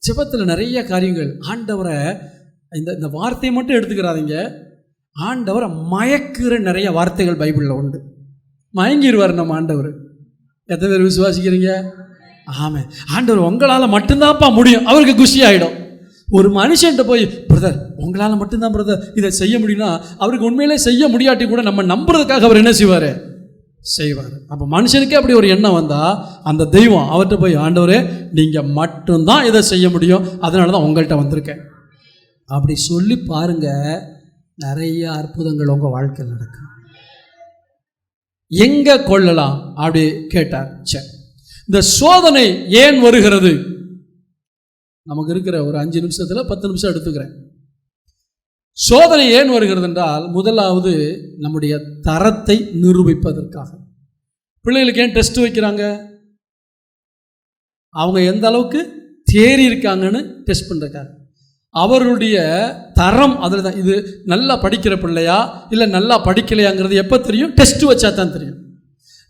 ஜெபத்தில் நிறைய காரியங்கள் ஆண்டவரை இந்த வார்த்தையை மட்டும் எடுத்துக்கிறாதீங்க, ஆண்டவரை மயக்கிற நிறைய வார்த்தைகள் பைபிளில் உண்டு. மயங்கிடுவார் நம்ம ஆண்டவர். எத்தனை பேர் விசுவாசிக்கிறீங்க? ஆமாம், ஆண்டவர் உங்களால் மட்டும்தான்ப்பா முடியும், அவருக்கு குஷி ஆகிடும். ஒரு மனுஷன்ட்ட போய் பிரதர் உங்களால் மட்டும்தான் பிரதர் இதை செய்ய முடியும்னா அவருக்கு உண்மையிலே செய்ய முடியாட்டி கூட நம்ம நம்புறதுக்காக அவர் என்ன செய்வார், செய்வார். அப்போ மனுஷனுக்கே அப்படி ஒரு எண்ணம் வந்தால் அந்த தெய்வம் அவர்கிட்ட போய், ஆண்டவரே நீங்கள் மட்டும்தான் இதை செய்ய முடியும், அதனால தான் உங்கள்கிட்ட வந்திருக்கேன் அப்படி சொல்லி பாருங்க, நிறைய அற்புதங்கள் உங்கள் வாழ்க்கையில் நடக்கும். எங்கே கொள்ளலாம் அப்படி கேட்டார். சரி, இந்த சோதனை ஏன் வருகிறது? நமக்கு இருக்கிற ஒரு 5 நிமிஷத்தில் 10 நிமிஷம் எடுத்துக்கிறேன். சோதனை ஏன் வருகிறது என்றால், முதலாவது நம்முடைய தரத்தை நிரூபிப்பதற்காக. பிள்ளைகளுக்கு ஏன் டெஸ்ட் வைக்கிறாங்க? அவங்க எந்த அளவுக்கு தேறி இருக்காங்கன்னு டெஸ்ட் பண்ணுறதுக்காக. அவர்களுடைய தரம் அதில் தான். இது நல்லா படிக்கிற பிள்ளையா இல்லை நல்லா படிக்கலையாங்கிறது எப்போ தெரியும்? டெஸ்ட் வச்சா தான் தெரியும்.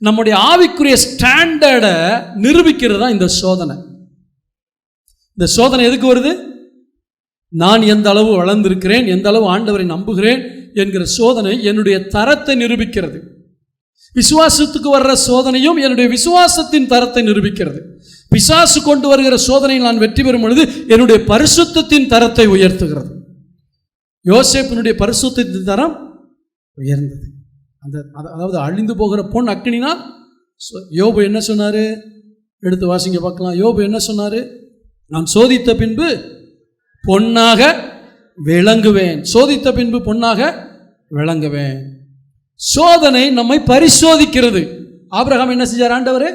நம்முடைய ஆவிக்குரிய ஸ்டாண்டர்டை நிரூபிக்கிறது தான் இந்த சோதனை. இந்த சோதனை எதுக்கு வருது? நான் எந்த அளவு வளர்ந்திருக்கிறேன், எந்த அளவு ஆண்டவரை நம்புகிறேன் என்கிற சோதனை என்னுடைய தரத்தை நிரூபிக்கிறது. விசுவாசத்துக்கு வர்ற சோதனையும் என்னுடைய விசுவாசத்தின் தரத்தை நிரூபிக்கிறது. பிசாசு கொண்டு வருகிற சோதனையில் நான் வெற்றி பெறும் பொழுது என்னுடைய பரிசுத்தத்தின் தரத்தை உயர்த்துகிறது. யோசேப்பினுடைய பரிசுத்தத்தின் தரம் உயர்ந்தது. அதாவது அழிந்து போகிற பொன் அக்கினினா. யோபு என்ன சொன்னார்? எடுத்து வாசிங்க பார்க்கலாம். யோபு என்ன சொன்னார்? நான் சோதித்த பின்பு பொன்னாக விளங்குவேன், சோதித்த பின்பு பொன்னாக விளங்குவேன். சோதனை நம்மை பரிசோதிக்கிறது. ஆபிரகாம் என்ன செஞ்சார்? ஆண்டவர்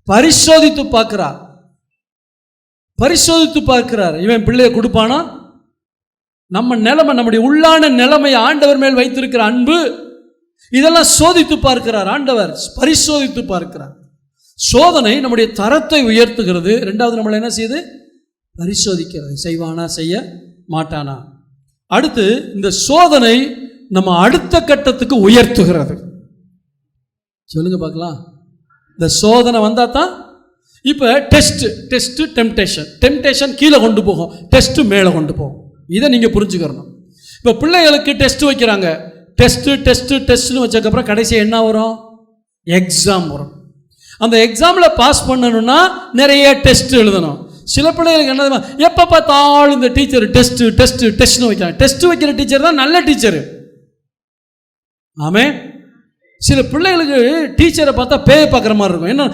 பரிசோதித்து பார்க்கிறார், பரிசோதித்து பார்க்கிறார். இவன் பிள்ளையை கொடுப்பானா? நம்ம நிலைமை, நம்முடைய உள்ளான நிலைமை, ஆண்டவர் மேல் வைத்திருக்கிற அன்பு, இதெல்லாம் சோதித்து பார்க்கிறார் ஆண்டவர், பரிசோதித்து பார்க்கிறார். சோதனை நம்முடைய தரத்தை உயர்த்துகிறது. ரெண்டாவது நம்மளை என்ன செய்யுது? பரிசோதிக்கிறது. செய்வானா, செய்ய மாட்டானா. அடுத்து இந்த சோதனை நம்ம அடுத்த கட்டத்துக்கு உயர்த்துகிறது. சொல்லுங்க பார்க்கலாம். இந்த சோதனை வந்தால் தான் இப்போ டெஸ்ட்டு டெம்டேஷன் கீழே கொண்டு போகும், டெஸ்ட்டு மேலே கொண்டு போகும். இதை நீங்கள் புரிஞ்சுக்கிறணும். இப்போ பிள்ளைகளுக்கு டெஸ்ட் வைக்கிறாங்க. டெஸ்ட்டுன்னு வச்சதுக்கப்புறம் கடைசியாக என்ன வரும்? எக்ஸாம் வரும். அந்த எக்ஸாமில் பாஸ் பண்ணணும்னா நிறைய டெஸ்ட் எழுதணும். சில பிள்ளைகளுக்கு என்ன, எப்போ பார்த்தாலும் இந்த டீச்சர் டெஸ்ட்னு வைக்கிறாங்க. டெஸ்ட் வைக்கிற டீச்சர் தான் நல்ல டீச்சரு. ஆமே. சில பிள்ளைகளுக்கு டீச்சரை பார்த்தா பேய் பார்க்குற மாதிரி இருக்கும். என்ன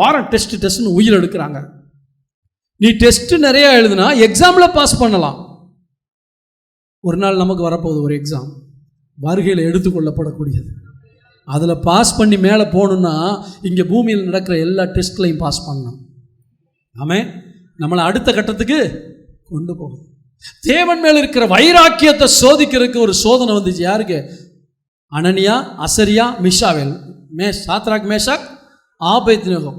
வாரம் டெஸ்ட்னு உயிர் எடுக்கிறாங்க. நீ டெஸ்ட் நிறைய எழுதுனா எக்ஸாமில் பாஸ் பண்ணலாம். ஒரு நாள் நமக்கு வரப்போகுது ஒரு எக்ஸாம், வருகையில் எடுத்துக்கொள்ளப்படக்கூடியது. அதில் பாஸ் பண்ணி மேலே போகணுன்னா இங்கே பூமியில் நடக்கிற எல்லா டெஸ்ட்லையும் பாஸ் பண்ணணும். ஆமே. நம்மளை அடுத்த கட்டத்துக்கு கொண்டு போகும். தேவன் மேல் இருக்கிற வைராக்கியத்தை சோதிக்கிறதுக்கு ஒரு சோதனை வந்துச்சு. யாருக்கு? அனனியா, அசரியா, மிஷாவேல், சாத்ராக், மேஷாக், ஆபேத்நேகோ.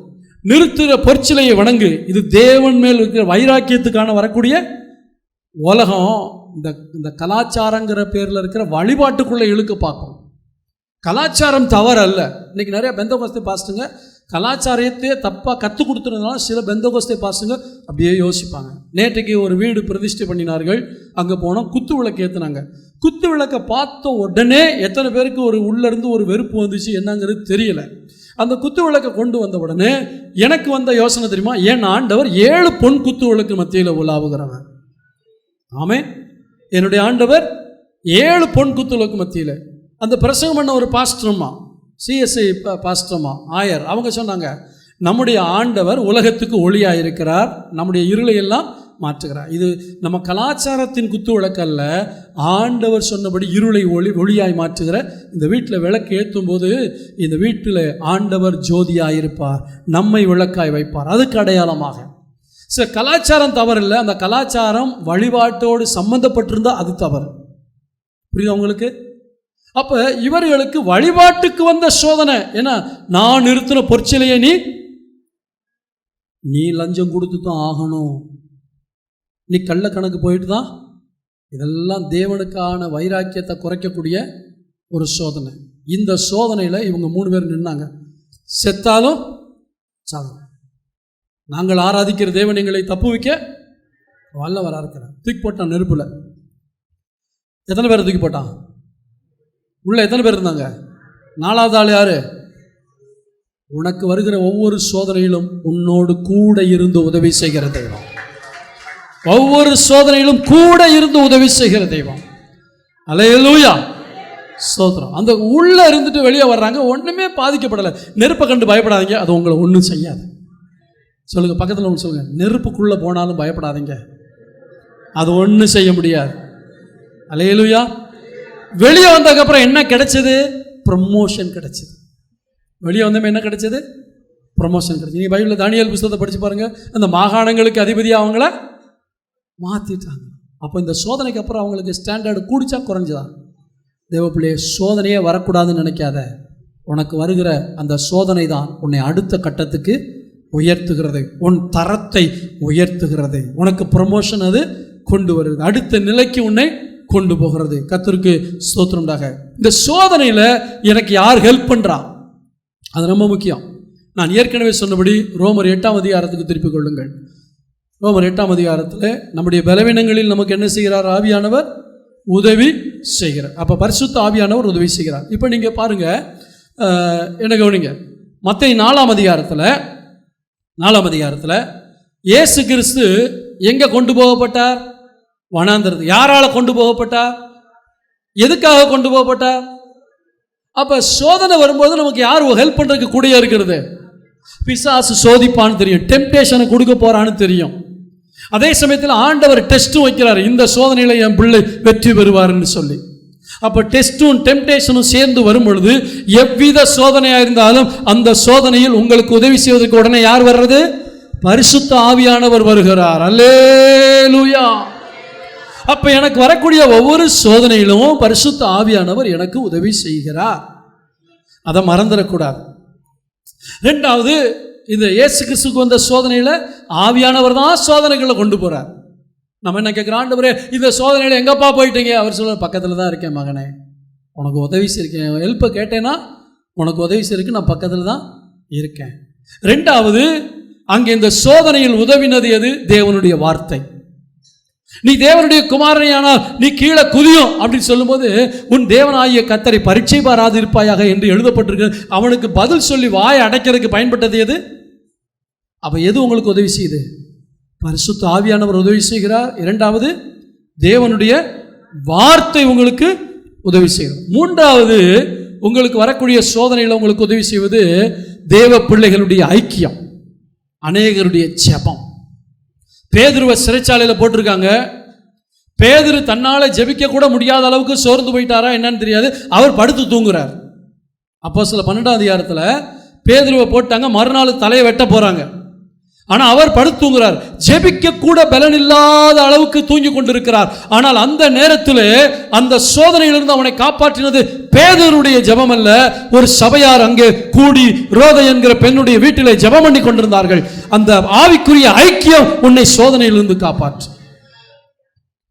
நிறுத்துகிற பொற்சிலையை வணங்கு. இது தேவன் மேல் இருக்கிற வைராக்கியத்துக்கான வரக்கூடிய உலகம். இந்த கலாச்சாரங்கிற பேரில் இருக்கிற வழிபாட்டுக்குள்ளே இழுக்க பார்க்கும். கலாச்சாரம் தவறு அல்ல. இன்றைக்கி நிறைய பெந்தகோஸ்தே பாஸ்ட்டுங்க கலாச்சாரத்தையே தப்பாக கற்றுக் கொடுத்துருந்தனால சில பெந்தகோஸ்தே பாஸ்ட்டுங்க அப்படியே யோசிப்பாங்க. நேற்றைக்கு ஒரு வீடு பிரதிஷ்டை பண்ணினார்கள். அங்கே போனோம், குத்து விளக்கு ஏற்றுனாங்க. குத்து விளக்கை பார்த்த உடனே எத்தனை பேருக்கு உள்ளேருந்து ஒரு வெறுப்பு வந்துச்சு, என்னங்கிறது தெரியல. அந்த குத்து விளக்கை கொண்டு வந்த உடனே எனக்கு வந்த யோசனை தெரியுமா? என் ஆண்டவர் 7 பொன் குத்து விளக்கு மத்தியில் உலாவுகிறவன். ஆமே. என்னுடைய ஆண்டவர் 7 பொன் குத்து விளக்கு மத்தியில். அந்த பிரசங்கம் பண்ண ஒரு பாஸ்டர்மா, சிஎஸ்ஐ பாஸ்டர்மா, ஆயர், அவங்க சொன்னாங்க, நம்முடைய ஆண்டவர் உலகத்துக்கு ஒளியாக இருக்கிறார், நம்முடைய இருளையெல்லாம் மாற்றுகிறார். இது நம்ம கலாச்சாரத்தின் குத்து விளக்கல்ல, ஆண்டவர் சொன்னபடி இருளை ஒளியாய் மாற்றுகிற. இந்த வீட்டில் விளக்கு ஏற்றும் போது இந்த வீட்டில் ஆண்டவர் ஜோதியாக இருப்பார், நம்மை விளக்காய் வைப்பார். அதுக்கு அடையாளமாக சில கலாச்சாரம் தவறில்லை. அந்த கலாச்சாரம் வழிபாட்டோடு சம்மந்தப்பட்டிருந்தால் அது தவறு. புரியுது உங்களுக்கு? அப்போ இவர்களுக்கு வழிபாட்டுக்கு வந்த சோதனை என்ன? நான் நிறுத்தின பொற்சிலையை நீ லஞ்சம் கொடுத்து தான் ஆகணும், நீ கள்ள கணக்கு போயிட்டு தான். இதெல்லாம் தேவனுக்கான வைராக்கியத்தை குறைக்கக்கூடிய ஒரு சோதனை. இந்த சோதனையில் இவங்க 3 பேர் நின்னாங்க. செத்தாலும் சாதனை. நாங்கள் ஆராதிக்கிற தேவன் எங்களை தப்பு வைக்க வல்லவராக இருக்கிறார். தூக்கி போட்டான் நெருப்புல. எத்தனை பேர் தூக்கி போட்டான்? உள்ள எத்தனை பேர் இருந்தாங்க? 4வது ஆள் யாரு? உனக்கு வருகிற ஒவ்வொரு சோதனையிலும் உன்னோடு கூட இருந்து உதவி செய்கிற தெய்வம். ஒவ்வொரு சோதனையிலும் கூட இருந்து உதவி செய்கிற தெய்வம். அல்லேலூயா, ஸ்தோத்திரம். அந்த உள்ள இருந்துட்டு வெளியே வர்றாங்க, ஒண்ணுமே பாதிக்கப்படலை. நெருப்பை கண்டு பயப்படாதீங்க, அது உங்களை ஒன்றும் செய்யாது. சொல்லுங்க, பக்கத்தில் ஒன்று சொல்லுங்க, நெருப்புக்குள்ள போனாலும் பயப்படாதீங்க, அது ஒன்றும் செய்ய முடியாது. அல்லேலூயா. வெளியே வந்ததுக்கப்புறம் என்ன கிடைச்சது? ப்ரமோஷன் கிடைச்சது. வெளியே வந்தமே என்ன கிடைச்சது? ப்ரமோஷன் கிடைச்சது. நீங்கள் பைபிளில் தானியேல் புத்தகத்தை படித்து பாருங்கள். அந்த மாகாணங்களுக்கு அதிபதியாக அவங்கள மாற்றிட்டாங்க. அப்போ இந்த சோதனைக்கு அப்புறம் அவங்களுக்கு ஸ்டாண்டர்டு கூடிச்சா குறைஞ்சதா? தேவப்பிள்ளையே, சோதனையே வரக்கூடாதுன்னு நினைக்காத. உனக்கு வருகிற அந்த சோதனை தான் உன்னை அடுத்த கட்டத்துக்கு உயர்த்துகிறது, உன் தரத்தை உயர்த்துகிறது, உனக்கு ப்ரமோஷன் அது கொண்டு வருது, அடுத்த நிலைக்கு உன்னை கொண்டு போகிறது. கர்த்தருக்கு ஸ்தோத்திரம் உண்டாக. இந்த சோதனையில் எனக்கு யார் ஹெல்ப் பண்ணுறா? அது ரொம்ப முக்கியம். நான் ஏற்கனவே சொன்னபடி ரோமர் 8ஆம் அதிகாரத்துக்கு திருப்பிக் கொள்ளுங்கள். ரோமர் 8ஆம் அதிகாரத்தில் நம்முடைய பலவீனங்களில் நமக்கு என்ன செய்கிறார்? ஆவியானவர் உதவி செய்கிறார். அப்போ பரிசுத்த ஆவியானவர் உதவி செய்கிறார். இப்போ நீங்கள் பாருங்கள், என்ன கவனிங்க. மத்தேயு 4ஆம் அதிகாரத்தில் இயேசு கிறிஸ்து எங்கே கொண்டு போகப்பட்டார்? வனாந்தரத்துக்கு. யாரால கொண்டு போகப்பட்டார்? எதுக்காக கொண்டு போகப்பட்டார்? அப்போ சோதனை வரும்போது நமக்கு யார் ஹெல்ப் பண்ணுறதுக்கு கூடயே இருக்கிறது? பிசாசு சோதிப்பான்னு தெரியும், டெம்டேஷனை கொடுக்க போறான்னு தெரியும். அதே சமயத்தில் ஆண்டவர் டெஸ்ட்டும் வைக்கிறார், இந்த சோதனையில் என் பிள்ளை வெற்றி பெறுவார்னு சொல்லி. அப்போ டெஸ்ட்டும் டெம்டேஷனும் சேர்ந்து வரும் பொழுது எவ்வித சோதனையாக இருந்தாலும் அந்த சோதனையில் உங்களுக்கு உதவி செய்வதற்கு உடனே யார் வர்றது? பரிசுத்த ஆவியானவர் வருகிறார். அல்லேலூயா. அப்போ எனக்கு வரக்கூடிய ஒவ்வொரு சோதனையிலும் பரிசுத்த ஆவியானவர் எனக்கு உதவி செய்கிறார். அதை மறந்துடக்கூடாது. 2வது, இந்த இயேசு கிறிஸ்துக்கு வந்த சோதனையில் ஆவியானவர் தான் சோதனைகளை கொண்டு போகிறார். நம்ம என்ன கேட்குறோம்? ஆண்டவரே, இந்த சோதனையில் எங்கப்பா போயிட்டீங்க? அவர் சொல்ல, பக்கத்தில் தான் இருக்கேன் மகனே, உனக்கு உதவி செய்யிருக்கேன், ஹெல்ப்பை கேட்டேன்னா உனக்கு உதவி செய்யறதுக்கு நான் பக்கத்தில் தான் இருக்கேன். 2வது, அங்கே இந்த சோதனையில் உதவினது எது? தேவனுடைய வார்த்தை. நீ தேவனுடைய குமாரனையானால் நீ கீழே குதியும் அப்படின்னு சொல்லும்போது, உன் தேவனாகிய கர்த்தரை பரீட்சை பாராது இருப்பாயாக என்று எழுதப்பட்டிருக்கு. அவனுக்கு பதில் சொல்லி வாயை அடைக்கிறதுக்கு பயன்பட்டது எது? அப்ப எது உங்களுக்கு உதவி செய்யுது? பரிசுத்த ஆவியானவர் உதவி செய்கிறார். இரண்டாவது, தேவனுடைய வார்த்தை உங்களுக்கு உதவி செய்யும். மூன்றாவது, உங்களுக்கு வரக்கூடிய சோதனையில் உங்களுக்கு உதவி செய்வது தேவ பிள்ளைகளுடைய ஐக்கியம், அநேகருடைய ஜெபம். பேதுருவை சிறைச்சாலையில் போட்டிருக்காங்க. பேதுரு தன்னால ஜெபிக்க கூட முடியாத அளவுக்கு சோர்ந்து போயிட்டாரா என்னன்னு தெரியாது. அவர் படுத்து தூங்குறார். அப்போஸ்தலர் 12ஆம் அதிகாரத்தில் பேதுருவை போட்டாங்க, மறுநாள் தலையை வெட்ட போறாங்க. ஆனால் அவர் படுத்து தூங்குறார். ஜெபிக்க கூட பலன் இல்லாத அளவுக்கு தூங்கி கொண்டிருக்கிறார். ஆனால் அந்த நேரத்தில் அந்த சோதனையிலிருந்து அவனை காப்பாற்றினது பேதுருடைய ஜெபம் அல்ல. ஒரு சபையார் அங்கே கூடி ரோதை என்கிற பெண்ணுடைய வீட்டிலே ஜெபம் பண்ணி கொண்டிருந்தார்கள். அந்த ஆவிக்குரிய ஐக்கியம் உன்னை சோதனையிலிருந்து காப்பாற்று.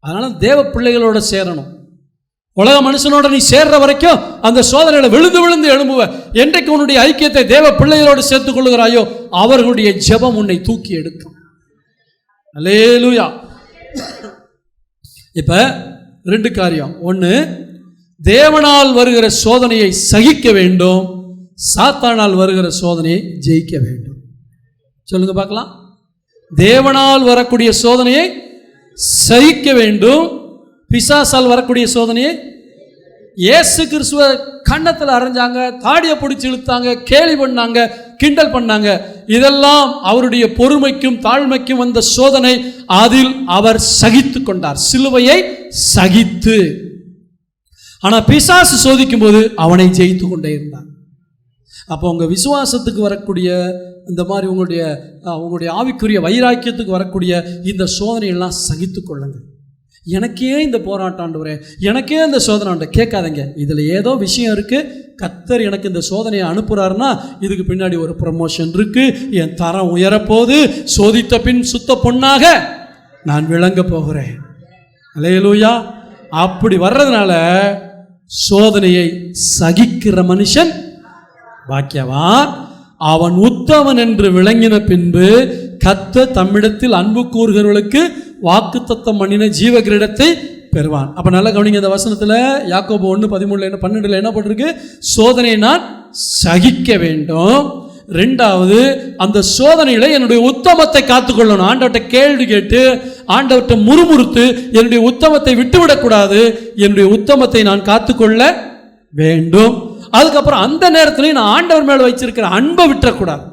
அதனால தேவ பிள்ளைகளோட சேரணும். உலக மனுஷனோட நீ சேர்ற வரைக்கும் அந்த சோதனையில விழுந்து விழுந்து எழும்புவ. என்றைக்கு உன்னுடைய ஐக்கியத்தை தேவ பிள்ளைகளோடு சேர்த்துக் கொள்ளுகிறாயோ அவர்களுடைய ஜெபம் உன்னை தூக்கி எடுக்கும். அல்லேலூயா. இப்ப 2 காரியம். ஒன்று, தேவனால் வருகிற சோதனையை சகிக்க வேண்டும், சாத்தானால் வருகிற சோதனையை ஜெயிக்க வேண்டும். சொல்லுங்க பார்க்கலாம். தேவனால் வரக்கூடிய சோதனையை சகிக்க வேண்டும், பிசாசால் வரக்கூடிய சோதனையை. இயேசு கிறிஸ்துவ கன்னத்தில் அரைஞ்சாங்க, தாடியை பிடிச்சி இழுத்தாங்க, கேலி பண்ணாங்க, கிண்டல் பண்ணாங்க. இதெல்லாம் அவருடைய பொறுமைக்கும் தாழ்மைக்கும் வந்த சோதனை. அதில் அவர் சகித்து கொண்டார், சிலுவையை சகித்து. ஆனால் பிசாசு சோதிக்கும் போது அவனை ஜெயித்து கொண்டே இருந்தார். அப்போ உங்கள் விசுவாசத்துக்கு வரக்கூடிய இந்த மாதிரி உங்களுடைய ஆவிக்குரிய வைராக்கியத்துக்கு வரக்கூடிய இந்த சோதனையெல்லாம் சகித்து கொள்ளுங்கள். எனக்கே இந்த போராட்டம் ஆண்டவரே, எனக்கே இந்த சோதனை ஆண்டு கேட்காதீங்க. இதில் ஏதோ விஷயம் இருக்குது. கர்த்தர் எனக்கு இந்த சோதனையை அனுப்புகிறாருன்னா இதுக்கு பின்னாடி ஒரு ப்ரமோஷன் இருக்குது. என் தரம் உயரப்போது, சோதித்த பின் சுத்த பொண்ணாக நான் விளங்க போகிறேன். அல்லேலூயா. அப்படி வர்றதுனால சோதனையை சகிக்கிற மனுஷன் பாக்கியவான், அவன் உத்தமன் என்று விளங்கின பின்பு கர்த்தர் தம்மிடத்தில் அன்பு கூறுகிறவர்களுக்கு வாக்குத்தத்தம் பண்ணின ஜீவ கிரீடத்தை பெறுவான். அப்ப நல்லா கவனிங்க. இந்த வசனத்துல யாக்கோபு 1:13-12 என்ன போட்டிருக்கு? சோதனையை நான் சகிக்க வேண்டும். ரெண்டாவது, அந்த சோதனையில என்னுடைய உத்தமத்தை காத்துக்கொள்ளணும். ஆண்டவர்கிட்ட கேள்வி கேட்டு, ஆண்டவர்கிட்ட முறுமுறுத்து என்னுடைய உத்தமத்தை விட்டுவிடக்கூடாது. என்னுடைய உத்தமத்தை நான் காத்துக்கொள்ள வேண்டும். அதுக்கப்புறம் அந்த நேரத்திலையும் நான் ஆண்டவர் மேல வச்சிருக்கிற அன்பை விட்டுறக்கூடாது.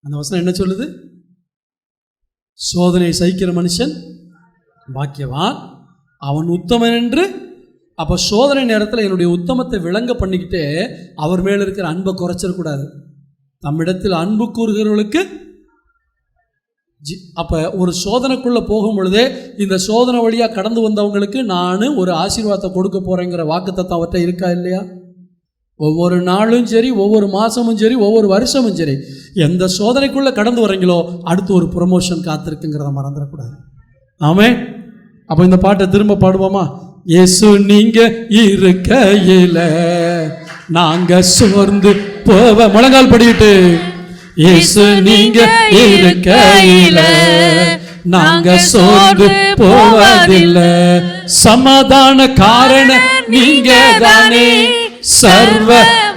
அந்த வசனம் என்ன சொல்லுது? சோதனையை சகிக்கிற மனுஷன் பாக்கியவான், அவன் உத்தமன் என்று. அப்போ சோதனை நேரத்தில் என்னுடைய உத்தமத்தை விளங்க பண்ணிக்கிட்டே அவர் மேலே இருக்கிற அன்பை குறைச்சிடக்கூடாது. நம்மிடத்தில் அன்பு கூறுகிறவர்களுக்கு அப்போ ஒரு சோதனைக்குள்ளே போகும் பொழுதே இந்த சோதனை வழியாக கடந்து வந்தவங்களுக்கு நான் ஒரு ஆசீர்வாதத்தை கொடுக்க போகிறேங்கிற வாக்குத்தத்தம் அவர்கிட்ட இருக்கா இல்லையா? ஒவ்வொரு நாளும் சரி, ஒவ்வொரு மாதமும் சரி, ஒவ்வொரு வருஷமும் சரி, எந்த சோதனைக்குள்ளே கடந்து வரீங்களோ அடுத்து ஒரு ப்ரொமோஷன் காத்திருக்குங்கிறத மறந்துடக்கூடாது. ஆமென். அப்போ இந்த பாட்டை திரும்ப பாடுவோமா? இயேசு நீங்க இருக்கையில நாங்க சோர்ந்து போவ. முழங்கால் படிக்கிட்டு, இயேசு நீங்க இருக்கையில நாங்க சோர்ந்து போவதில்லை. சமாதான காரணம் நீங்க தானே, சர்வ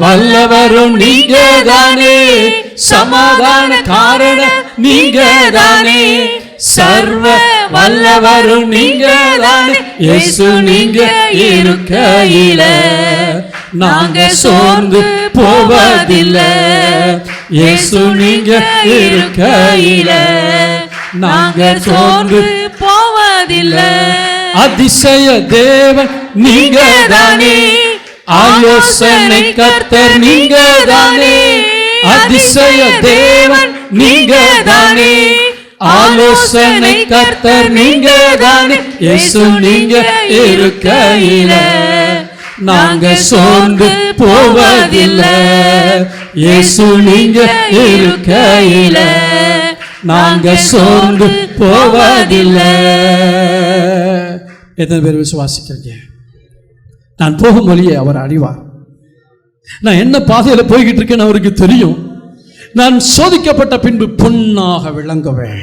வல்லவரும் நீங்க தானே. சமாதான காரணம் நீங்க தானே, சர்வ வல்லவரும் நீங்க தானே. இயேசு நீங்க இருக்கையில நாங்க சோர்ந்து போவதில்லை. இயேசு நீங்க இருக்கையில நாங்க சோர்ந்து போவதில்லை. அதிசய தேவன் நீங்க தானே, ஆலோசனை கர்த்தர் நீங்க தானே. அதிசய தேவன் நீங்க தானே, ஆலோசனை கர்த்தர் நீங்க தானே. இயேசு நீங்க இருக்கையில நாங்க சோர்ந்து போவதில்லை. இயேசு நீங்க இருக்கையில நாங்க சோர்ந்து போவதில்லை. எத்தனை பேர் விசுவாசிக்கிறீங்க? நான் போகும் வழியே அவர் அறிவார். நான் என்ன பாதையில் போய்கிட்டு இருக்கேன்னு அவருக்கு தெரியும். நான் சோதிக்கப்பட்ட பின்பு பொன்னாக விளங்குவேன்.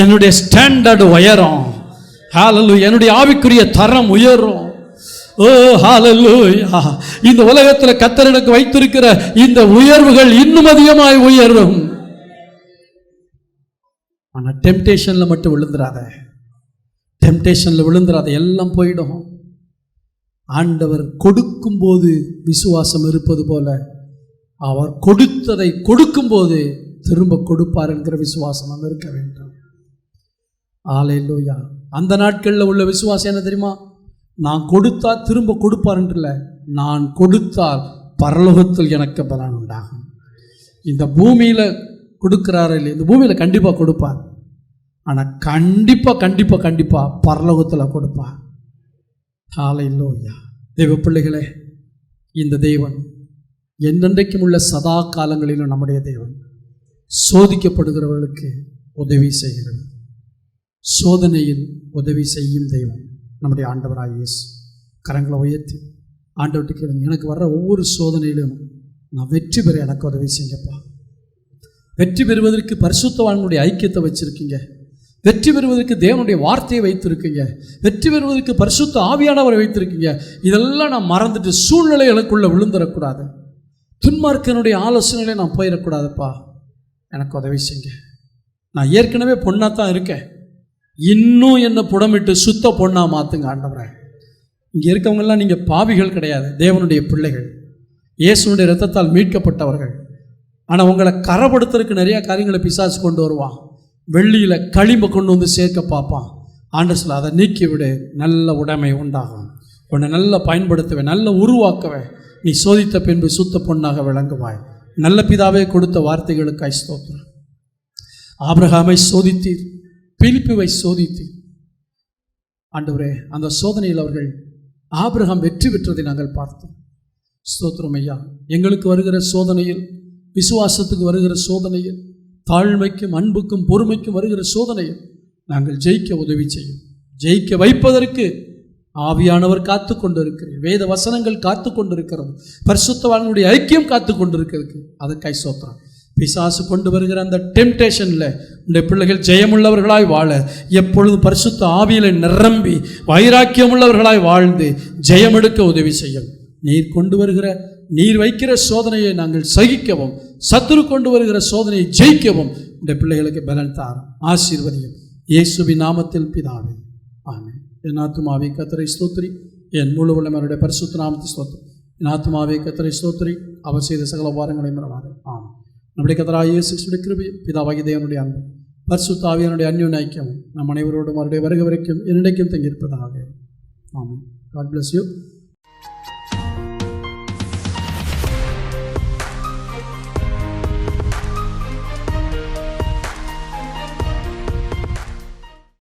என்னுடைய ஸ்டாண்டர்ட் உயரும். ஹalleluya. என்னுடைய ஆவிக்குரிய தரம் உயரும். ஓ ஹalleluya. இந்த உலகத்தில் கர்த்தர் எனக்கு வைத்திருக்கிற இந்த உயர்வுகள் இன்னும் அதிகமாய் உயரும். ஆனா டெம்டேஷன்ல மட்டும் விழுந்துராத. டெம்டேஷன்ல விழுந்துராத, எல்லாம் போயிடும். ஆண்டவர் கொடுக்கும்போது விசுவாசம் இருப்பது போல அவர் கொடுத்ததை கொடுக்கும்போது திரும்ப கொடுப்பார் என்கிற விசுவாசம் நம்ம இருக்க வேண்டும். ஹalleluya. அந்த நாட்களில் உள்ள விசுவாசம் என்ன தெரியுமா? நான் கொடுத்தா திரும்ப கொடுப்பார் என்றில்லை, நான் கொடுத்தால் பரலோகத்தில் எனக்கு பலன் உண்டாகும். இந்த பூமியில் கொடுக்கிறாரு இல்லை, இந்த பூமியில் கண்டிப்பாக கொடுப்பார். ஆனால் கண்டிப்பாக பரலோகத்தில் கொடுப்பார். ஹalleluya. தேவ பிள்ளைகளே, இந்த தேவன் என்றென்றைக்கும் உள்ள சதா காலங்களிலும் நம்முடைய தேவன் சோதிக்கப்படுகிறவர்களுக்கு உதவி செய்கிறது. சோதனையில் உதவி செய்யும் தெய்வம் நம்முடைய ஆண்டவராய் இயேசு. கரங்களை உயர்த்தி ஆண்டவர்கிட்ட கேளுங்க, எனக்கு வர்ற ஒவ்வொரு சோதனையிலும் நான் வெற்றி பெற எனக்கு உதவி செய்யப்பா. வெற்றி பெறுவதற்கு பரிசுத்தவான்களுடைய ஐக்கியத்தை வச்சுருக்கீங்க. வெற்றி பெறுவதற்கு தேவனுடைய வார்த்தையை வைத்திருக்கீங்க. வெற்றி பெறுவதற்கு பரிசுத்த ஆவியானவரை வைத்திருக்கீங்க. இதெல்லாம் நான் மறந்துட்டு சூழ்நிலைகளுக்குள்ளே விழுந்துடக்கூடாது. துன்மார்க்கனுடைய ஆலோசனைகளை நான் போயிடக்கூடாதுப்பா. எனக்கு உதவி செய்யுங்க. நான் ஏற்கனவே பொண்ணாக தான் இருக்கேன், இன்னும் என்னை புடமிட்டு சுத்த பொண்ணாக மாற்றுங்க ஆண்டவரே. இங்கே இருக்கவங்கெல்லாம் நீங்கள் பாவிகள் கிடையாது, தேவனுடைய பிள்ளைகள், இயேசுனுடைய இரத்தத்தால் மீட்கப்பட்டவர்கள். ஆனால் உங்களை கரப்படுத்துறதுக்கு நிறையா காரியங்களை பிசாசு கொண்டு வருவான். வெள்ளியில் களிம்பை கொண்டு வந்து சேர்க்க பார்ப்பான். ஆண்டவர் சொல்ல, அதை நீக்கிவிடு, நல்ல உடைமை உண்டாகும், உன்னை நல்லா பயன்படுத்துவேன், நல்ல உருவாக்குவேன், நீ சோதித்த பின்பு சுத்த பொண்ணாக விளங்குவாய். நல்ல பிதாவே கொடுத்த வார்த்தைகளுக்காய் ஸ்தோத்திரம். ஆபிரகாமை சோதித்தீர், பிலிப்புவை சோதித்தீர் ஆண்டவரே. அந்த சோதனையில் அவர்கள் ஆபிரகாம் வெற்றி பெற்றதை நாங்கள் பார்த்தோம். ஸ்தோத்திரம் ஐயா. எங்களுக்கு வருகிற சோதனையில், விசுவாசத்துக்கு வருகிற சோதனையில், தாழ்மைக்கும் அன்புக்கும் பொறுமைக்கும் வருகிற சோதனையில் நாங்கள் ஜெயிக்க உதவி செய்யும். ஜெயிக்க வைப்பதற்கு ஆவியானவர் காத்து கொண்டு இருக்கிறது, வேத வசனங்கள் காத்து கொண்டு இருக்கிறது, பரிசுத்தவான்களுடைய ஐக்கியம் காத்து கொண்டு இருக்கிறது. அதுக்காய் ஸ்தோத்திரம். பிசாசு கொண்டு வருகிற அந்த டெம்டேஷனில் உடைய பிள்ளைகள் ஜெயமுள்ளவர்களாய் வாழ, எப்பொழுதும் பரிசுத்த ஆவியில நிரம்பி வைராக்கியம் உள்ளவர்களாய் வாழ்ந்து ஜெயமெடுக்க உதவி செய்யும். நீர் கொண்டு வருகிற, நீர் வைக்கிற சோதனையை நாங்கள் சகிக்கவும், சத்துரு கொண்டு வருகிற சோதனையை ஜெயிக்கவும் உடைய பிள்ளைகளுக்கு பலன் தாரும், ஆசீர்வதியும். இயேசுவின் நாமத்தில் பிதாவே, ஆமென். என் ஆத்துமாவே கர்த்தரை ஸ்தோத்திரி, என் முழு உள்ளவருடைய பரிசுத்த நாமத்தை ஸ்தோத்திரி. என் ஆத்துமாவே கர்த்தரை ஸ்தோத்திரி, அவர் செய்த சகல உபகாரங்களை மறவாதே. ஆமென். நம்முடைய கர்த்தராகிய இயேசு கிறிஸ்துவின் கிருபை, பிதாவாகிய தேவனுடைய அன்பு, பரிசுத்த ஆவியானுடைய அன்யோன்ய ஐக்கியம் நம் அனைவரோடும் அவருடைய வருகை வரைக்கும் என்னைக்கும் தங்கியிருப்பதாக. ஆமென். God bless you.